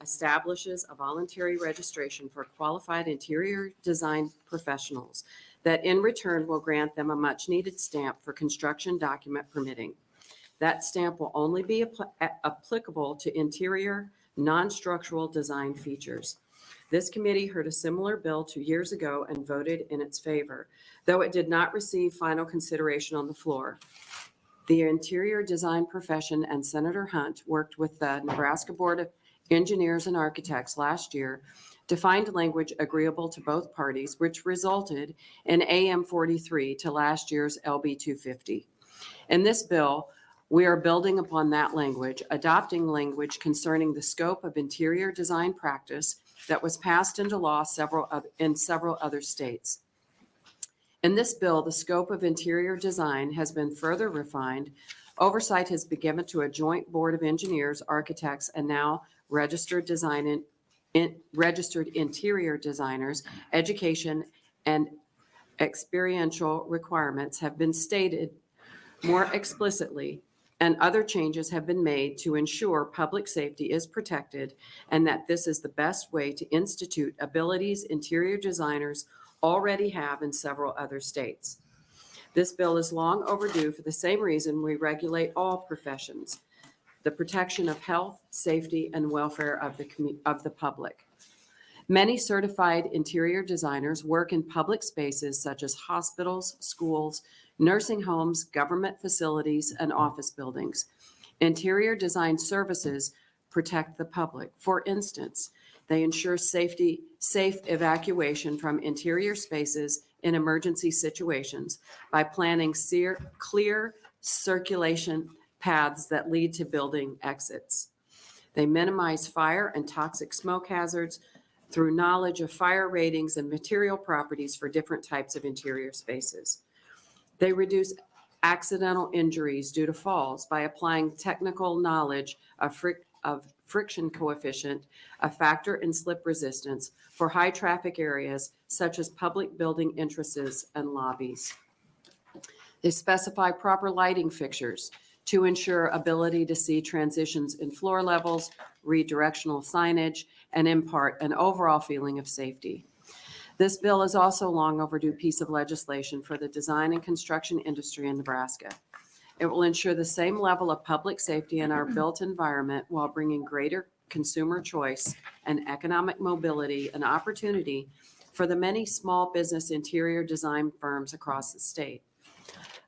establishes a voluntary registration for qualified interior design professionals that in return will grant them a much-needed stamp for construction document permitting. That stamp will only be applicable to interior, non-structural design features. This committee heard a similar bill 2 years ago and voted in its favor, though it did not receive final consideration on the floor. The interior design profession and Senator Hunt worked with the Nebraska Board of Engineers and Architects last year to find language agreeable to both parties, which resulted in AM 43 to last year's LB 250. In this bill, we are building upon that language, adopting language concerning the scope of interior design practice that was passed into law in several other states. In this bill, the scope of interior design has been further refined. Oversight has been given to a joint board of engineers, architects, and now registered interior designers. Education and experiential requirements have been stated more explicitly, and other changes have been made to ensure public safety is protected and that this is the best way to institute abilities interior designers already have in several other states. This bill is long overdue for the same reason we regulate all professions: the protection of health, safety, and welfare of the public. Many certified interior designers work in public spaces such as hospitals, schools, nursing homes, government facilities, and office buildings. Interior design services protect the public. For instance, they ensure safe evacuation from interior spaces in emergency situations by planning clear circulation paths that lead to building exits. They minimize fire and toxic smoke hazards through knowledge of fire ratings and material properties for different types of interior spaces. They reduce accidental injuries due to falls by applying technical knowledge of friction coefficient, a factor in slip resistance for high traffic areas such as public building entrances and lobbies. They specify proper lighting fixtures to ensure ability to see transitions in floor levels, read directional signage, and impart an overall feeling of safety. This bill is also a long overdue piece of legislation for the design and construction industry in Nebraska. It will ensure the same level of public safety in our built environment while bringing greater consumer choice and economic mobility and opportunity for the many small business interior design firms across the state.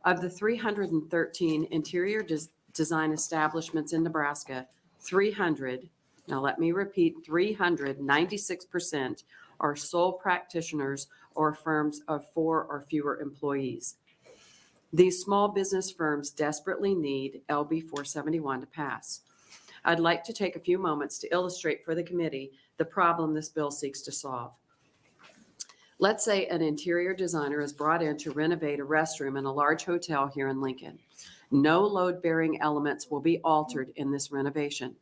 Of the 313 interior design establishments in Nebraska, 300, now let me repeat, 396% are sole practitioners or firms of 4 or fewer employees. These small business firms desperately need LB 471 to pass. I'd like to take a few moments to illustrate for the committee the problem this bill seeks to solve. Let's say an interior designer is brought in to renovate a restroom in a large hotel here in Lincoln. No load-bearing elements will be altered in this renovation.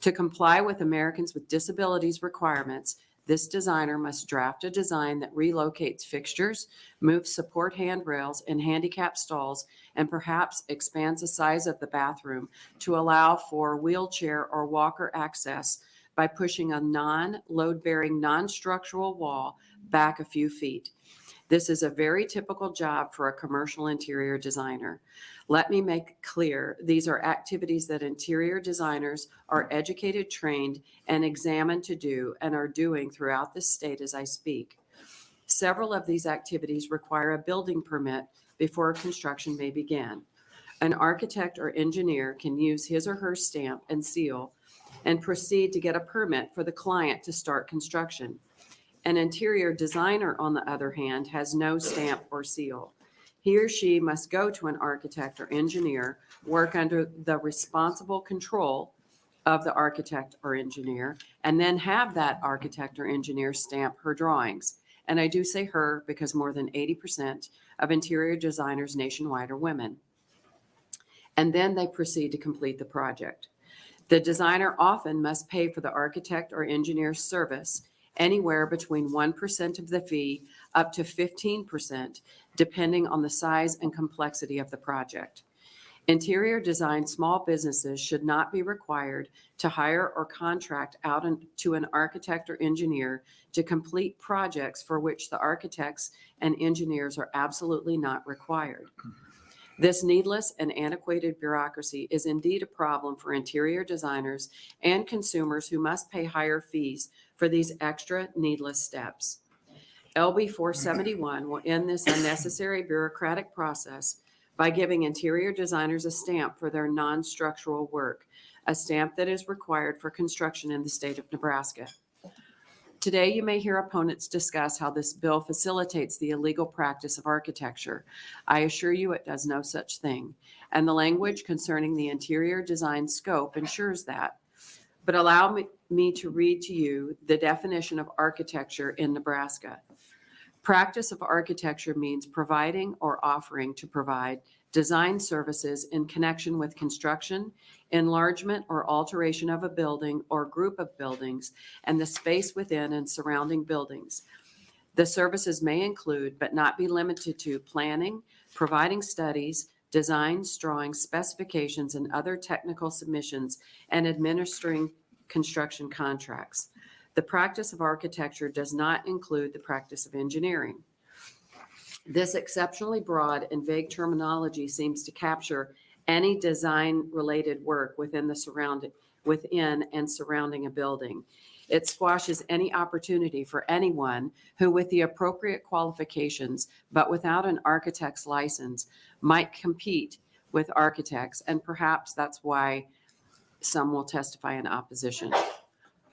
To comply with Americans with Disabilities requirements, this designer must draft a design that relocates fixtures, moves support handrails and handicap stalls, and perhaps expands the size of the bathroom to allow for wheelchair or walker access by pushing a non-load-bearing, non-structural wall back a few feet. This is a very typical job for a commercial interior designer. Let me make clear, these are activities that interior designers are educated, trained, and examined to do and are doing throughout the state as I speak. Several of these activities require a building permit before construction may begin. An architect or engineer can use his or her stamp and seal and proceed to get a permit for the client to start construction. An interior designer, on the other hand, has no stamp or seal. He or she must go to an architect or engineer, work under the responsible control of the architect or engineer, and then have that architect or engineer stamp her drawings. And I do say her because more than 80% of interior designers nationwide are women. And then they proceed to complete the project. The designer often must pay for the architect or engineer's service anywhere between 1% of the fee up to 15%, depending on the size and complexity of the project. Interior design small businesses should not be required to hire or contract out to an architect or engineer to complete projects for which the architects and engineers are absolutely not required. This needless and antiquated bureaucracy is indeed a problem for interior designers and consumers who must pay higher fees for these extra needless steps. LB 471 will end this unnecessary bureaucratic process by giving interior designers a stamp for their non-structural work, a stamp that is required for construction in the state of Nebraska. Today, you may hear opponents discuss how this bill facilitates the illegal practice of architecture. I assure you it does no such thing, and the language concerning the interior design scope ensures that. But allow me to read to you the definition of architecture in Nebraska. Practice of architecture means providing or offering to provide design services in connection with construction, enlargement, or alteration of a building or group of buildings and the space within and surrounding buildings. The services may include, but not be limited to, planning, providing studies, designs, drawings, specifications, and other technical submissions, and administering construction contracts. The practice of architecture does not include the practice of engineering. This exceptionally broad and vague terminology seems to capture any design-related work within and surrounding a building. It squashes any opportunity for anyone who, with the appropriate qualifications but without an architect's license, might compete with architects, and perhaps that's why some will testify in opposition.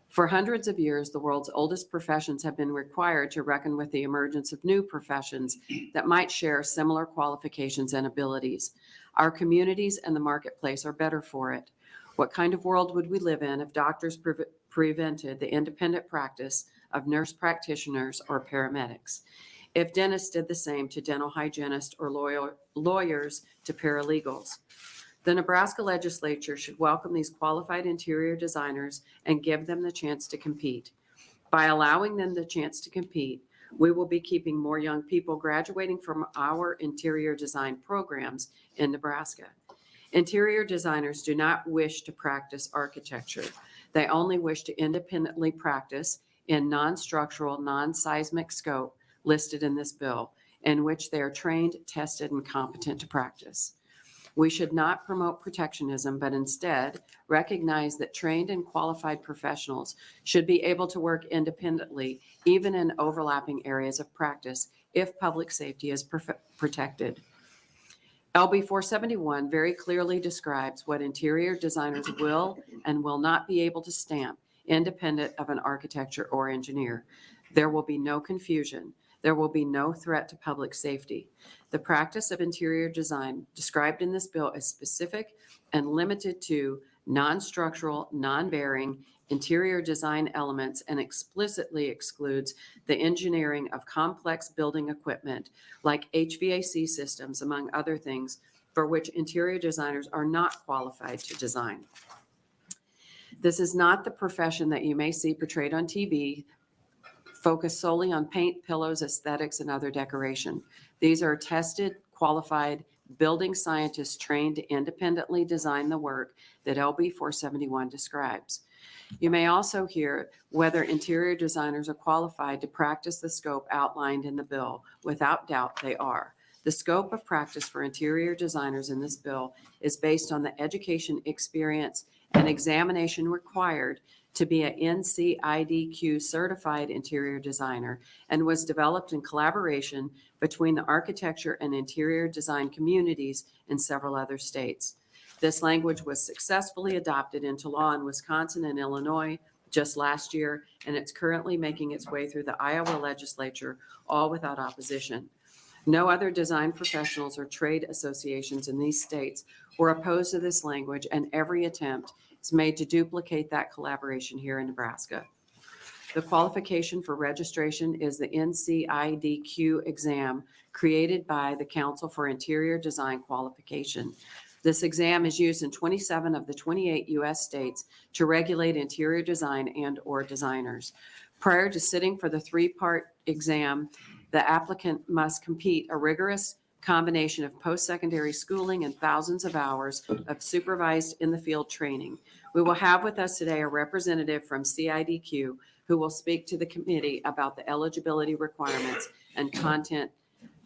For hundreds of years, the world's oldest professions have been required to reckon with the emergence of new professions that might share similar qualifications and abilities. Our communities and the marketplace are better for it. What kind of world would we live in if doctors prevented the independent practice of nurse practitioners or paramedics? If dentists did the same to dental hygienists or lawyers to paralegals? The Nebraska Legislature should welcome these qualified interior designers and give them the chance to compete. By allowing them the chance to compete, we will be keeping more young people graduating from our interior design programs in Nebraska. Interior designers do not wish to practice architecture. They only wish to independently practice in non-structural, non-seismic scope listed in this bill, in which they are trained, tested, and competent to practice. We should not promote protectionism, but instead recognize that trained and qualified professionals should be able to work independently, even in overlapping areas of practice, if public safety is protected. LB 471 very clearly describes what interior designers will and will not be able to stamp, independent of an architecture or engineer. There will be no confusion. There will be no threat to public safety. The practice of interior design described in this bill is specific and limited to non-structural, non-bearing interior design elements and explicitly excludes the engineering of complex building equipment like HVAC systems, among other things, for which interior designers are not qualified to design. This is not the profession that you may see portrayed on TV, focused solely on paint, pillows, aesthetics, and other decoration. These are tested, qualified building scientists trained to independently design the work that LB 471 describes. You may also hear whether interior designers are qualified to practice the scope outlined in the bill. Without doubt, they are. The scope of practice for interior designers in this bill is based on the education, experience, and examination required to be an NCIDQ certified interior designer and was developed in collaboration between the architecture and interior design communities in several other states. This language was successfully adopted into law in Wisconsin and Illinois just last year, and it's currently making its way through the Iowa legislature, all without opposition. No other design professionals or trade associations in these states were opposed to this language, and every attempt is made to duplicate that collaboration here in Nebraska. The qualification for registration is the NCIDQ exam created by the Council for Interior Design Qualification. This exam is used in 27 of the 28 U.S. states to regulate interior design and/or designers. Prior to sitting for the three-part exam, the applicant must complete a rigorous combination of post-secondary schooling and thousands of hours of supervised in-the-field training. We will have with us today a representative from CIDQ who will speak to the committee about the eligibility requirements and content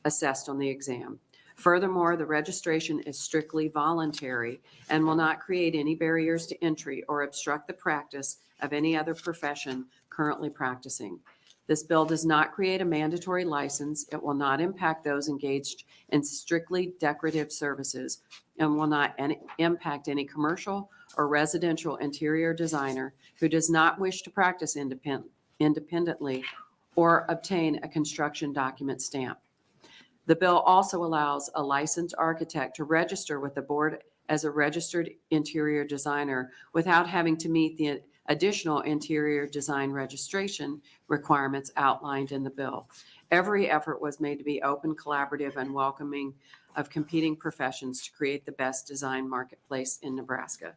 assessed on the exam. Furthermore, the registration is strictly voluntary and will not create any barriers to entry or obstruct the practice of any other profession currently practicing. This bill does not create a mandatory license. It will not impact those engaged in strictly decorative services and will not impact any commercial or residential interior designer who does not wish to practice independently or obtain a construction document stamp. The bill also allows a licensed architect to register with the board as a registered interior designer without having to meet the additional interior design registration requirements outlined in the bill. Every effort was made to be open, collaborative, and welcoming of competing professions to create the best design marketplace in Nebraska.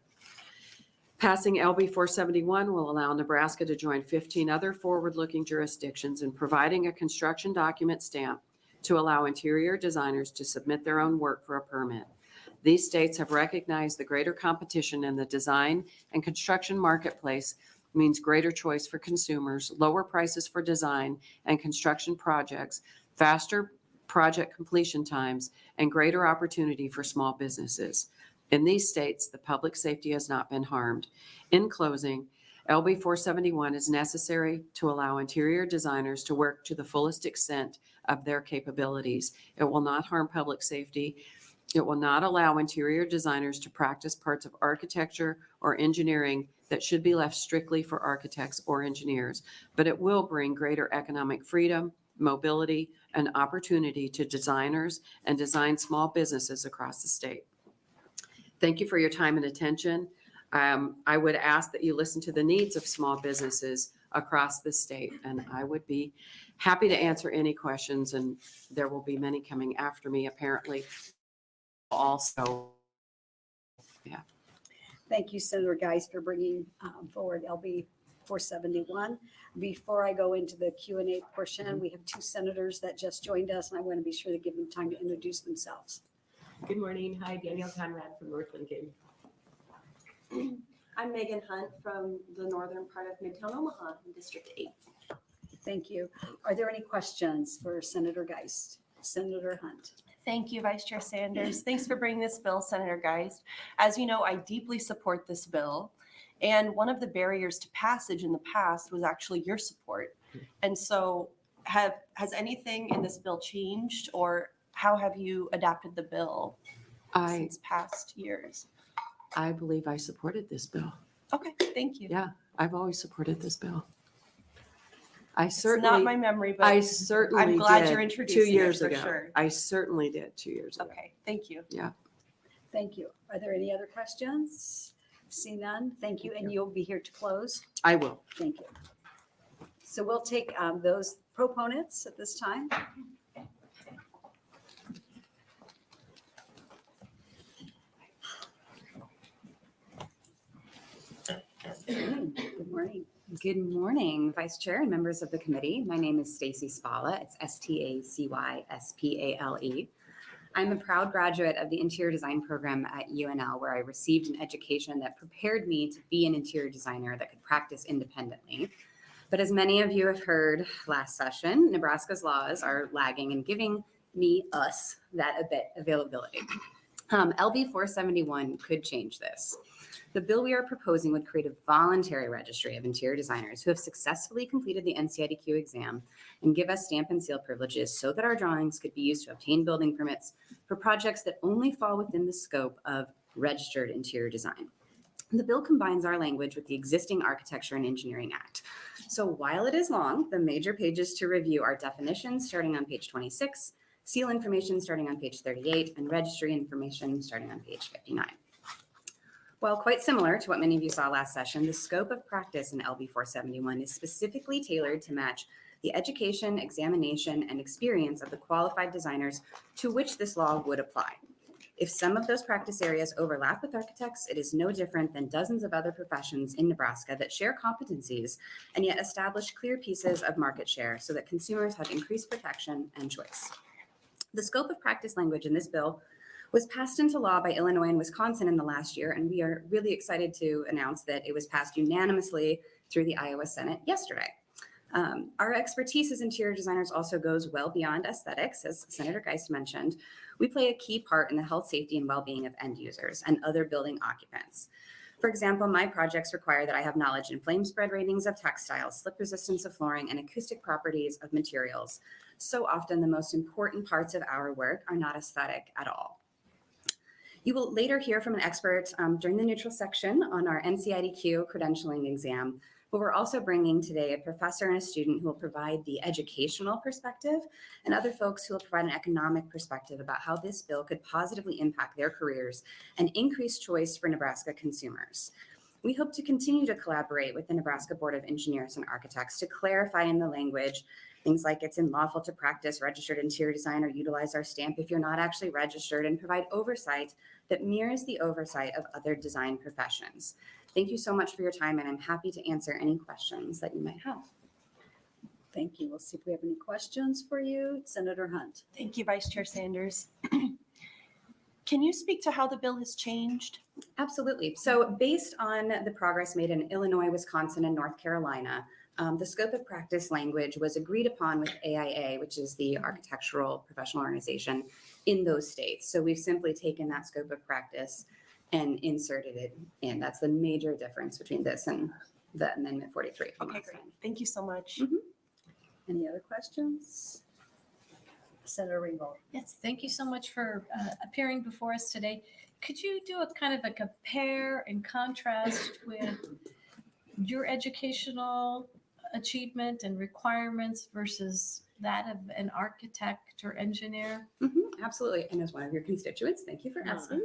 Passing LB 471 will allow Nebraska to join 15 other forward-looking jurisdictions in providing a construction document stamp to allow interior designers to submit their own work for a permit. These states have recognized the greater competition in the design and construction marketplace means greater choice for consumers, lower prices for design and construction projects, faster project completion times, and greater opportunity for small businesses. In these states, the public safety has not been harmed. In closing, LB 471 is necessary to allow interior designers to work to the fullest extent of their capabilities. It will not harm public safety. It will not allow interior designers to practice parts of architecture or engineering that should be left strictly for architects or engineers, but it will bring greater economic freedom, mobility, and opportunity to designers and design small businesses across the state. Thank you for your time and attention. I would ask that you listen to the needs of small businesses across the state, and I would be happy to answer any questions, and there will be many coming after me, apparently. Also, yeah. Thank you, Senator Geist, for bringing forward LB 471. Before I go into the Q&A portion, we have two senators that just joined us, and I want to be sure to give them time to introduce themselves. Good morning. Hi, Danielle Conrad from North Lincoln. I'm Megan Hunt from the northern part of Midtown Omaha in District 8. Thank you. Are there any questions for Senator Geist? Senator Hunt. Thank you, Vice Chair Sanders. Thanks for bringing this bill, Senator Geist. As you know, I deeply support this bill. And one of the barriers to passage in the past was actually your support. And so has anything in this bill changed, or how have you adapted the bill since past years? I believe I supported this bill. Okay, thank you. Yeah, I've always supported this bill. It's not my memory, but I certainly I'm glad did you're introducing 2 years it for ago. sure. I certainly did 2 years ago. Okay, thank you. Yeah. Thank you. Are there any other questions? See none. Thank you. And you'll be here to close. I will. Thank you. So we'll take those proponents at this time. Good morning. Good morning, Vice Chair and members of the committee. My name is Stacy Spalla. It's Stacyspale. I'm a proud graduate of the interior design program at UNL, where I received an education that prepared me to be an interior designer that could practice independently. But as many of you have heard last session, Nebraska's laws are lagging in giving us that availability. LB 471 could change this. The bill we are proposing would create a voluntary registry of interior designers who have successfully completed the NCIDQ exam and give us stamp and seal privileges so that our drawings could be used to obtain building permits for projects that only fall within the scope of registered interior design. The bill combines our language with the existing Architecture and Engineering Act. So while it is long, the major pages to review are definitions starting on page 26, seal information starting on page 38, and registry information starting on page 59. While quite similar to what many of you saw last session, the scope of practice in LB 471 is specifically tailored to match the education, examination, and experience of the qualified designers to which this law would apply. If some of those practice areas overlap with architects, it is no different than dozens of other professions in Nebraska that share competencies and yet establish clear pieces of market share so that consumers have increased protection and choice. The scope of practice language in this bill was passed into law by Illinois and Wisconsin in the last year, and we are really excited to announce that it was passed unanimously through the Iowa Senate yesterday. Our expertise as interior designers also goes well beyond aesthetics, as Senator Geist mentioned. We play a key part in the health, safety, and well-being of end users and other building occupants. For example, my projects require that I have knowledge in flame spread ratings of textiles, slip resistance of flooring, and acoustic properties of materials. So often the most important parts of our work are not aesthetic at all. You will later hear from an expert during the neutral section on our NCIDQ credentialing exam, but we're also bringing today a professor and a student who will provide the educational perspective and other folks who will provide an economic perspective about how this bill could positively impact their careers and increase choice for Nebraska consumers. We hope to continue to collaborate with the Nebraska Board of Engineers and Architects to clarify in the language things like it's unlawful to practice registered interior design or utilize our stamp if you're not actually registered, and provide oversight that mirrors the oversight of other design professions. Thank you so much for your time, and I'm happy to answer any questions that you might have. Thank you. We'll see if we have any questions for you. Senator Hunt. Thank you, Vice Chair Sanders. Can you speak to how the bill has changed? Absolutely. So based on the progress made in Illinois, Wisconsin, and North Carolina, the scope of practice language was agreed upon with AIA, which is the architectural professional organization in those states. So we've simply taken that scope of practice and inserted it in. That's the major difference between this and the Amendment 43. from Okay, last great. time. Thank you so much. Any other questions? Senator Ringgold. Yes, thank you so much for appearing before us today. Could you do a kind of a compare and contrast with your educational achievement and requirements versus that of an architect or engineer? Absolutely. And as one of your constituents, thank you for asking.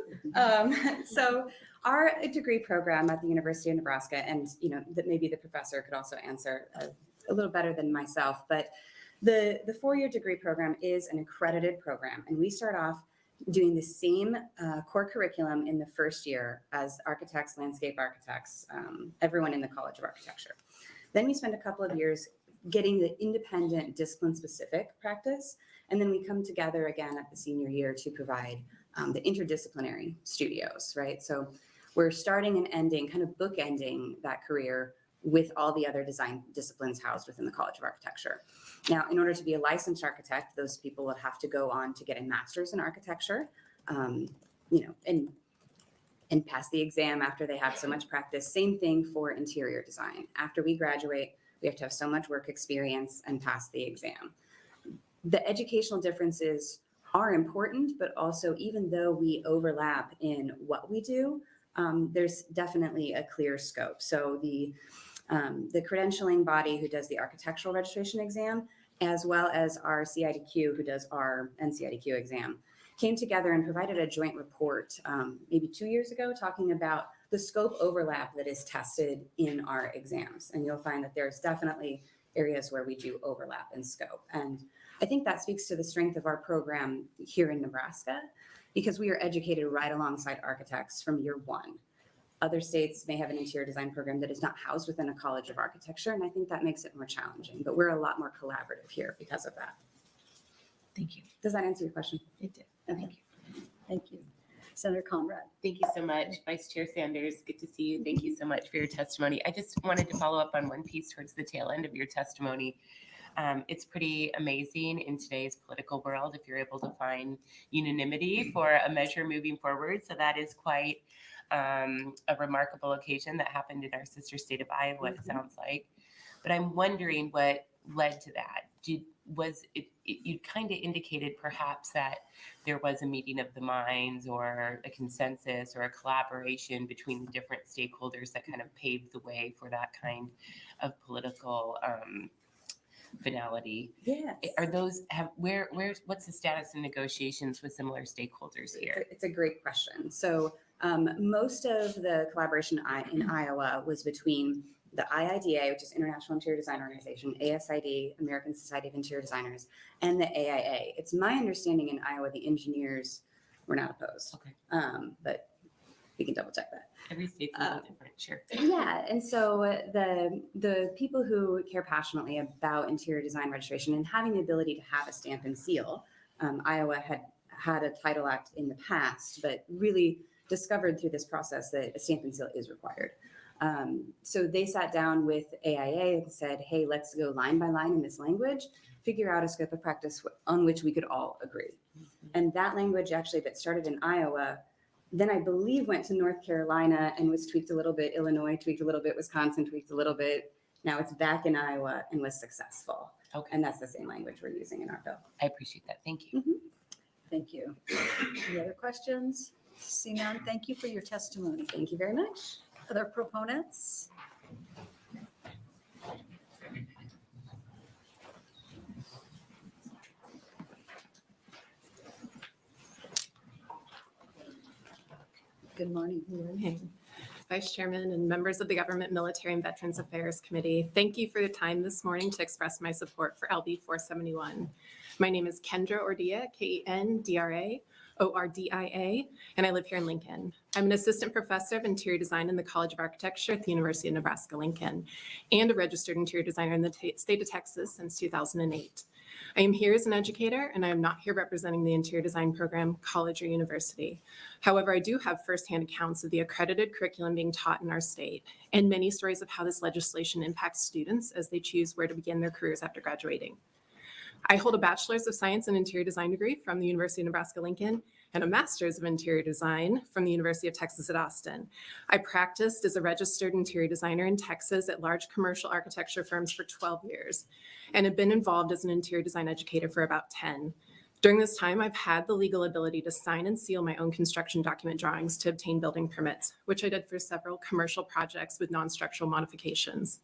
So our degree program at the University of Nebraska, and that maybe the professor could also answer a little better than myself, but the four-year degree program is an accredited program, and we start off doing the same core curriculum in the first year as architects, landscape architects, everyone in the College of Architecture. Then we spend a couple of years getting the independent discipline-specific practice, and then we come together again at the senior year to provide the interdisciplinary studios, right? So we're starting and ending, kind of bookending that career with all the other design disciplines housed within the College of Architecture. Now, in order to be a licensed architect, those people will have to go on to get a master's in architecture, and pass the exam after they have so much practice. Same thing for interior design. After we graduate, we have to have so much work experience and pass the exam. The educational differences are important, but also even though we overlap in what we do, there's definitely a clear scope. So the credentialing body who does the architectural registration exam, as well as our CIDQ who does our NCIDQ exam, came together and provided a joint report maybe 2 years ago talking about the scope overlap that is tested in our exams. And you'll find that there's definitely areas where we do overlap in scope. And I think that speaks to the strength of our program here in Nebraska, because we are educated right alongside architects from year one. Other states may have an interior design program that is not housed within a College of Architecture, and I think that makes it more challenging, but we're a lot more collaborative here because of that. Thank you. Does that answer your question? It did. Okay. Thank you. Thank you. Senator Conrad. Thank you so much, Vice Chair Sanders. Good to see you. Thank you so much for your testimony. I just wanted to follow up on one piece towards the tail end of your testimony. It's pretty amazing in today's political world if you're able to find unanimity for a measure moving forward. So that is quite a remarkable occasion that happened in our sister state of Iowa, it sounds like. But I'm wondering what led to that. You kind of indicated perhaps that there was a meeting of the minds or a consensus or a collaboration between the different stakeholders that kind of paved the way for that kind of political finality. Yes. Are those what's the status of negotiations with similar stakeholders here? It's a great question. So most of the collaboration in Iowa was between the IIDA, which is International Interior Design Organization, ASID, American Society of Interior Designers, and the AIA. It's my understanding in Iowa, the engineers were not opposed. Okay. But we can double check that. Every state's a little different, sure. Yeah, and so the people who care passionately about interior design registration and having the ability to have a stamp and seal Iowa had a Title Act in the past, but really discovered through this process that a stamp and seal is required. So they sat down with AIA and said, hey, let's go line by line in this language, figure out a scope of practice on which we could all agree. And that language actually that started in Iowa, then I believe went to North Carolina and was tweaked a little bit, Illinois tweaked a little bit, Wisconsin tweaked a little bit. Now it's back in Iowa and was successful. Okay. And that's the same language we're using in our bill. I appreciate that. Thank you. Thank you. Any other questions? See none. Thank you for your testimony. Thank you very much. Other proponents? Good morning. Morning. Vice Chairman and members of the Government, Military, and Veterans Affairs Committee, thank you for the time this morning to express my support for LB 471. My name is Kendra Ordia, Kendraordia, and I live here in Lincoln. I'm an assistant professor of interior design in the College of Architecture at the University of Nebraska, Lincoln, and a registered interior designer in the state of Texas since 2008. I am here as an educator, and I am not here representing the interior design program, college or university. However, I do have firsthand accounts of the accredited curriculum being taught in our state, and many stories of how this legislation impacts students as they choose where to begin their careers after graduating. I hold a Bachelor's of Science in Interior Design degree from the University of Nebraska-Lincoln and a Master's of Interior Design from the University of Texas at Austin. I practiced as a registered interior designer in Texas at large commercial architecture firms for 12 years and have been involved as an interior design educator for about 10. During this time, I've had the legal ability to sign and seal my own construction document drawings to obtain building permits, which I did for several commercial projects with non-structural modifications.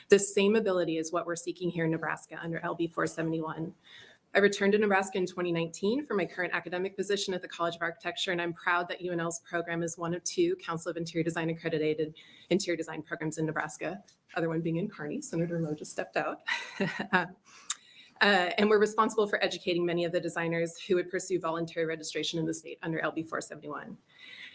This same ability is what we're seeking here in Nebraska under LB 471. I returned to Nebraska in 2019 for my current academic position at the College of Architecture, and I'm proud that UNL's program is one of 2 Council of Interior Design accredited interior design programs in Nebraska, other one being in Kearney. Senator Moe just stepped out. And we're responsible for educating many of the designers who would pursue voluntary registration in the state under LB 471.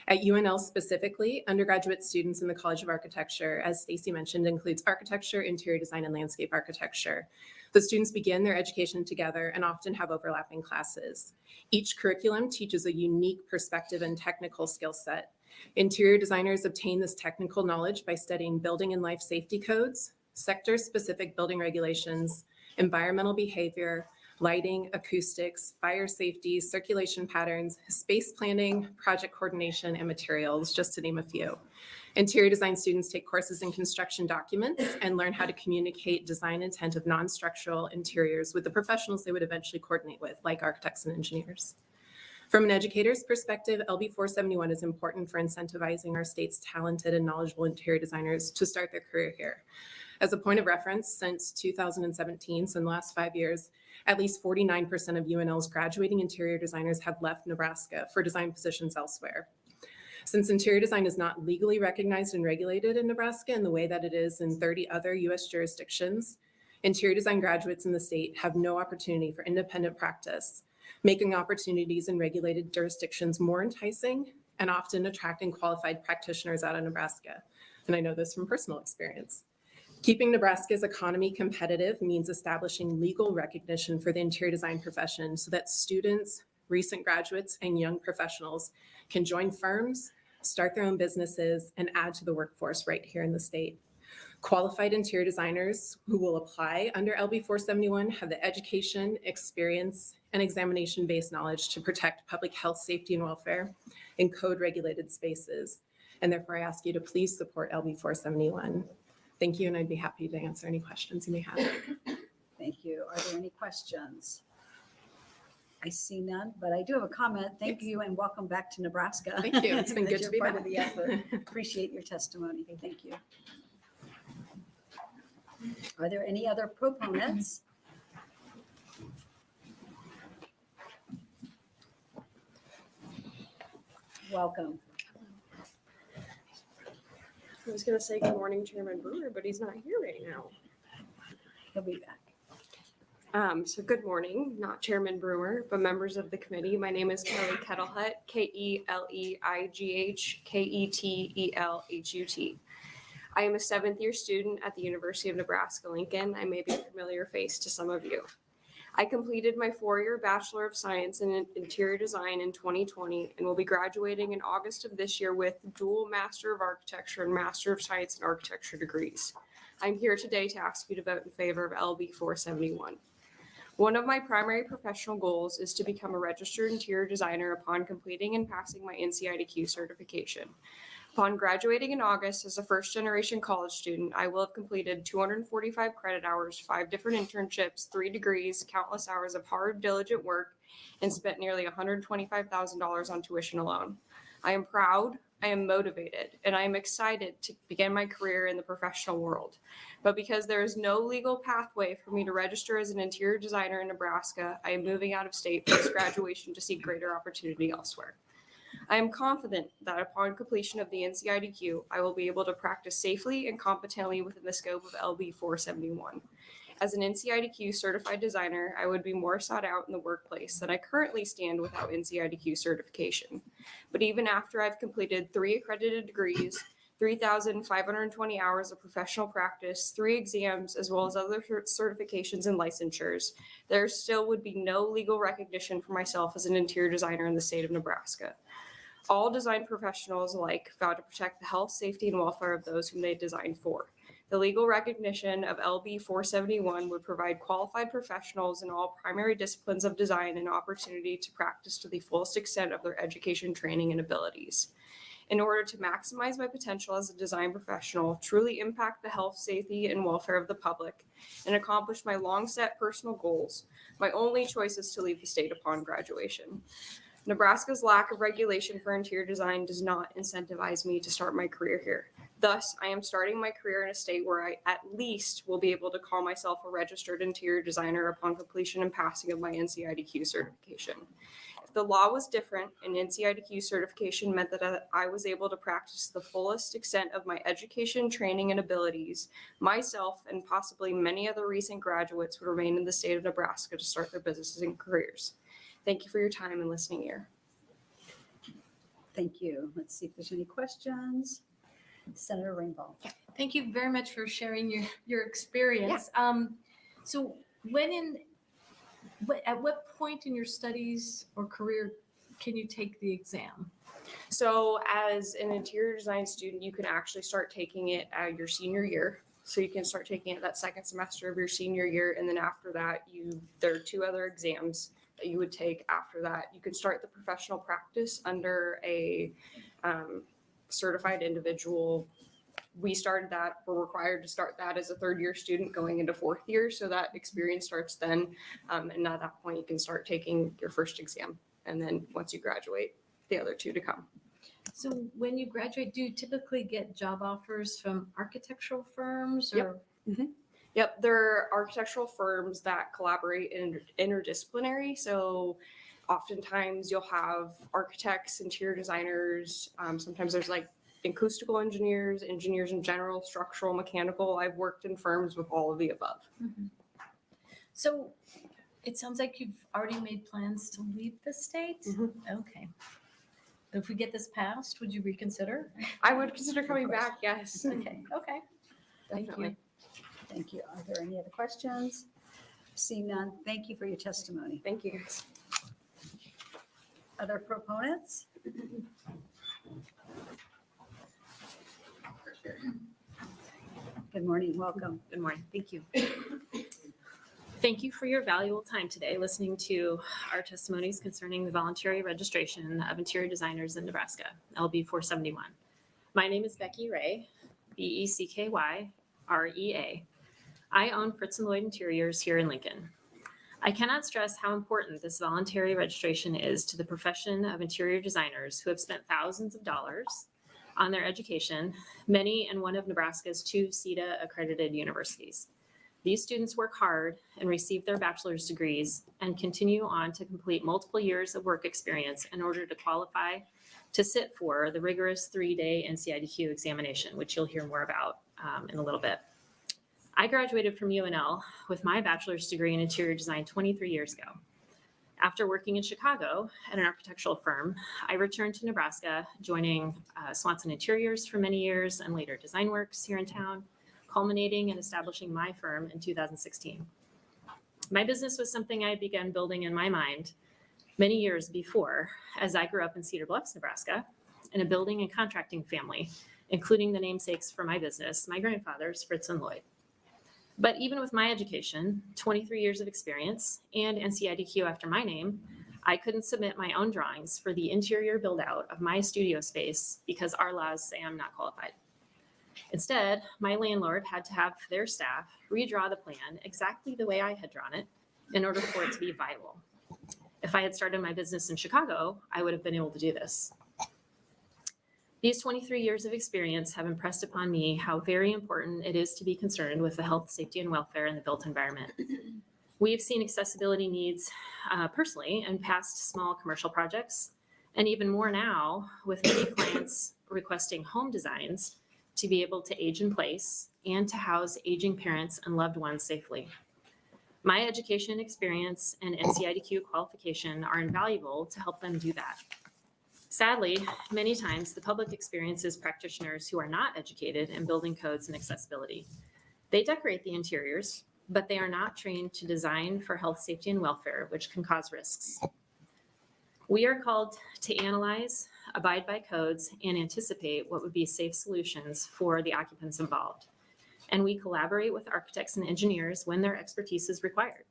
At UNL specifically, undergraduate students in the College of Architecture, as Stacy mentioned, includes architecture, interior design, and landscape architecture. The students begin their education together and often have overlapping classes. Each curriculum teaches a unique perspective and technical skill set. Interior designers obtain this technical knowledge by studying building and life safety codes, sector-specific building regulations, environmental behavior, lighting, acoustics, fire safety, circulation patterns, space planning, project coordination, and materials, just to name a few. Interior design students take courses in construction documents and learn how to communicate design intent of non-structural interiors with the professionals they would eventually coordinate with, like architects and engineers. From an educator's perspective, LB 471 is important for incentivizing our state's talented and knowledgeable interior designers to start their career here. As a point of reference, since 2017, so in the last 5 years, at least 49% of UNL's graduating interior designers have left Nebraska for design positions elsewhere. Since interior design is not legally recognized and regulated in Nebraska in the way that it is in 30 other US jurisdictions, interior design graduates in the state have no opportunity for independent practice, making opportunities in regulated jurisdictions more enticing and often attracting qualified practitioners out of Nebraska. And I know this from personal experience. Keeping Nebraska's economy competitive means establishing legal recognition for the interior design profession so that students, recent graduates, and young professionals can join firms, start their own businesses, and add to the workforce right here in the state. Qualified interior designers who will apply under LB 471 have the education, experience, and examination-based knowledge to protect public health, safety, and welfare in code-regulated spaces. And therefore, I ask you to please support LB 471. Thank you, and I'd be happy to answer any questions you may have. Thank you. Are there any questions? I see none, but I do have a comment. Thank you and welcome back to Nebraska. Thank you. It's been That good to you're be part back. of the effort. Appreciate your testimony. Thank you. Are there any other proponents? Welcome. I was gonna say good morning, Chairman Brewer, but he's not here right now. He'll be back. So good morning, not Chairman Brewer, but members of the committee. My name is Kelly Kettlehut, KELEIGHKETELHUT. I am a 7th year student at the University of Nebraska-Lincoln. I may be a familiar face to some of you. I completed my 4-year Bachelor of Science in Interior Design in 2020 and will be graduating in August of this year with dual Master of Architecture and Master of Science in Architecture degrees. I'm here today to ask you to vote in favor of LB 471. One of my primary professional goals is to become a registered interior designer upon completing and passing my NCIDQ certification. Upon graduating in August as a first-generation college student, I will have completed 245 credit hours, 5 different internships, 3 degrees, countless hours of hard, diligent work, and spent nearly $125,000 on tuition alone. I am proud, I am motivated, and I am excited to begin my career in the professional world. But because there is no legal pathway for me to register as an interior designer in Nebraska, I am moving out of state post-graduation to seek greater opportunity elsewhere. I am confident that upon completion of the NCIDQ, I will be able to practice safely and competently within the scope of LB 471. As an NCIDQ certified designer, I would be more sought out in the workplace than I currently stand without NCIDQ certification. But even after I've completed 3 accredited degrees, 3,520 hours of professional practice, 3 exams, as well as other certifications and licensures, there still would be no legal recognition for myself as an interior designer in the state of Nebraska. All design professionals alike vow to protect the health, safety, and welfare of those whom they design for. The legal recognition of LB 471 would provide qualified professionals in all primary disciplines of design an opportunity to practice to the fullest extent of their education, training, and abilities. In order to maximize my potential as a design professional, truly impact the health, safety, and welfare of the public, and accomplish my long-set personal goals, my only choice is to leave the state upon graduation. Nebraska's lack of regulation for interior design does not incentivize me to start my career here. Thus, I am starting my career in a state where I at least will be able to call myself a registered interior designer upon completion and passing of my NCIDQ certification. If the law was different and NCIDQ certification meant that I was able to practice the fullest extent of my education, training, and abilities, myself and possibly many other recent graduates would remain in the state of Nebraska to start their businesses and careers. Thank you for your time and listening ear. Thank you. Let's see if there's any questions. Senator Rainbow. Thank you very much for sharing your experience. So at what point in your studies or career can you take the exam? So as an interior design student, you can actually start taking it at your senior year. So you can start taking it that second semester of your senior year. And then after that, there are 2 other exams that you would take after that. You could start the professional practice under a certified individual. We started that, we're required to start that as a 3rd-year student going into 4th year. So that experience starts then. And at that point, you can start taking your first exam. And then once you graduate, the other 2 to come. So when you graduate, do you typically get job offers from architectural firms or? Yep, there are architectural firms that collaborate interdisciplinary. So oftentimes you'll have architects, interior designers. Sometimes there's like acoustical engineers, engineers in general, structural, mechanical. I've worked in firms with all of the above. Mhm. So it sounds like you've already made plans to leave the state? Okay. If we get this passed, would you reconsider? I would consider coming back, yes. Okay, thank Definitely. you. Thank you. Are there any other questions? Seeing none, thank you for your testimony. Thank you, guys. Other proponents? Good morning, welcome. Good morning. Thank you. Thank you for your valuable time today listening to our testimonies concerning the voluntary registration of interior designers in Nebraska, LB 471. My name is Becky Ray, BECKYREA. I own Fritz & Lloyd Interiors here in Lincoln. I cannot stress how important this voluntary registration is to the profession of interior designers who have spent thousands of dollars on their education, many in one of Nebraska's 2 CETA accredited universities. These students work hard and receive their bachelor's degrees and continue on to complete multiple years of work experience in order to qualify to sit for the rigorous 3-day NCIDQ examination, which you'll hear more about in a little bit. I graduated from UNL with my bachelor's degree in interior design 23 years ago. After working in Chicago at an architectural firm, I returned to Nebraska, joining Swanson Interiors for many years and later Design Works here in town, culminating in establishing my firm in 2016. My business was something I began building in my mind many years before, as I grew up in Cedar Bluffs, Nebraska, in a building and contracting family, including the namesakes for my business, my grandfathers, Fritz and Lloyd. But even with my education, 23 years of experience, and NCIDQ after my name, I couldn't submit my own drawings for the interior build out of my studio space because our laws say I'm not qualified. Instead, my landlord had to have their staff redraw the plan exactly the way I had drawn it in order for it to be viable. If I had started my business in Chicago, I would have been able to do this. These 23 years of experience have impressed upon me how very important it is to be concerned with the health, safety, and welfare in the built environment. We have seen accessibility needs personally in past small commercial projects, and even more now with many clients requesting home designs to be able to age in place and to house aging parents and loved ones safely. My education experience and NCIDQ qualification are invaluable to help them do that. Sadly, many times the public experiences practitioners who are not educated in building codes and accessibility. They decorate the interiors, but they are not trained to design for health, safety, and welfare, which can cause risks. We are called to analyze, abide by codes, and anticipate what would be safe solutions for the occupants involved. And we collaborate with architects and engineers when their expertise is required.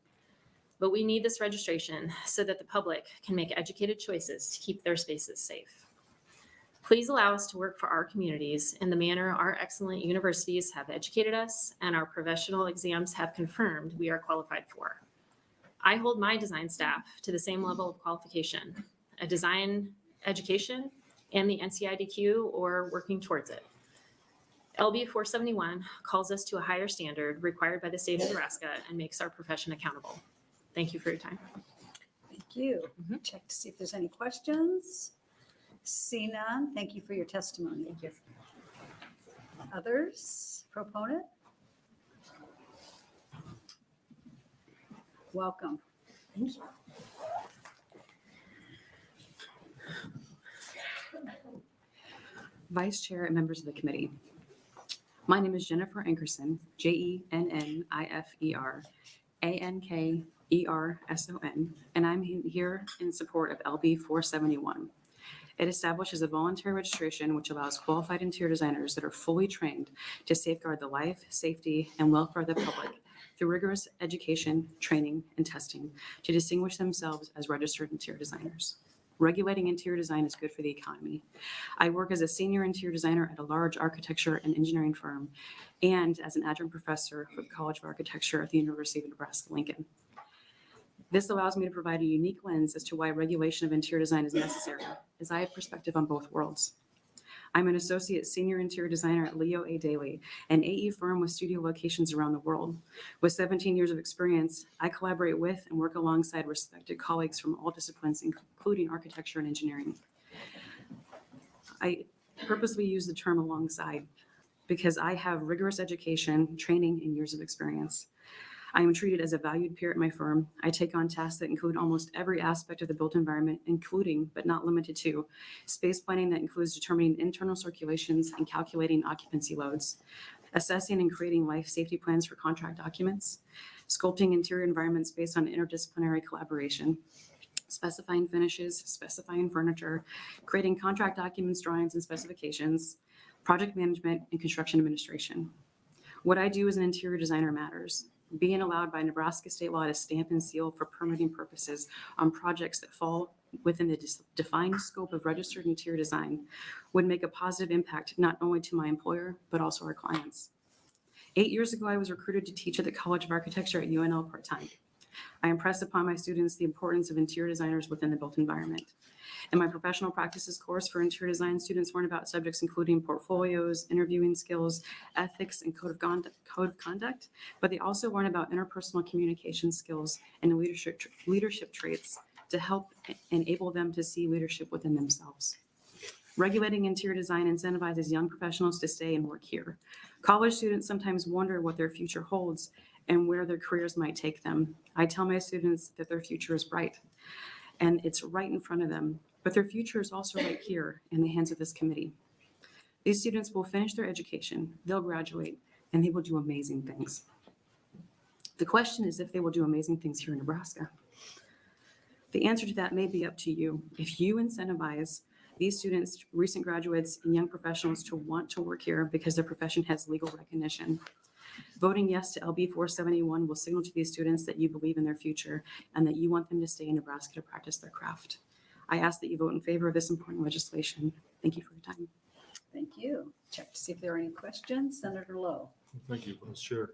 But we need this registration so that the public can make educated choices to keep their spaces safe. Please allow us to work for our communities in the manner our excellent universities have educated us and our professional exams have confirmed we are qualified for. I hold my design staff to the same level of qualification, a design education, and the NCIDQ or working towards it. LB 471 calls us to a higher standard required by the state of Nebraska and makes our profession accountable. Thank you for your time. Thank you. Check to see if there's any questions. See none. Thank you for your testimony. Thank you. Others? Proponent? Welcome. Thank you. Vice Chair and members of the committee. My name is Jennifer Ankerson, Jennifer Ankerson, and I'm here in support of LB 471. It establishes a voluntary registration which allows qualified interior designers that are fully trained to safeguard the life, safety, and welfare of the public through rigorous education, training, and testing to distinguish themselves as registered interior designers. Regulating interior design is good for the economy. I work as a senior interior designer at a large architecture and engineering firm and as an adjunct professor for the College of Architecture at the University of Nebraska-Lincoln. This allows me to provide a unique lens as to why regulation of interior design is necessary, as I have perspective on both worlds. I'm an associate senior interior designer at Leo A. Daly, an AE firm with studio locations around the world. With 17 years of experience, I collaborate with and work alongside respected colleagues from all disciplines, including architecture and engineering. I purposely use the term alongside because I have rigorous education, training, and years of experience. I am treated as a valued peer at my firm. I take on tasks that include almost every aspect of the built environment, including, but not limited to, space planning that includes determining internal circulations and calculating occupancy loads, assessing and creating life safety plans for contract documents, sculpting interior environments based on interdisciplinary collaboration, specifying finishes, specifying furniture, creating contract documents, drawings, and specifications, project management, and construction administration. What I do as an interior designer matters. Being allowed by Nebraska state law to stamp and seal for permitting purposes on projects that fall within the defined scope of registered interior design would make a positive impact not only to my employer, but also our clients. 8 years ago, I was recruited to teach at the College of Architecture at UNL part-time. I impressed upon my students the importance of interior designers within the built environment. In my professional practices course for interior design, students learn about subjects including portfolios, interviewing skills, ethics, and code of conduct, but they also learn about interpersonal communication skills and leadership traits to help enable them to see leadership within themselves. Regulating interior design incentivizes young professionals to stay and work here. College students sometimes wonder what their future holds and where their careers might take them. I tell my students that their future is bright, and it's right in front of them, but their future is also right here in the hands of this committee. These students will finish their education, they'll graduate, and they will do amazing things. The question is if they will do amazing things here in Nebraska. The answer to that may be up to you. If you incentivize these students, recent graduates, and young professionals to want to work here because their profession has legal recognition, voting yes to LB 471 will signal to these students that you believe in their future and that you want them to stay in Nebraska to practice their craft. I ask that you vote in favor of this important legislation. Thank you for your time. Thank you. Check to see if there are any questions. Senator Lowe. Thank you, Vice Chair.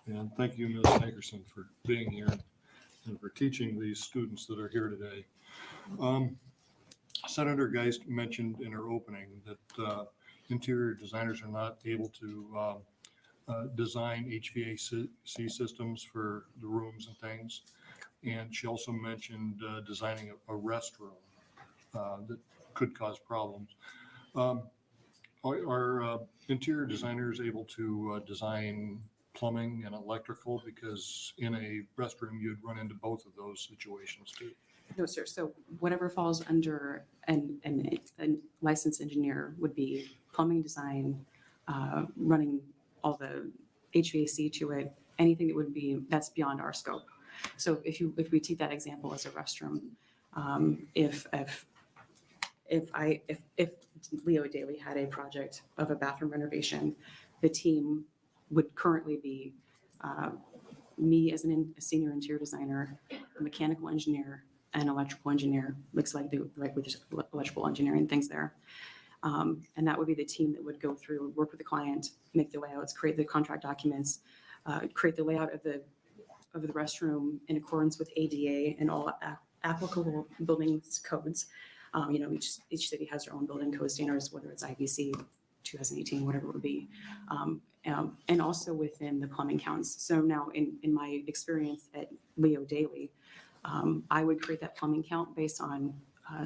And thank you, Ms. Nickerson, for being here and for teaching these students that are here today. Senator Geist mentioned in her opening that interior designers are not able to design HVAC systems for the rooms and things. And she also mentioned designing a restroom that could cause problems. Are interior designers able to design plumbing and electrical? Because in a restroom, you'd run into both of those situations too. No, sir. So whatever falls under a licensed engineer would be plumbing design, running all the HVAC to it, anything that would be, that's beyond our scope. So if we take that example as a restroom, if Leo Daly had a project of a bathroom renovation, the team would currently be me as a senior interior designer, a mechanical engineer, an electrical engineer, looks like we just electrical engineering things there. And that would be the team that would go through, work with the client, make the layouts, create the contract documents, create the layout of the restroom in accordance with ADA and all applicable building codes. Each city has their own building code standards, whether it's IBC 2018, whatever it would be, and also within the plumbing counts. So now in my experience at Leo Daly, I would create that plumbing count based on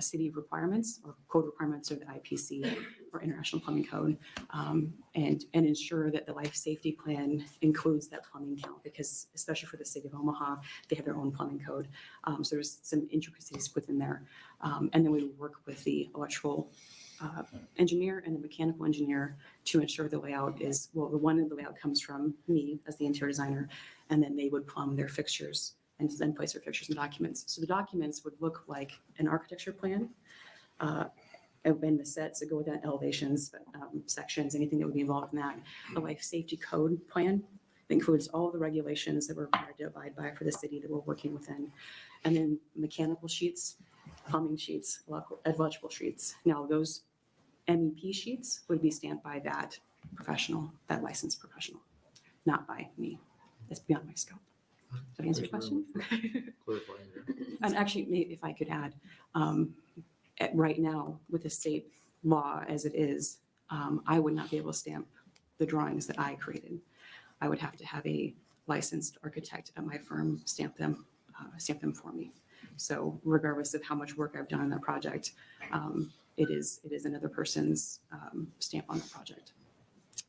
city requirements or code requirements or the IPC or International Plumbing Code, and ensure that the life safety plan includes that plumbing count, because especially for the city of Omaha, they have their own plumbing code. So there's some intricacies within there. And then we would work with the electrical engineer and the mechanical engineer to ensure the layout is, well, the one of the layout comes from me as the interior designer, and then they would plumb their fixtures and then place their fixtures and documents. So the documents would look like an architecture plan, and the sets that go with that, elevations, sections, anything that would be involved in that. A life safety code plan that includes all the regulations that we're required to abide by for the city that we're working within. And then mechanical sheets, plumbing sheets, electrical sheets. Now those MEP sheets would be stamped by that professional, that licensed professional, not by me. That's beyond my scope. Did I answer your question? Clarifying there. And actually, if I could add, right now with the state law as it is, I would not be able to stamp the drawings that I created. I would have to have a licensed architect at my firm stamp them for me. So regardless of how much work I've done on that project, it is another person's stamp on the project.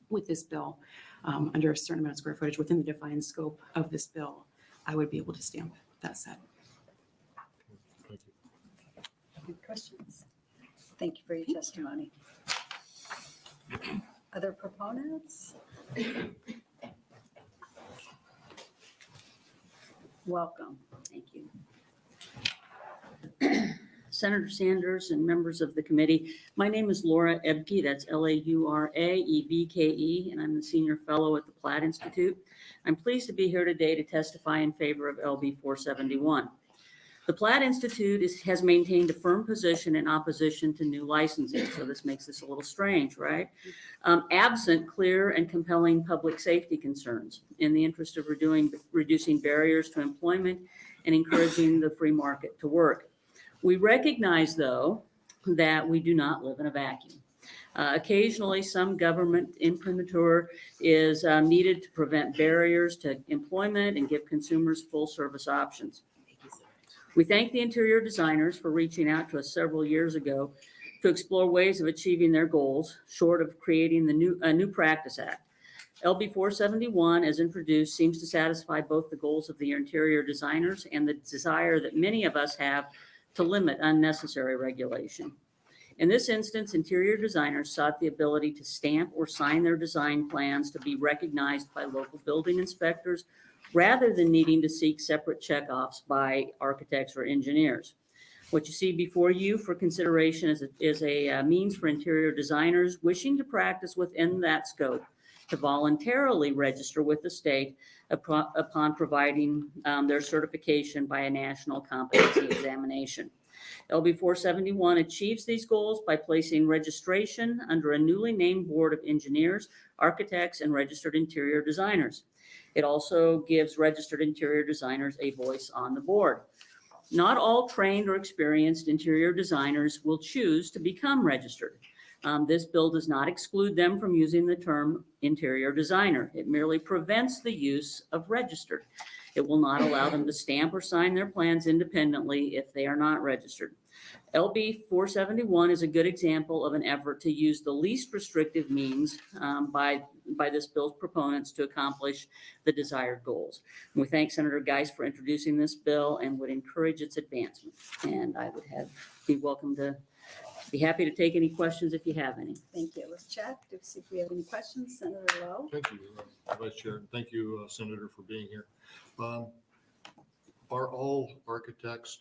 With this bill, under a certain amount of square footage within the defined scope of this bill, I would be able to stamp that set. Thank you. Any questions? Thank you for your testimony. Other proponents? Welcome. Thank you. Senator Sanders and members of the committee. My name is Laura Ebke, that's Lauraebke, and I'm the Senior Fellow at the Platt Institute. I'm pleased to be here today to testify in favor of LB 471. The Platt Institute has maintained a firm position in opposition to new licensing, so this makes this a little strange, right? Absent clear and compelling public safety concerns in the interest of reducing barriers to employment and encouraging the free market to work. We recognize, though, that we do not live in a vacuum. Occasionally, some government imprimatur is needed to prevent barriers to employment and give consumers full service options. We thank the interior designers for reaching out to us several years ago to explore ways of achieving their goals, short of creating a new Practice Act. LB 471, as introduced, seems to satisfy both the goals of the interior designers and the desire that many of us have to limit unnecessary regulation. In this instance, interior designers sought the ability to stamp or sign their design plans to be recognized by local building inspectors rather than needing to seek separate checkoffs by architects or engineers. What you see before you for consideration is a means for interior designers wishing to practice within that scope to voluntarily register with the state upon providing their certification by a national competency examination. LB 471 achieves these goals by placing registration under a newly named board of engineers, architects, and registered interior designers. It also gives registered interior designers a voice on the board. Not all trained or experienced interior designers will choose to become registered. This bill does not exclude them from using the term interior designer. It merely prevents the use of registered. It will not allow them to stamp or sign their plans independently if they are not registered. LB 471 is a good example of an effort to use the least restrictive means by this bill's proponents to accomplish the desired goals. And we thank Senator Geist for introducing this bill and would encourage its advancement. And I would be happy to take any questions if you have any. Thank you. Let's check to see if we have any questions. Senator Lowe? Thank you, Vice Chair. Thank you, Senator, for being here. Are all architects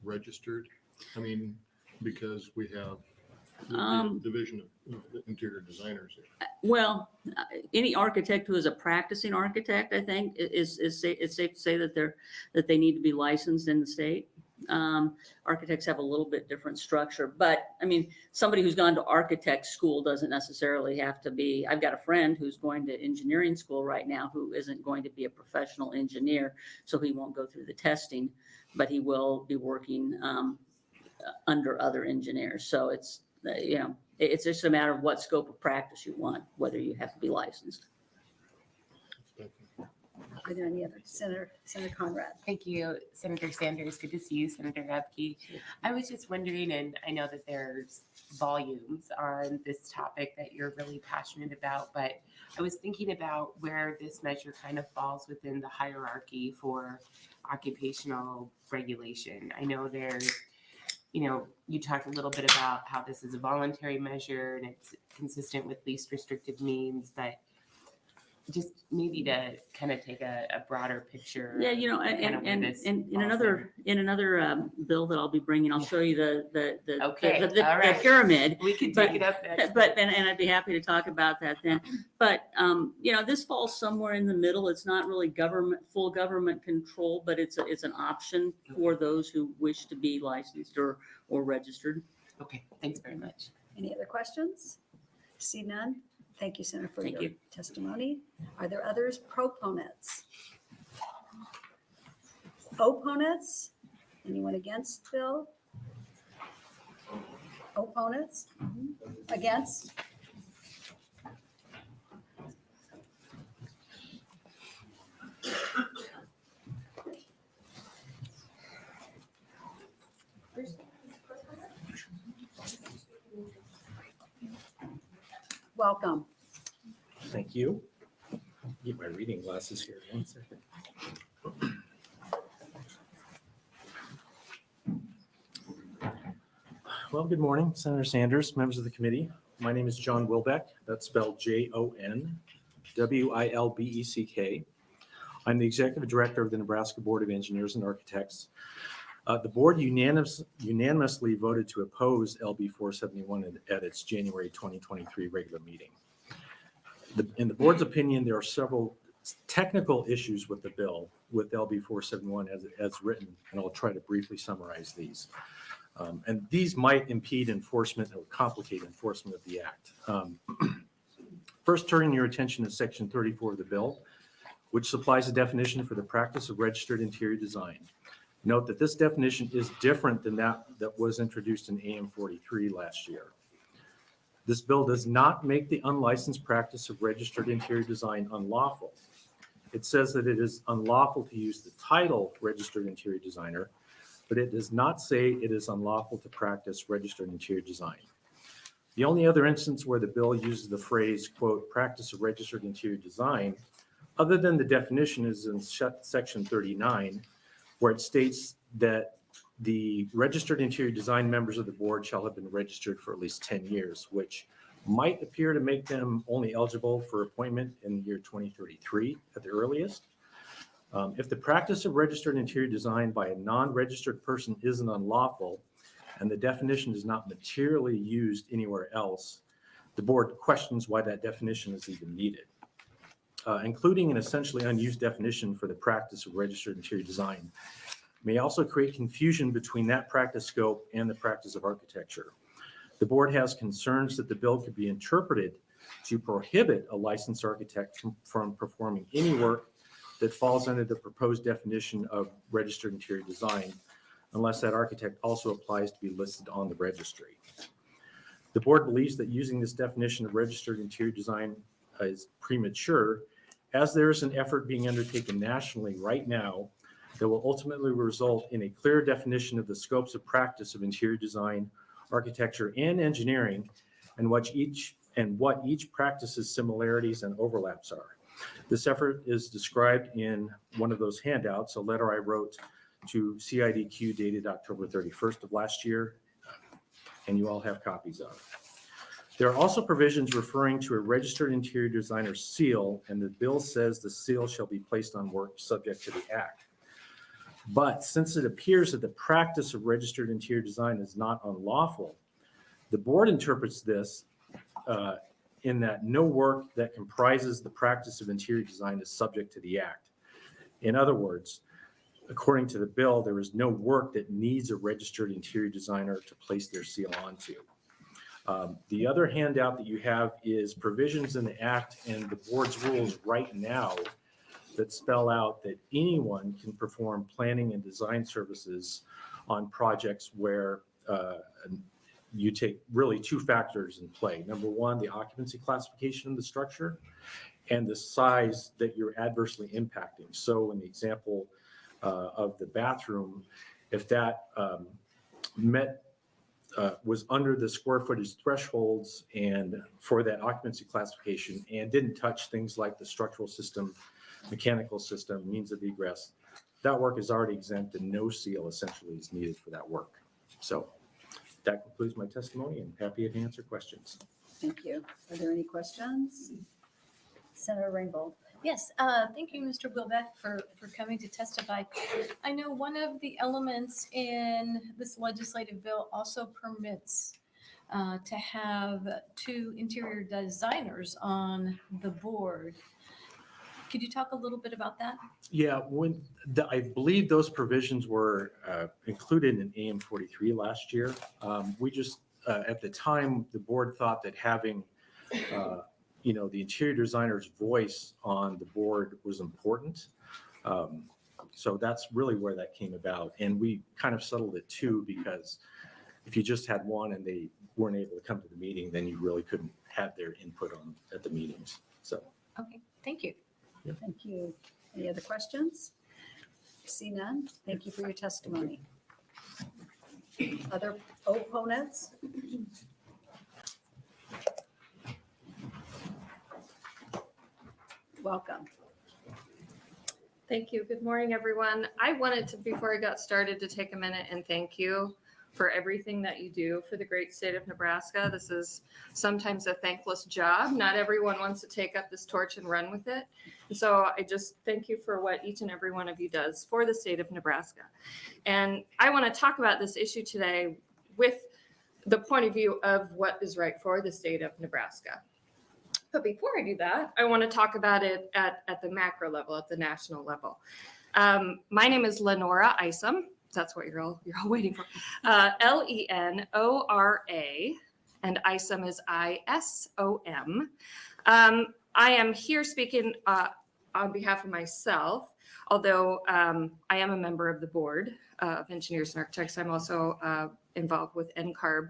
registered? I mean, because we have the division of interior designers here. Well, any architect who is a practicing architect, I think, it's safe to say that they need to be licensed in the state. Architects have a little bit different structure, but I mean, somebody who's gone to architect school doesn't necessarily have to be. I've got a friend who's going to engineering school right now who isn't going to be a professional engineer, so he won't go through the testing, but he will be working under other engineers. So it's it's just a matter of what scope of practice you want, whether you have to be licensed. Are there any other? Senator Conrad? Thank you, Senator Sanders. Good to see you, Senator Abke. I was just wondering, and I know that there's volumes on this topic that you're really passionate about, but I was thinking about where this measure kind of falls within the hierarchy for occupational regulation. I know there's, you talked a little bit about how this is a voluntary measure and it's consistent with least restrictive means, but just maybe to kind of take a broader picture. Yeah, and in another bill that I'll be bringing, I'll show you the pyramid. We can take it up next. But I'd be happy to talk about that then. But this falls somewhere in the middle. It's not really full government control, but it's an option for those who wish to be licensed or registered. Okay, thanks very much. Any other questions? See none? Thank you, Senator, for Thank your testimony. Are there others? Proponents? Opponents? Anyone against the bill? Opponents? Against? Welcome. Thank you. Get my reading glasses here. 1 second. Well, good morning, Senator Sanders, members of the committee. My name is John Wilbeck. That's spelled Jonwilbeck. I'm the executive director of the Nebraska Board of Engineers and Architects. The board unanimously voted to oppose LB 471 at its January 2023 regular meeting. In the board's opinion, there are several technical issues with the bill with LB 471 as written, and I'll try to briefly summarize these. And these might impede enforcement or complicate enforcement of the act. First, turning your attention to section 34 of the bill, which supplies a definition for the practice of registered interior design. Note that this definition is different than that was introduced in AM 43 last year. This bill does not make the unlicensed practice of registered interior design unlawful. It says that it is unlawful to use the title registered interior designer, but it does not say it is unlawful to practice registered interior design. The only other instance where the bill uses the phrase, quote, practice of registered interior design, other than the definition, is in section 39, where it states that the registered interior design members of the board shall have been registered for at least 10 years, which might appear to make them only eligible for appointment in the year 2033 at the earliest. If the practice of registered interior design by a non-registered person isn't unlawful and the definition is not materially used anywhere else, the board questions why that definition is even needed. Including an essentially unused definition for the practice of registered interior design may also create confusion between that practice scope and the practice of architecture. The board has concerns that the bill could be interpreted to prohibit a licensed architect from performing any work that falls under the proposed definition of registered interior design, unless that architect also applies to be listed on the registry. The board believes that using this definition of registered interior design is premature, as there is an effort being undertaken nationally right now that will ultimately result in a clear definition of the scopes of practice of interior design, architecture, and engineering, and what each practice's similarities and overlaps are. This effort is described in one of those handouts, a letter I wrote to CIDQ dated October 31st of last year, and you all have copies of. There are also provisions referring to a registered interior designer seal, and the bill says the seal shall be placed on work subject to the act. But since it appears that the practice of registered interior design is not unlawful, the board interprets this in that no work that comprises the practice of interior design is subject to the act. In other words, according to the bill, there is no work that needs a registered interior designer to place their seal onto. The other handout that you have is provisions in the act and the board's rules right now that spell out that anyone can perform planning and design services on projects where you take really two factors in play. Number one, the occupancy classification of the structure and the size that you're adversely impacting. So in the example of the bathroom, if that was under the square footage thresholds and for that occupancy classification and didn't touch things like the structural system, mechanical system, means of egress, that work is already exempt and no seal essentially is needed for that work. So that concludes my testimony and happy to answer questions. Thank you. Are there any questions? Senator Rainbow. Yes, thank you, Mr. Wilbeck, for coming to testify. I know one of the elements in this legislative bill also permits to have 2 interior designers on the board. Could you talk a little bit about that? Yeah, I believe those provisions were included in AM 43 last year. We just, at the time, the board thought that having the interior designer's voice on the board was important. So that's really where that came about. And we kind of settled it too, because if you just had one and they weren't able to come to the meeting, then you really couldn't have their input at the meetings. So. Okay, thank you. Yep. Thank you. Any other questions? See none. Thank you for your testimony. Other opponents? Welcome. Thank you. Good morning, everyone. I wanted to, before I got started, to take a minute and thank you for everything that you do for the great state of Nebraska. This is sometimes a thankless job. Not everyone wants to take up this torch and run with it. And so I just thank you for what each and every one of you does for the state of Nebraska. And I want to talk about this issue today with the point of view of what is right for the state of Nebraska. But before I do that, I want to talk about it at the macro level, at the national level. My name is Lenora Isom. That's what you're all waiting for. Lenora, and Isom is ISOM. I am here speaking on behalf of myself, although I am a member of the board of engineers and architects. I'm also involved with NCARB,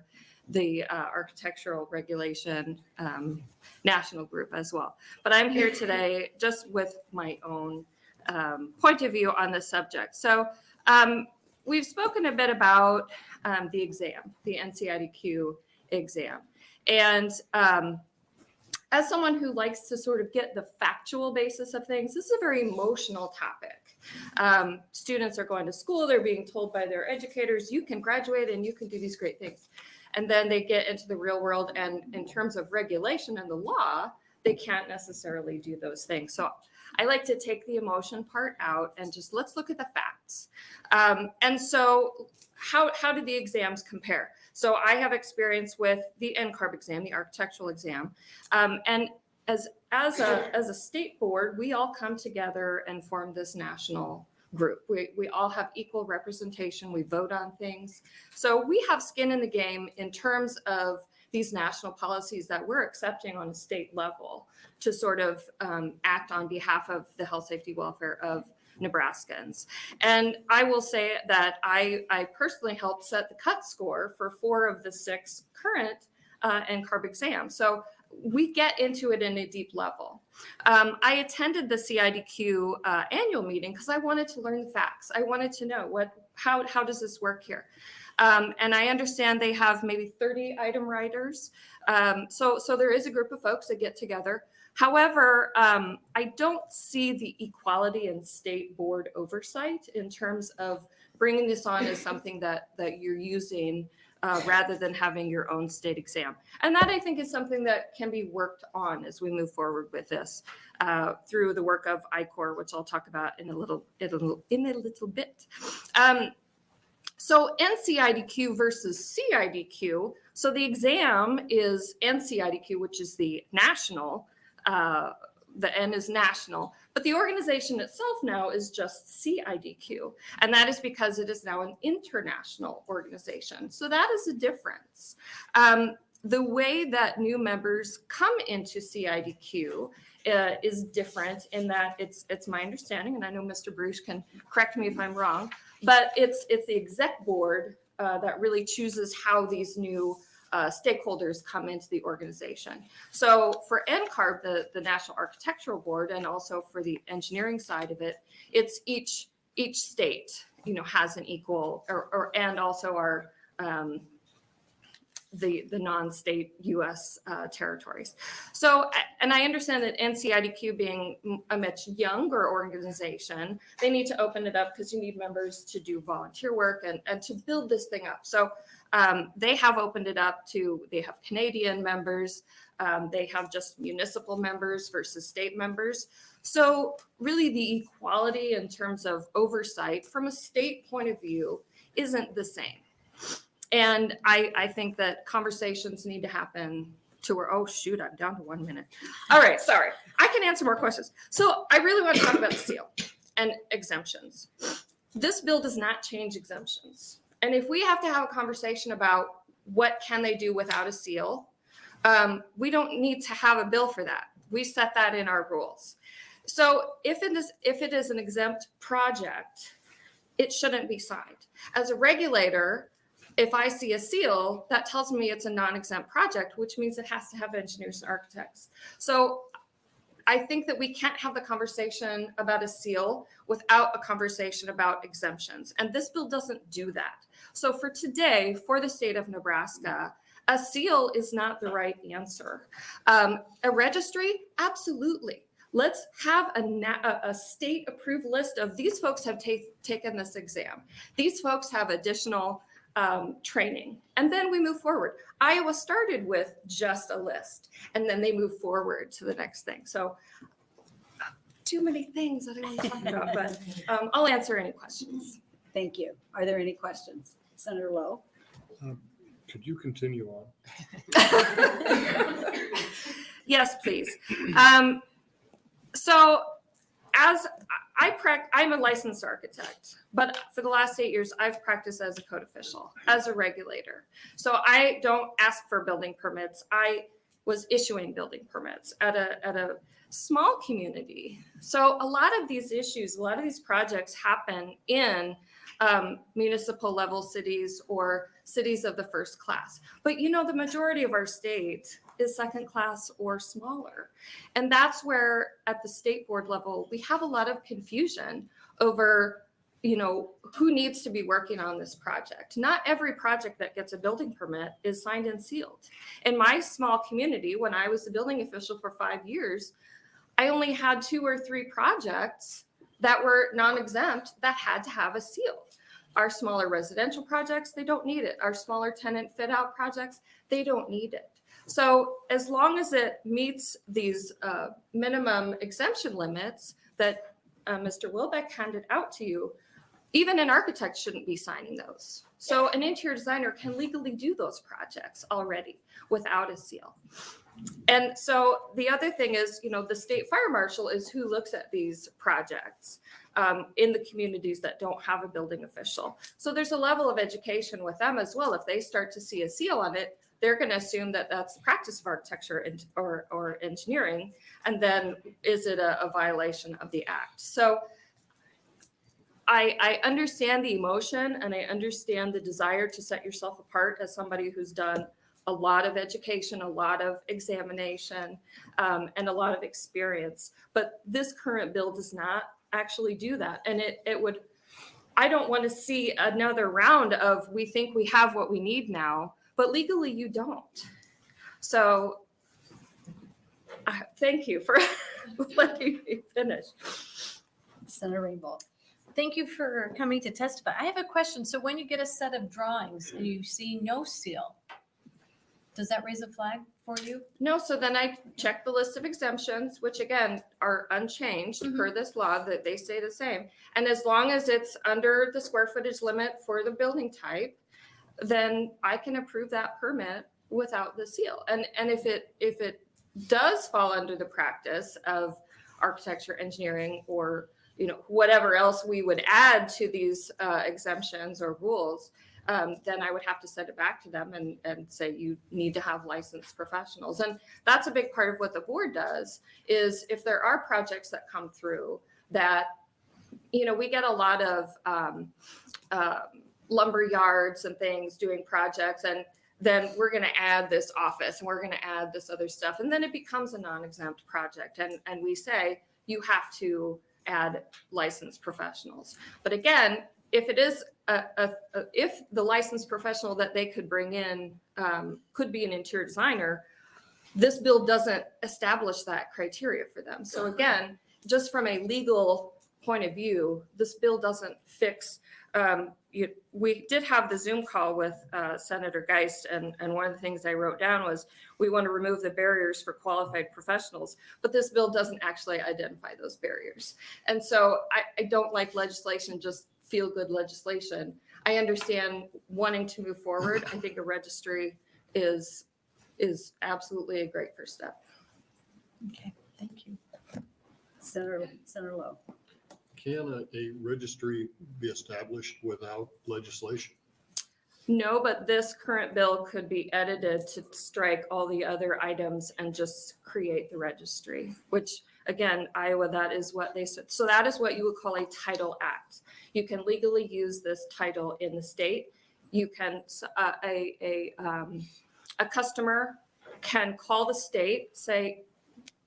the architectural regulation national group as well. But I'm here today just with my own point of view on this subject. So we've spoken a bit about the exam, the NCIDQ exam. And as someone who likes to sort of get the factual basis of things, this is a very emotional topic. Students are going to school, they're being told by their educators, you can graduate and you can do these great things. and then they get into the real world, and in terms of regulation and the law, they can't necessarily do those things. So I like to take the emotion part out and just let's look at the facts. And so how do the exams compare? So I have experience with the NCARB exam, the architectural exam. And as a state board, we all come together and form this national group. We all have equal representation. We vote on things. So we have skin in the game in terms of these national policies that we're accepting on a state level to sort of act on behalf of the health, safety, welfare of Nebraskans. And I will say that I personally helped set the cut score for 4 of the 6 current NCARB exams. So we get into it in a deep level. I attended the CIDQ annual meeting because I wanted to learn the facts. I wanted to know how does this work here? And I understand they have maybe 30 item writers. So there is a group of folks that get together. However, I don't see the equality and state board oversight in terms of bringing this on as something that you're using rather than having your own state exam. And that I think is something that can be worked on as we move forward with this through the work of ICOR, which I'll talk about in a little bit. So NCIDQ versus CIDQ. So the exam is NCIDQ, which is the national. The N is national, but the organization itself now is just CIDQ. And that is because it is now an international organization. So that is a difference. The way that new members come into CIDQ is different in that it's my understanding, and I know Mr. Briese can correct me if I'm wrong, but it's the exec board that really chooses how these new stakeholders come into the organization. So for NCARB, the National Architectural Board, and also for the engineering side of it, it's each state, has an equal, and also our the non-state U.S. territories. So, and I understand that NCIDQ being a much younger organization, they need to open it up because you need members to do volunteer work and to build this thing up. So they have opened it up they have Canadian members, they have just municipal members versus state members. So really the equality in terms of oversight from a state point of view isn't the same. And I think that conversations need to happen to where, oh shoot, I'm down to 1 minute. All right, sorry. I can answer more questions. So I really want to talk about the seal and exemptions. This bill does not change exemptions. And if we have to have a conversation about what can they do without a seal, we don't need to have a bill for that. We set that in our rules. So if it is an exempt project, it shouldn't be signed. As a regulator, if I see a seal, that tells me it's a non-exempt project, which means it has to have engineers and architects. So I think that we can't have the conversation about a seal without a conversation about exemptions. And this bill doesn't do that. So for today, for the state of Nebraska, a seal is not the right answer. A registry, absolutely. Let's have a state-approved list of these folks have taken this exam. These folks have additional training, and then we move forward. Iowa started with just a list, and then they move forward to the next thing. So too many things that I want to talk about, but I'll answer any questions. Thank you. Are there any questions? Senator Lowe? Could you continue on? Yes, please. So as I'm a licensed architect, but for the last 8 years, I've practiced as a code official, as a regulator. So I don't ask for building permits. I was issuing building permits at a small community. So a lot of these issues, a lot of these projects happen in municipal level cities or cities of the first class. But the majority of our state is second class or smaller. And that's where at the state board level, we have a lot of confusion over, who needs to be working on this project. Not every project that gets a building permit is signed and sealed. In my small community, when I was the building official for 5 years, I only had 2 or 3 projects that were non-exempt that had to have a seal. Our smaller residential projects, they don't need it. Our smaller tenant fit out projects, they don't need it. So as long as it meets these minimum exemption limits that Mr. Wilbeck handed out to you, even an architect shouldn't be signing those. So an interior designer can legally do those projects already without a seal. And so the other thing is, the state fire marshal is who looks at these projects in the communities that don't have a building official. So there's a level of education with them as well. If they start to see a seal on it, they're going to assume that that's practice of architecture or engineering. And then is it a violation of the act? So I understand the emotion and I understand the desire to set yourself apart as somebody who's done a lot of education, a lot of examination, and a lot of experience. But this current bill does not actually do that. And I don't want to see another round of, we think we have what we need now, but legally you don't. So thank you for letting me finish. Senator Rainbow. Thank you for coming to testify. I have a question. So when you get a set of drawings and you see no seal, does that raise a flag for you? No, so then I check the list of exemptions, which again are unchanged per this law, that they stay the same. And as long as it's under the square footage limit for the building type, then I can approve that permit without the seal. And if it does fall under the practice of architecture, engineering, or whatever else we would add to these exemptions or rules, then I would have to send it back to them and say, you need to have licensed professionals. And that's a big part of what the board does, is if there are projects that come through that, we get a lot of lumber yards and things doing projects, and then we're going to add this office and we're going to add this other stuff. And then it becomes a non-exempt project. And we say, you have to add licensed professionals. But again, if it is if the licensed professional that they could bring in could be an interior designer, this bill doesn't establish that criteria for them. So again, just from a legal point of view, this bill doesn't fix. We did have the Zoom call with Senator Geist, and one of the things I wrote down was we want to remove the barriers for qualified professionals, but this bill doesn't actually identify those barriers. And so I don't like legislation, just feel-good legislation. I understand wanting to move forward. I think a registry is absolutely a great first step. Okay, thank you. Senator Lowe. Can a registry be established without legislation? No, but this current bill could be edited to strike all the other items and just create the registry, which again, Iowa, that is what they said. So that is what you would call a title act. You can legally use this title in the state. You can, a customer can call the state, say,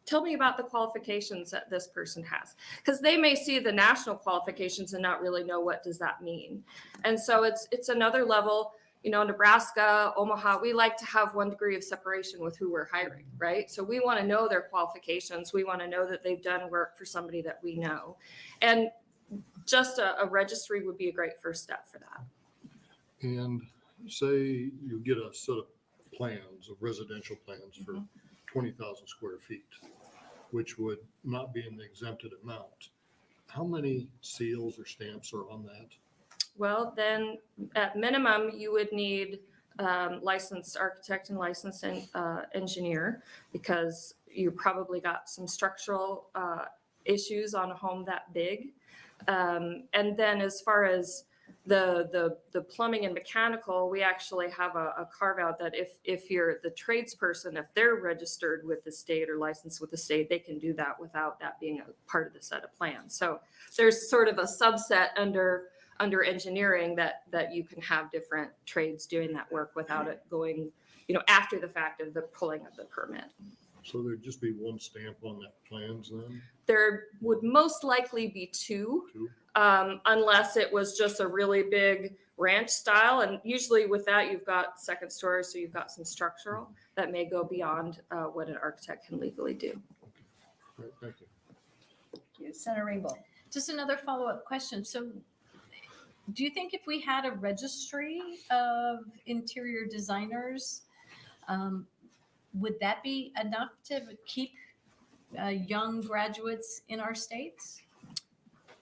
tell me about the qualifications that this person has. Because they may see the national qualifications and not really know what does that mean. And so it's another level. Nebraska, Omaha, we like to have 1 degree of separation with who we're hiring, right? So we want to know their qualifications. We want to know that they've done work for somebody that we know. And just a registry would be a great first step for that. And say you get a set of plans, of residential plans for 20,000 square feet, which would not be in the exempted amount. How many seals or stamps are on that? Well, then at minimum, you would need licensed architect and licensed engineer, because you probably got some structural issues on a home that big. And then as far as the plumbing and mechanical, we actually have a carve out that if you're the tradesperson, if they're registered with the state or licensed with the state, they can do that without that being a part of the set of plans. So there's sort of a subset under engineering that you can have different trades doing that work without it going, after the fact of the pulling of the permit. So there'd just be 1 stamp on that plans then? There would most likely be 2. Unless it was just a really big ranch style. And usually with that, you've got second story, so you've got some structural that may go beyond what an architect can legally do. Right, thank you. Thank you. Senator Rainbow. Just another follow-up question. So Do you think if we had a registry of interior designers, would that be enough to keep young graduates in our states?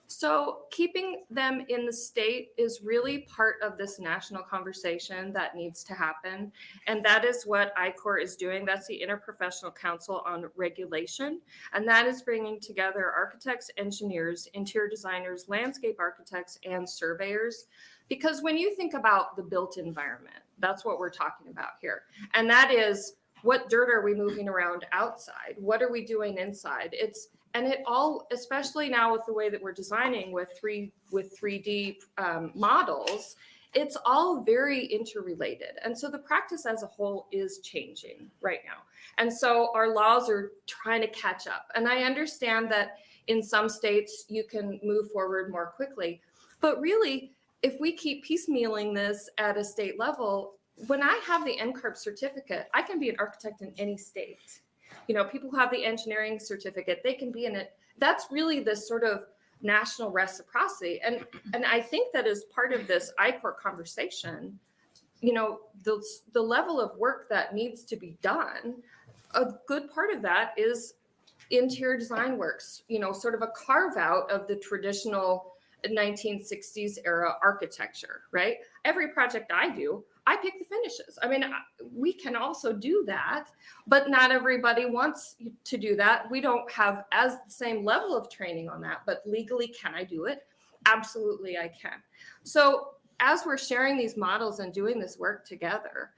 So keeping them in the state is really part of this national conversation that needs to happen. And that is what ICOR is doing. That's the Interprofessional Council on Regulation. And that is bringing together architects, engineers, interior designers, landscape architects, and surveyors. Because when you think about the built environment, that's what we're talking about here. And that is, what dirt are we moving around outside? What are we doing inside? And it all, especially now with the way that we're designing with 3D models, it's all very interrelated. And so the practice as a whole is changing right now. And so our laws are trying to catch up. And I understand that in some states you can move forward more quickly. But really, if we keep piecemealing this at a state level, when I have the NCARB certificate, I can be an architect in any state. You know, people who have the engineering certificate, they can be in it. That's really this sort of national reciprocity. And I think that as part of this ICOR conversation, you know, the level of work that needs to be done, a good part of that is interior design works, you know, sort of a carve out of the traditional 1960s era architecture, right? Every project I do, I pick the finishes. I mean, we can also do that, but not everybody wants to do that. We don't have as the same level of training on that, but legally, can I do it? Absolutely, I can. So as we're sharing these models and doing this work together,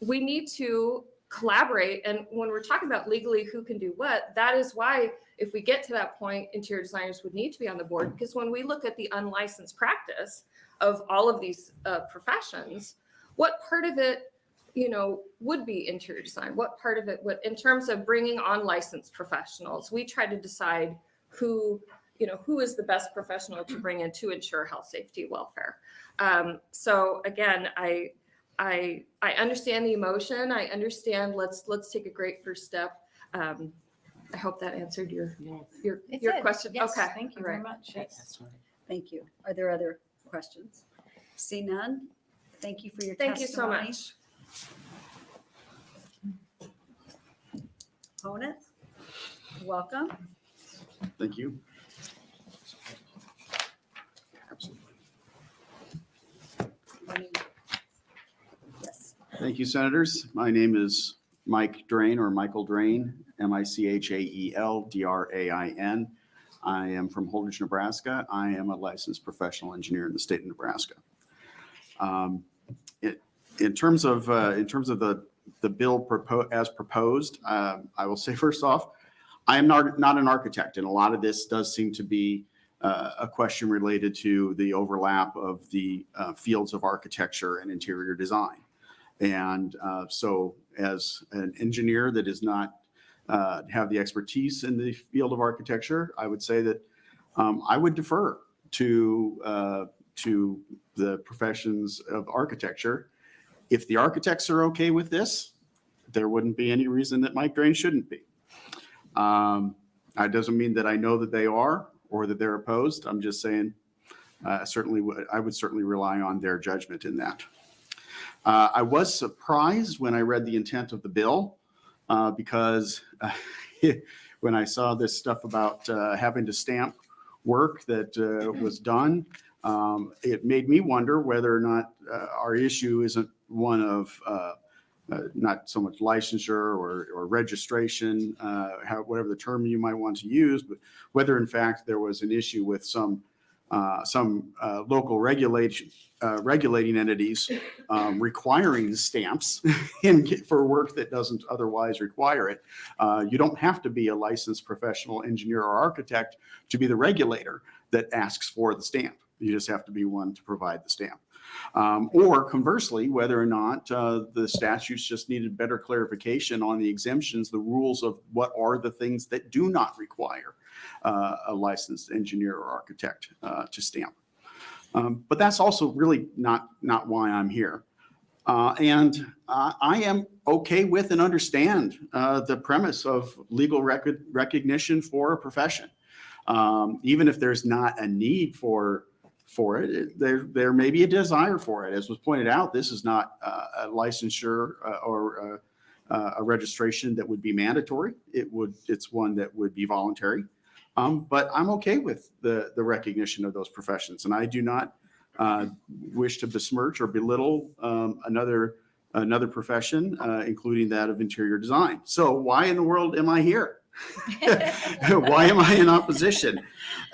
we need to collaborate. And when we're talking about legally who can do what, that is why if we get to that point, interior designers would need to be on the board, because when we look at the unlicensed practice of all of these professions, what part of it, you know, would be interior design? What part of it would, in terms of bringing on licensed professionals, we try to decide who, you know, who is the best professional to bring in to ensure health, safety, welfare. So again, I understand the emotion. I understand. Let's take a great first step. I hope that answered your question. Yes, Okay. thank you All very right. much. Yes. Thank you. Are there other questions? See none? Thank you for your Thank you so testimony. much. Opponent, welcome. Thank you. Yes. Thank you, Senators. My name is Mike Drain, or Michael Drain, Michaeldrain. I am from Holdridge, Nebraska. I am a licensed professional engineer in the state of Nebraska. In terms of the bill as proposed, I will say first off, I am not an architect, and a lot of this does seem to be a question related to the overlap of the fields of architecture and interior design. And so as an engineer that does not have the expertise in the field of architecture, I would say that I would defer to the professions of architecture. If the architects are okay with this, there wouldn't be any reason that Mike Drain shouldn't be. That doesn't mean that I know that they are or that they're opposed. I'm just saying, I would certainly rely on their judgment in that. I was surprised when I read the intent of the bill because when I saw this stuff about having to stamp work that was done, it made me wonder whether or not our issue isn't one of not so much licensure or registration, whatever the term you might want to use, but whether in fact there was an issue with some local regulating entities requiring stamps for work that doesn't otherwise require it. You don't have to be a licensed professional engineer or architect to be the regulator that asks for the stamp. You just have to be one to provide the stamp. Or conversely, whether or not the statutes just needed better clarification on the exemptions, the rules of what are the things that do not require a licensed engineer or architect to stamp. But that's also really not why I'm here. And I am okay with and understand the premise of legal recognition for a profession. Even if there's not a need for for it. There may be a desire for it. As was pointed out, this is not a licensure or a registration that would be mandatory. It's one that would be voluntary. But I'm okay with the recognition of those professions, and I do not wish to besmirch or belittle another profession, including that of interior design. So why in the world am I here? Why am I in opposition?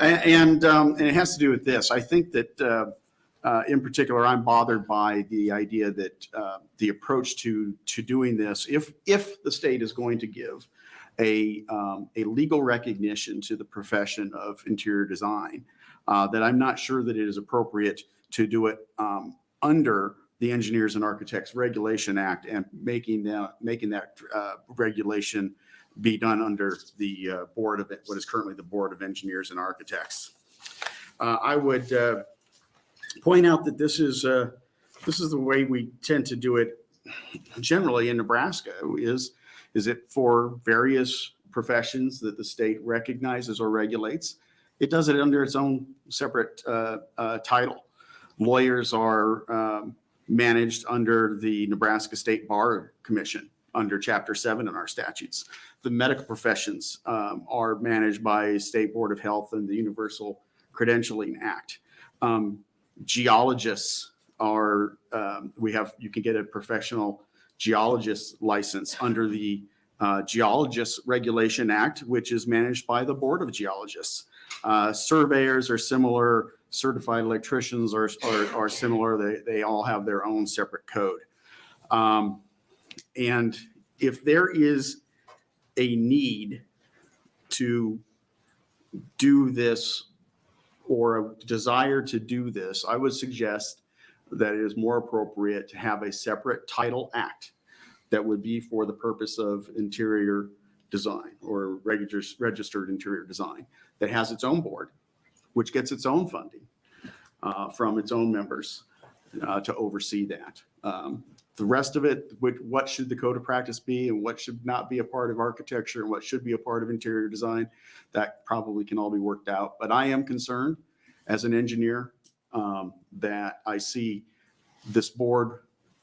And it has to do with this. I think that in particular, I'm bothered by the idea that the approach to doing this, if the state is going to give a legal recognition to the profession of interior design, that I'm not sure that it is appropriate to do it under the Engineers and Architects Regulation Act and making that regulation be done under the board of what is currently the Board of Engineers and Architects. I would point out that this is the way we tend to do it generally in Nebraska. Is it for various professions that the state recognizes or regulates? It does it under its own separate title. Lawyers are managed under the Nebraska State Bar Commission under Chapter 7 in our statutes. The medical professions are managed by State Board of Health and the Universal Credentialing Act. Geologists are, you can get a professional geologist license under the Geologists Regulation Act, which is managed by the Board of Geologists. Surveyors are similar. Certified electricians are similar. They all have their own separate code. And if there is a need to do this or a desire to do this, I would suggest that it is more appropriate to have a separate title act that would be for the purpose of interior design or registered interior design that has its own board, which gets its own funding from its own members to oversee that. The rest of it, what should the code of practice be and what should not be a part of architecture and what should be a part of interior design, that probably can all be worked out. But I am concerned as an engineer that I see this board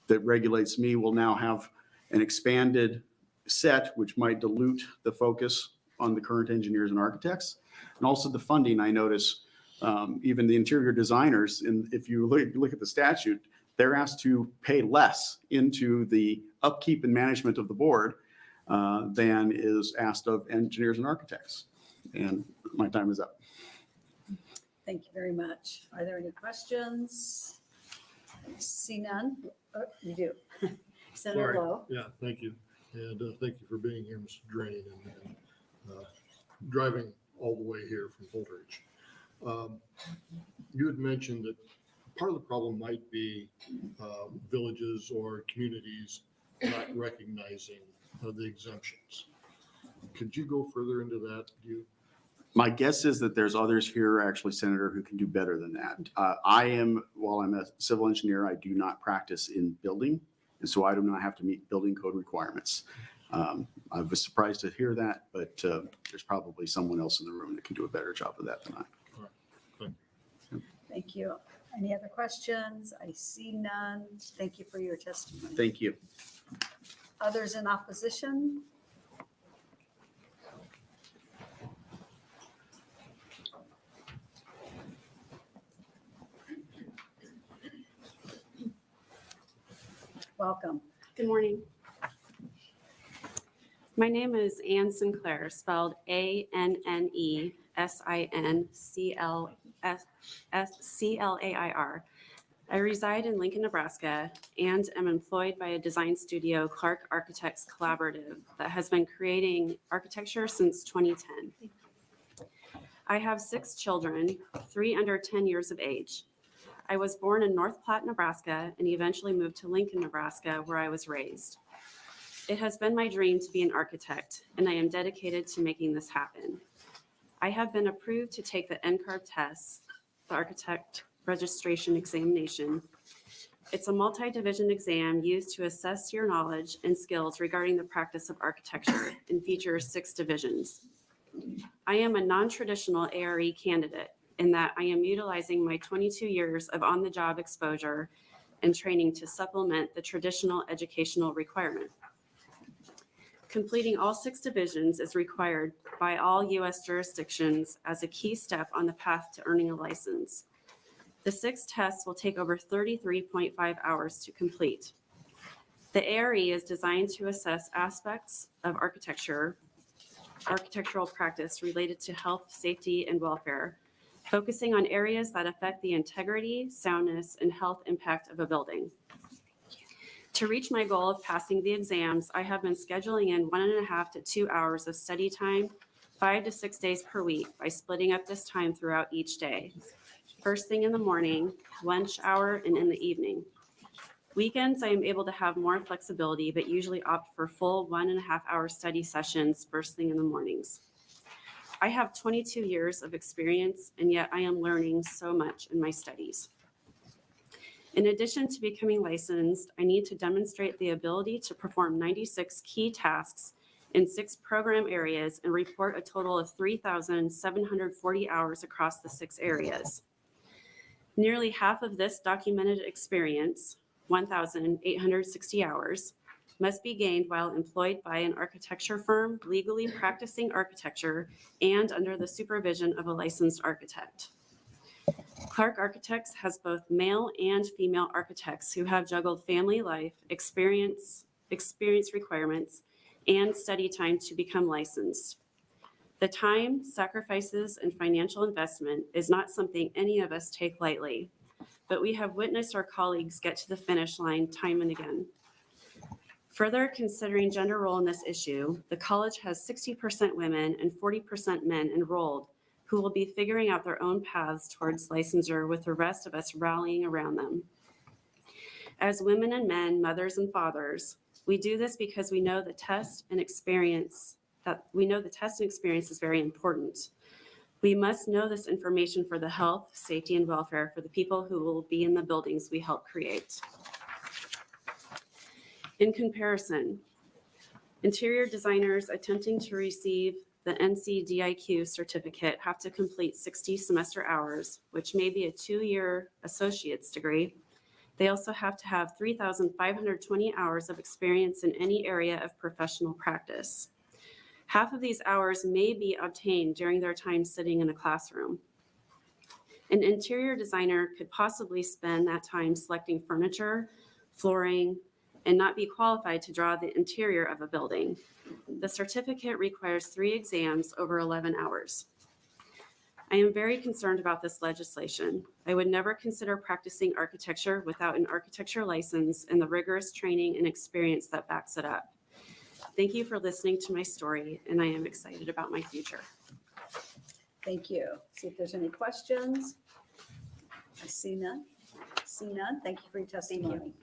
that regulates me will now have an expanded set, which might dilute the focus on the current engineers and architects. And also the funding, I notice, even the interior designers, and if you look at the statute, they're asked to pay less into the upkeep and management of the board than is asked of engineers and architects. And my time is up. Thank you very much. Are there any questions? See none? Oh, you do. Senator Sorry. Lowe. Yeah, thank you. And thank you for being here, Mr. Drain, and driving all the way here from Holdridge. You had mentioned that part of the problem might be villages or communities not recognizing the exemptions. Could you go further into that? My guess is that there's others here, actually, Senator, who can do better than that. While I'm a civil engineer, I do not practice in building, and so I do not have to meet building code requirements. I was surprised to hear that, but there's probably someone else in the room that can do a better job of that than I. Thank you. Any other questions? I see none. Thank you for your testimony. Thank you. Others in opposition? Welcome. Good morning. My name is Ann Sinclair, spelled ANNESINCLAIR. I reside in Lincoln, Nebraska, and am employed by a design studio, Clark Architects Collaborative, that has been creating architecture since 2010. I have 6 children, 3 under 10 years of age. I was born in North Platte, Nebraska, and eventually moved to Lincoln, Nebraska, where I was raised. It has been my dream to be an architect, and I am dedicated to making this happen. I have been approved to take the NCARB test, the Architect Registration Examination. It's a multi-division exam used to assess your knowledge and skills regarding the practice of architecture and features 6 divisions. I am a non-traditional ARE candidate, in that I am utilizing my 22 years of on-the-job exposure and training to supplement the traditional educational requirement. Completing all 6 divisions is required by all U.S. jurisdictions as a key step on the path to earning a license. The 6 tests will take over 33.5 hours to complete. The ARE is designed to assess aspects of architectural practice related to health, safety, and welfare, focusing on areas that affect the integrity, soundness, and health impact of a building. To reach my goal of passing the exams, I have been scheduling in 1.5 to 2 hours of study time, 5 to 6 days per week, by splitting up this time throughout each day. First thing in the morning, lunch hour, and in the evening. Weekends, I am able to have more flexibility, but usually opt for full 1.5 hour study sessions first thing in the mornings. I have 22 years of experience, and yet I am learning so much in my studies. In addition to becoming licensed, I need to demonstrate the ability to perform 96 key tasks in 6 program areas and report a total of 3,740 hours across the 6 areas. Nearly half of this documented experience, 1,860 hours, must be gained while employed by an architecture firm legally practicing architecture and under the supervision of a licensed architect. Clark Architects has both male and female architects who have juggled family life, experience requirements, and study time to become licensed. The time, sacrifices, and financial investment is not something any of us take lightly, but we have witnessed our colleagues get to the finish line time and again. Further considering gender role in this issue, the college has 60% women and 40% men enrolled who will be figuring out their own paths towards licensure, with the rest of us rallying around them. As women and men, mothers and fathers, we do this because we know the test and experience is very important. We must know this information for the health, safety, and welfare for the people who will be in the buildings we help create. In comparison, interior designers attempting to receive the NCDIQ certificate have to complete 60 semester hours, which may be a 2-year associate's degree. They also have to have 3,520 hours of experience in any area of professional practice. Half of these hours may be obtained during their time sitting in a classroom. An interior designer could possibly spend that time selecting furniture, flooring, and not be qualified to draw the interior of a building. The certificate requires 3 exams over 11 hours. I am very concerned about this legislation. I would never consider practicing architecture without an architecture license and the rigorous training and experience that backs it up. Thank you for listening to my story, and I am excited about my future. Thank you. See if there's any questions. I see none. See none. Thank you for your testimony.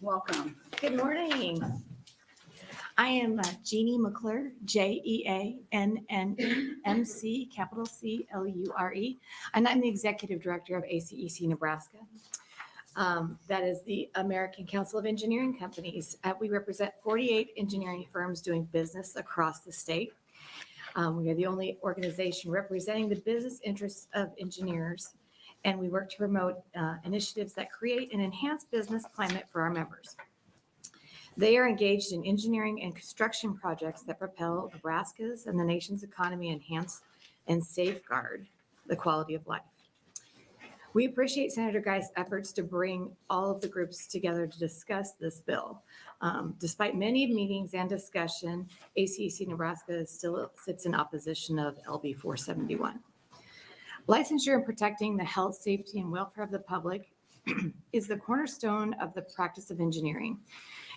Welcome. Good morning. I am Jeannie McClure, JeAnnNEMC, capital CLURE, and I'm the Executive Director of ACEC Nebraska. That is the American Council of Engineering Companies. We represent 48 engineering firms doing business across the state. We are the only organization representing the business interests of engineers, and we work to promote initiatives that create and enhance business climate for our members. They are engaged in engineering and construction projects that propel Nebraska's and the nation's economy, enhance and safeguard the quality of life. We appreciate Senator Geist's efforts to bring all of the groups together to discuss this bill. Despite many meetings and discussion, ACEC Nebraska still sits in opposition of LB 471. Licensure and protecting the health, safety, and welfare of the public is the cornerstone of the practice of engineering.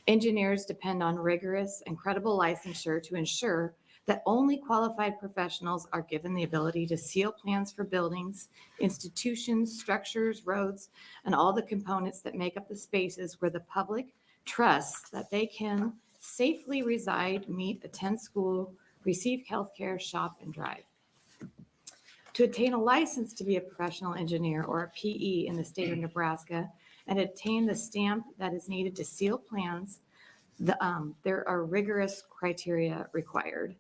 Engineers depend on rigorous and credible licensure to ensure that only qualified professionals are given the ability to seal plans for buildings, institutions, structures, roads, and all the components that make up the spaces where the public trusts that they can safely reside, meet, attend school, receive healthcare, shop, and drive. To obtain a license to be a professional engineer or a PE in the state of Nebraska and obtain the stamp that is needed to seal plans, there are rigorous criteria required.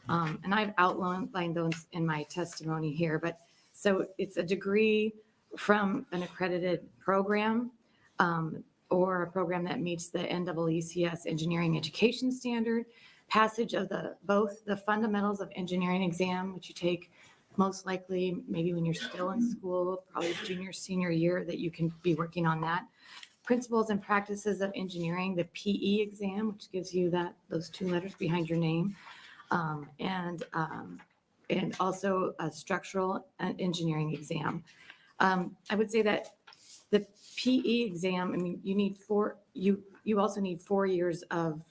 And I've outlined those in my testimony here, but so it's a degree from an accredited program, or a program that meets the NEECS engineering education standard, passage of both the fundamentals of engineering exam, which you take most likely maybe when you're still in school, probably junior, senior year, that you can be working on that. Principles and practices of engineering, the PE exam, which gives you those 2 letters behind your name, and also a structural and engineering exam. I would say that the PE exam, I mean, you also need 4 years of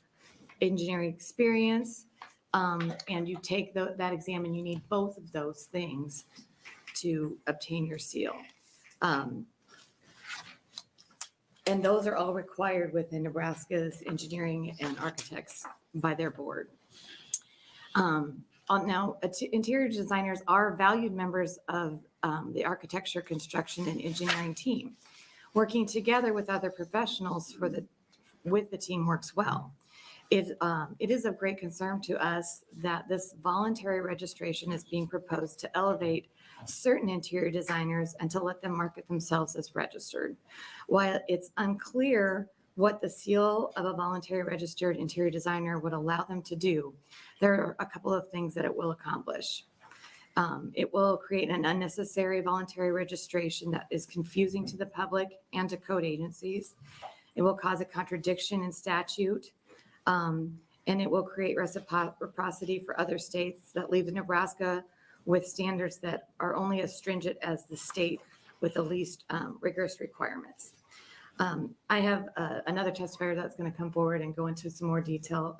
engineering experience, and you take that exam, and you need both of those things to obtain your seal. And those are all required within Nebraska's engineering and architects by their board. Now, interior designers are valued members of the architecture, construction, and engineering team. Working together with other professionals with the team works well. It is of great concern to us that this voluntary registration is being proposed to elevate certain interior designers and to let them market themselves as registered. While it's unclear what the seal of a voluntary registered interior designer would allow them to do, there are a couple of things that it will accomplish. It will create an unnecessary voluntary registration that is confusing to the public and to code agencies. It will cause a contradiction in statute, and it will create reciprocity for other states that leave Nebraska with standards that are only as stringent as the state with the least rigorous requirements. I have another testifier that's going to come forward and go into some more detail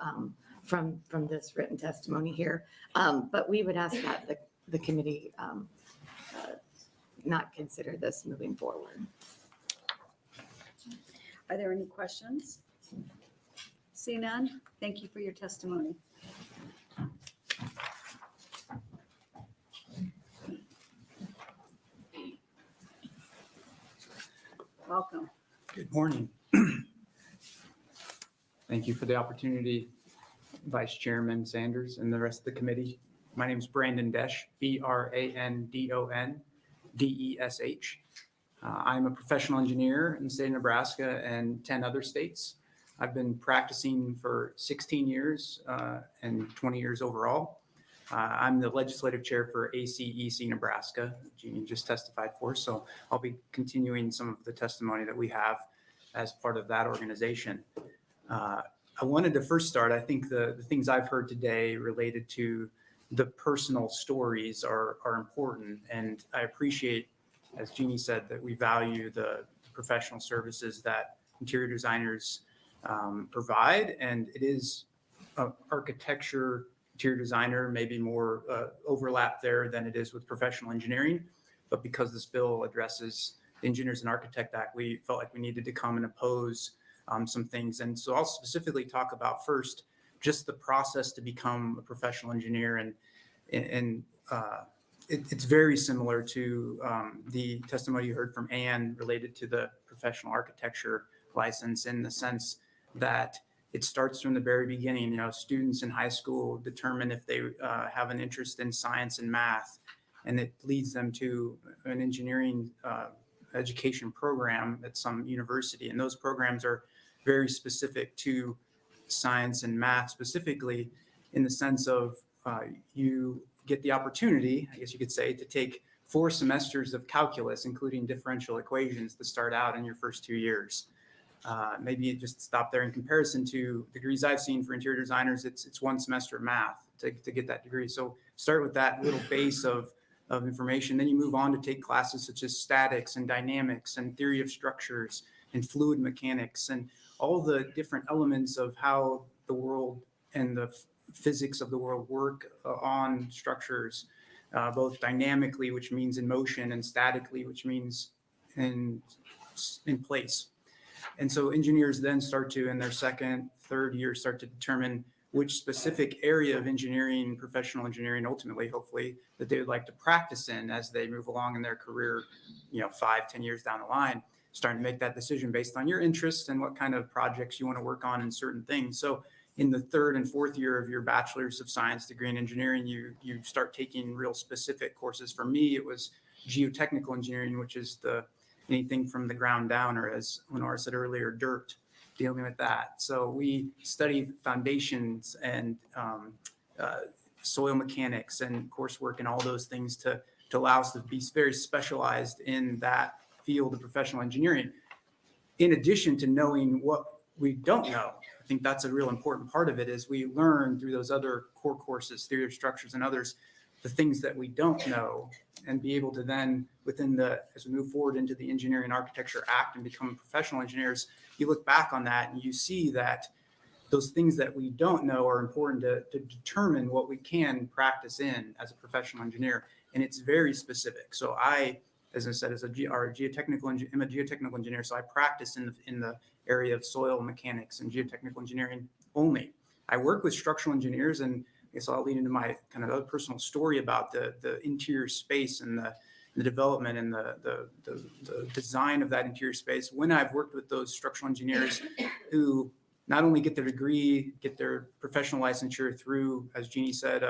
from this written testimony here. But we would ask that the committee not consider this moving forward. Are there any questions? See none? Thank you for your testimony. Welcome. Good morning. Thank you for the opportunity, Vice Chairman Sanders and the rest of the committee. My name is Brandon Desch, BRANDONDESH. I'm a professional engineer in the state of Nebraska and 10 other states. I've been practicing for 16 years and 20 years overall. I'm the legislative chair for ACEC Nebraska, Jeannie just testified for, so I'll be continuing some of the testimony that we have as part of that organization. I wanted to first start, I think the things I've heard today related to the personal stories are important, and I appreciate, as Jeannie said, that we value the professional services that interior designers provide, and it is architecture, interior designer, maybe more overlap there than it is with professional engineering. But because this bill addresses the Engineers and Architect Act, we felt like we needed to come and oppose some things. And so I'll specifically talk about first just the process to become a professional engineer. And it's very similar to the testimony you heard from Anne related to the professional architecture license, in the sense that it starts from the very beginning. You know, students in high school determine if they have an interest in science and math, and it leads them to an engineering education program at some university. And those programs are very specific to science and math, specifically in the sense of you get the opportunity, I guess you could say, to take 4 semesters of calculus, including differential equations, to start out in your first 2 years. Maybe just stop there. In comparison to degrees I've seen for interior designers, it's 1 semester of math to get that degree. So start with that little base of information. Then you move on to take classes such as statics and dynamics and theory of structures and fluid mechanics and all the different elements of how the world and the physics of the world work on structures, both dynamically, which means in motion, and statically, which means in place. And so engineers then start to, in their second, third year, start to determine which specific area of engineering, professional engineering, ultimately, hopefully, that they would like to practice in as they move along in their career, 5-10 years down the line. starting to make that decision based on your interests and what kind of projects you want to work on and certain things. So in the third and fourth year of your bachelor's of science degree in engineering, you start taking real specific courses. For me, it was geotechnical engineering, which is anything from the ground down, or as Lenore said earlier, dirt, dealing with that. So we study foundations and soil mechanics and coursework and all those things to allow us to be very specialized in that field of professional engineering. In addition to knowing what we don't know, I think that's a real important part of it, is we learn through those other core courses, theory of structures and others, the things that we don't know, and be able to then, as we move forward into the Engineering Architecture Act and become professional engineers, you look back on that and you see that those things that we don't know are important to determine what we can practice in as a professional engineer. And it's very specific. So as I said, I'm a geotechnical engineer, so I practice in the area of soil mechanics and geotechnical engineering only. I work with structural engineers, and I guess I'll lead into my kind of other personal story about the interior space and the development and the design of that interior space. When I've worked with those structural engineers who not only get their degree, get their professional licensure through, as Jeannie said,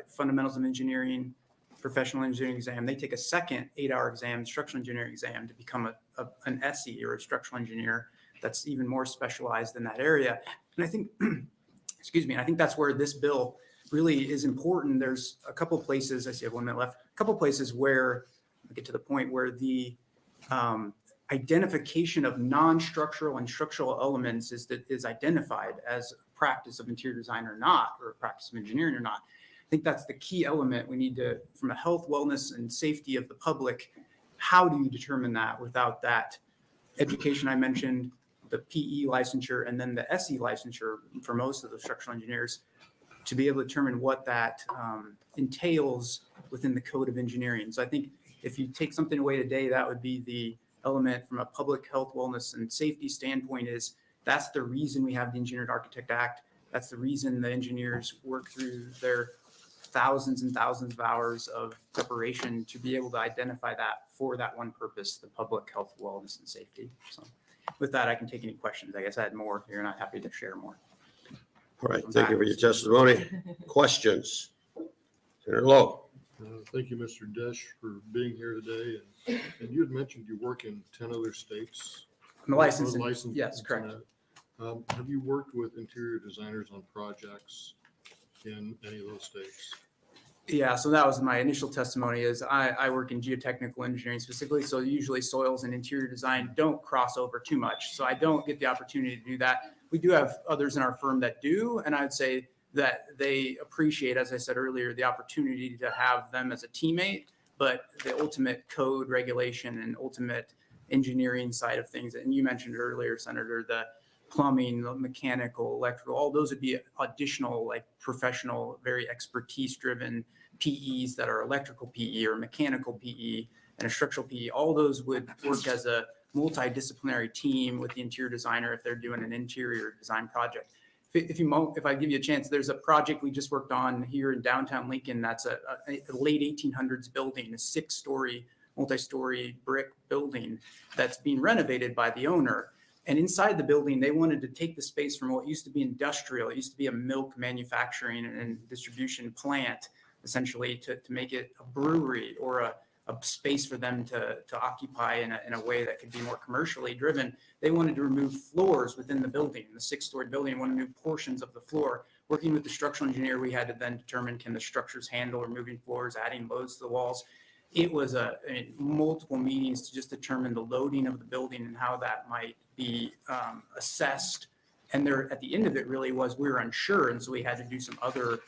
fundamentals of engineering, professional engineering exam, they take a second 8-hour exam, structural engineering exam, to become an SE, or a structural engineer that's even more specialized in that area. And I think, excuse me, I think that's where this bill really is important. There's a couple places, I see I have 1 minute left, a couple places where, I'll get to the point where the identification of non-structural and structural elements is identified as practice of interior design or not, or practice of engineering or not. I think that's the key element we need to, from a health, wellness, and safety of the public, how do you determine that without that education I mentioned, the PE licensure, and then the SE licensure for most of the structural engineers, to be able to determine what that entails within the code of engineering. So I think if you take something away today, that would be the element from a public health, wellness, and safety standpoint. Is that's the reason we have the Engineered Architect Act. That's the reason the engineers work through their thousands and thousands of hours of preparation to be able to identify that for that one purpose, the public health, wellness, and safety. So with that, I can take any questions. I guess I had more here, and I'm happy to share more. All right, thank you for your testimony. Questions? Senator Lowe. Thank you, Mr. Desch, for being here today. And you had mentioned you work in 10 other states. I'm licensed. Yes, correct. Have you worked with interior designers on projects in any of those states? Yeah, so that was my initial testimony. Is I work in geotechnical engineering specifically, so usually soils and interior design don't cross over too much. So I don't get the opportunity to do that. We do have others in our firm that do, and I'd say that they appreciate, as I said earlier, the opportunity to have them as a teammate, but the ultimate code regulation and ultimate engineering side of things. And you mentioned earlier, Senator, the plumbing, the mechanical, electrical, all those would be additional, like professional, very expertise driven PEs that are electrical PE or mechanical PE and a structural PE. All those would work as a multidisciplinary team with the interior designer if they're doing an interior design project. If I give you a chance, there's a project we just worked on here in downtown Lincoln. That's a late 1800s building, a 6-story, multi-story brick building that's being renovated by the owner. And inside the building, they wanted to take the space from what used to be industrial. It used to be a milk manufacturing and distribution plant, essentially, to make it a brewery or a space for them to occupy in a way that could be more commercially driven. They wanted to remove floors within the building, the 6-story building, wanted to remove portions of the floor. Working with the structural engineer, we had to then determine, can the structures handle removing floors, adding loads to the walls. It was multiple meetings to just determine the loading of the building and how that might be assessed. And there, at the end of it really was, we were unsure. And so we had to do some other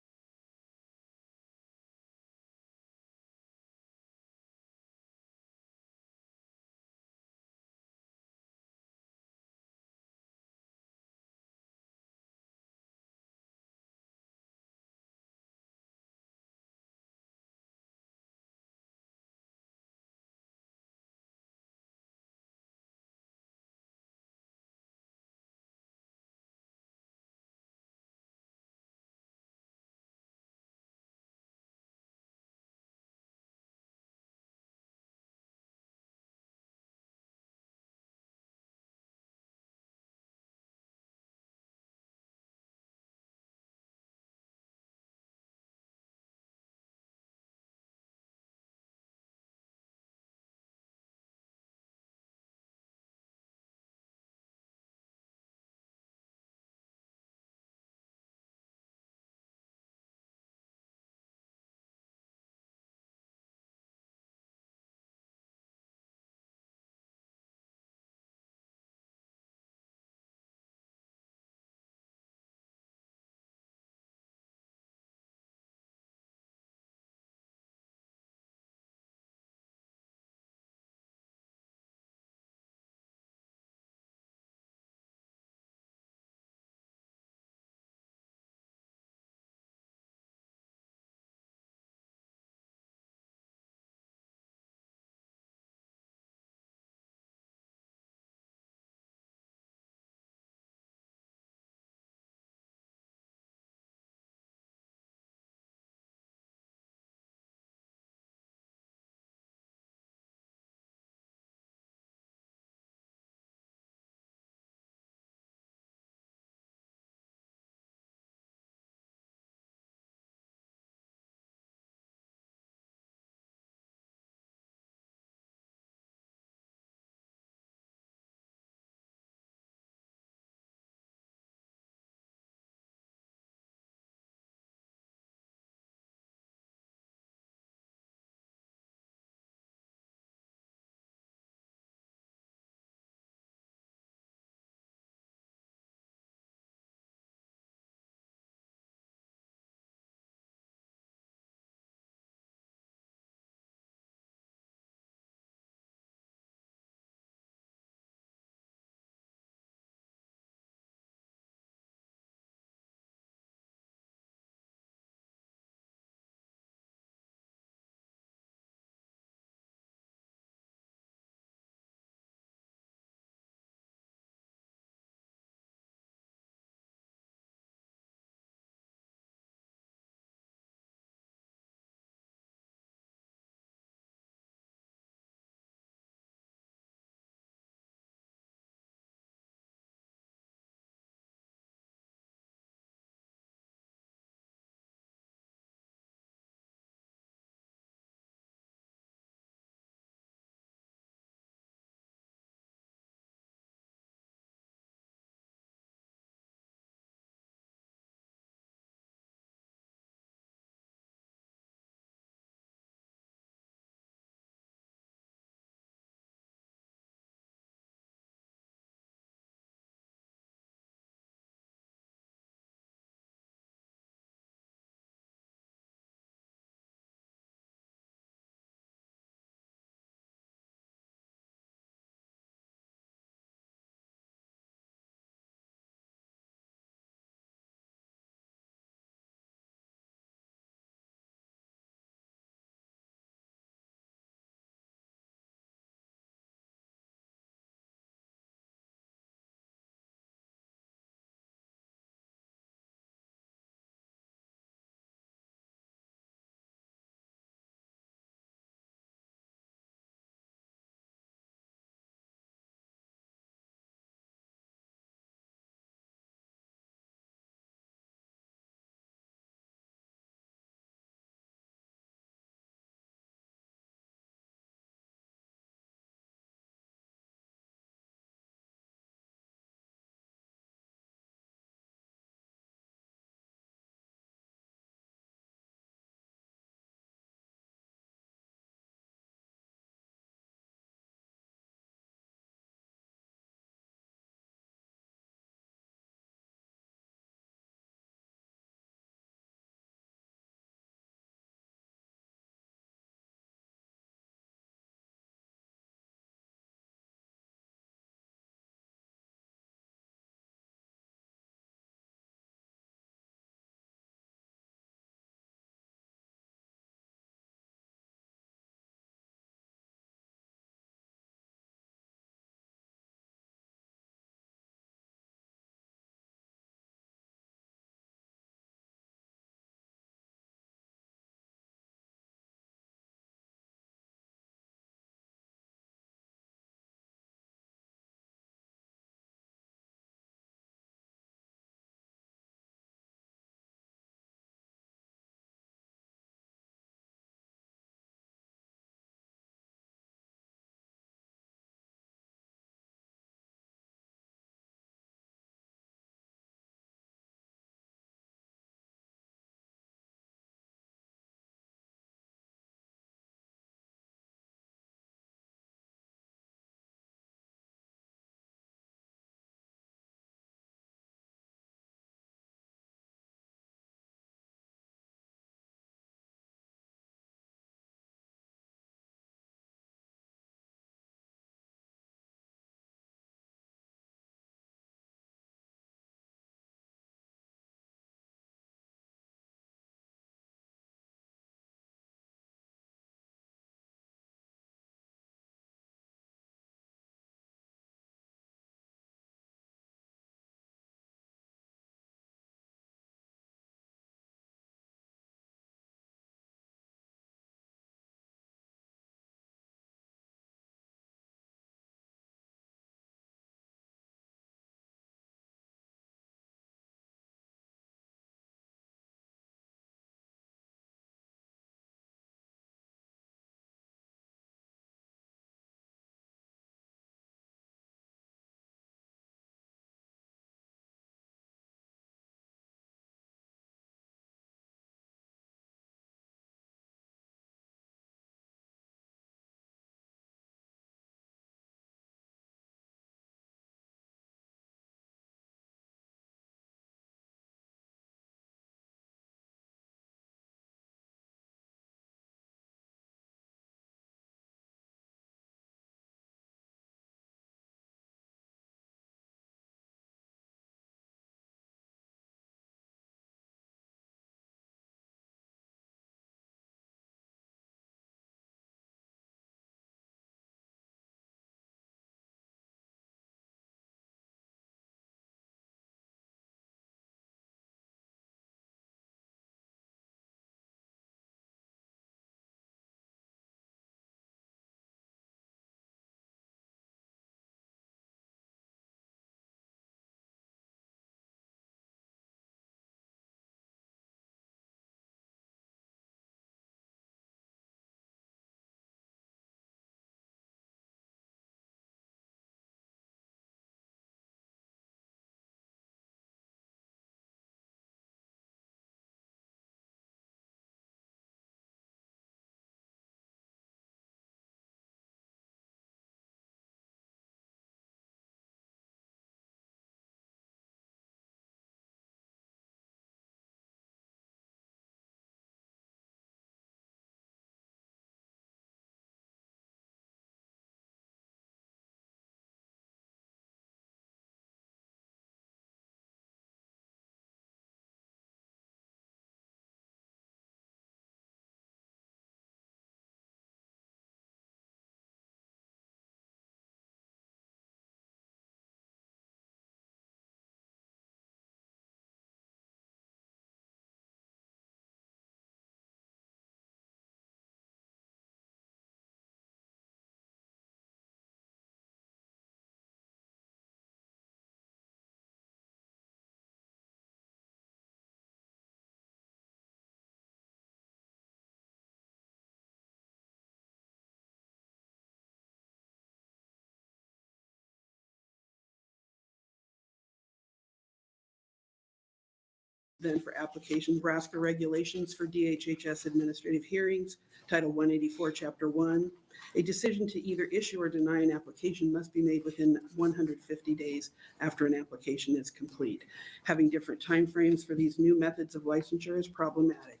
Then for application, Nebraska regulations for DHHS administrative hearings, Title 184, Chapter 1. A decision to either issue or deny an application must be made within 150 days after an application is complete. Having different timeframes for these new methods of licensure is problematic.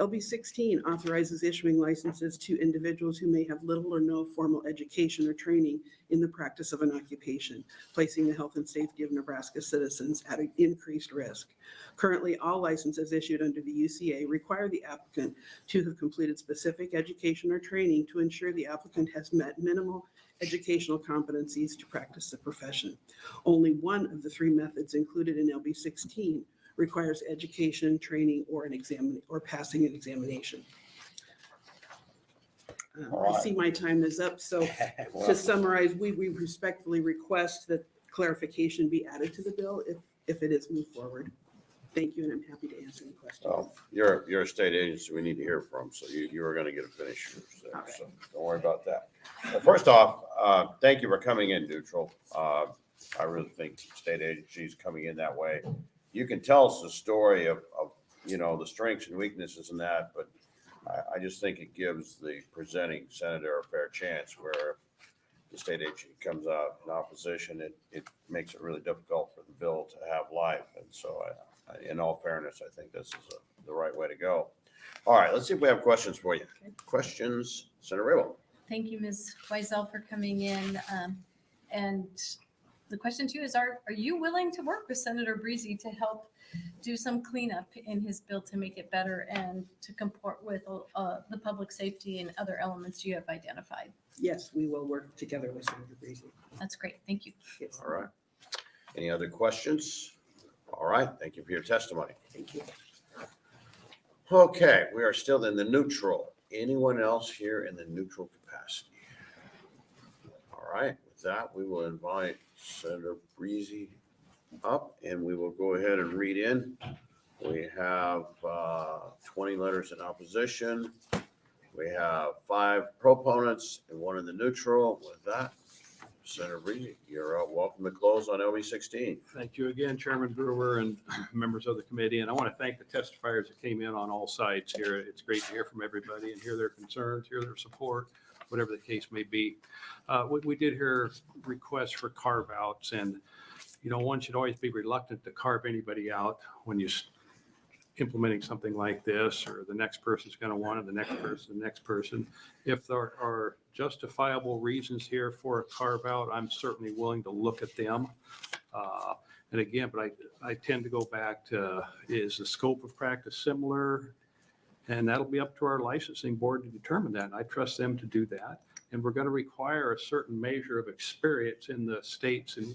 LB 16 authorizes issuing licenses to individuals who may have little or no formal education or training in the practice of an occupation, placing the health and safety of Nebraska citizens at an increased risk. Currently, all licenses issued under the UCA require the applicant to have completed specific education or training to ensure the applicant has met minimal educational competencies to practice the profession. Only one of the three methods included in LB 16 requires education, training, or or passing an examination. I see my time is up, so to summarize, we respectfully request that clarification be added to the bill if it is moved forward. Thank you, and I'm happy to answer any questions. Well, you're a state agency we need to hear from, so you are going to get a finish. So don't worry about that. Well, first off, thank you for coming in neutral. I really think state agencies coming in that way. You can tell us the story of the strengths and weaknesses in that, but I just think it gives the presenting senator a fair chance where if the state agency comes out in opposition, it makes it really difficult for the bill to have life. And so in all fairness, I think this is the right way to go. All right, let's see if we have questions for you. Okay. Questions, Senator Rabel. Thank you, Ms. Weisel, for coming in. And the question too is, are you willing to work with Senator Briese to help do some cleanup in his bill to make it better and to comport with the public safety and other elements you have identified? Yes, we will work together with Senator Briese. That's great. Thank you. Yes. All right. Any other questions? All right, thank you for your testimony. Thank you. Okay, we are still in the neutral. Anyone else here in the neutral capacity? All right, with that, we will invite Senator Briese up and we will go ahead and read in. We have 20 letters in opposition. We have 5 proponents and 1 in the neutral. With that, Senator Briese, you're welcome to close on LB 16. Thank you again, Chairman Brewer and members of the committee. And I want to thank the testifiers that came in on all sides here. It's great to hear from everybody and hear their concerns, hear their support, whatever the case may be. We did hear requests for carve outs, and one should always be reluctant to carve anybody out when you're implementing something like this, or the next person's going to want it, the next person. If there are justifiable reasons here for a carve out, I'm certainly willing to look at them. And again, but I tend to go back to, is the scope of practice similar? And that'll be up to our licensing board to determine that. I trust them to do that. And we're going to require a certain measure of experience in the states and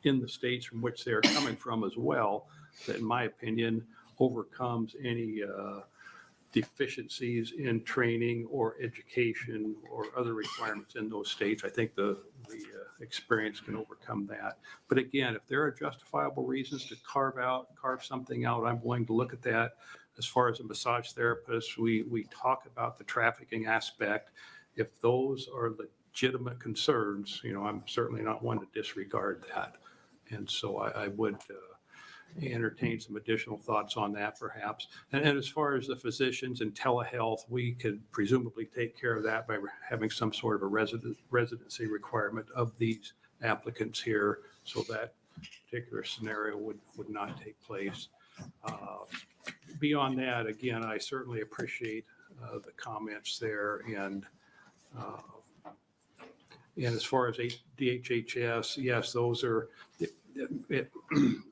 in the states from which they're coming from as well, that in my opinion overcomes any deficiencies in training or education or other requirements in those states. I think the experience can overcome that. But again, if there are justifiable reasons to carve something out, I'm willing to look at that. As far as a massage therapist, we talk about the trafficking aspect. If those are legitimate concerns, I'm certainly not one to disregard that. And so I would entertain some additional thoughts on that perhaps. And as far as the physicians and telehealth, we could presumably take care of that by having some sort of a residency requirement of these applicants here, so that particular scenario would not take place. Beyond that, again, I certainly appreciate the comments there, and as far as DHHS, yes, those are.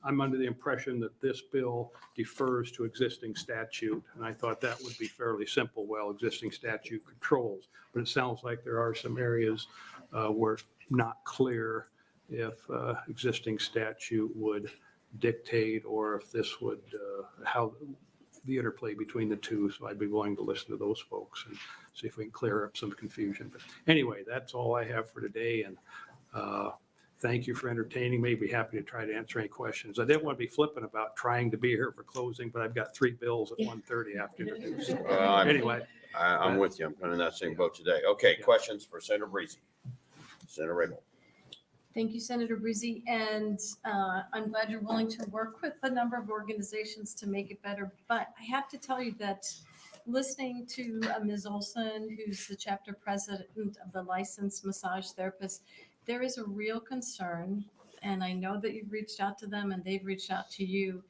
I'm under the impression that this bill defers to existing statute, and I thought that would be fairly simple. Well, existing statute controls, but it sounds like there are some areas where it's not clear if existing statute would dictate, or if this would, how the interplay between the two. So I'd be willing to listen to those folks and see if we can clear up some confusion. But anyway, that's all I have for today. And thank you for entertaining me. Be happy to try to answer any questions. I didn't want to be flippant about trying to be here for closing, but I've got 3 bills at 1:30 after introduce. So anyway. I'm with you. I'm kind of in that same boat today. Okay, questions for Senator Briese. Senator Rabel. Thank you, Senator Briese. And I'm glad you're willing to work with a number of organizations to make it better. But I have to tell you that listening to Ms. Olson, who's the chapter president of the Licensed Massage Therapists, there is a real concern, and I know that you've reached out to them and they've reached out to you,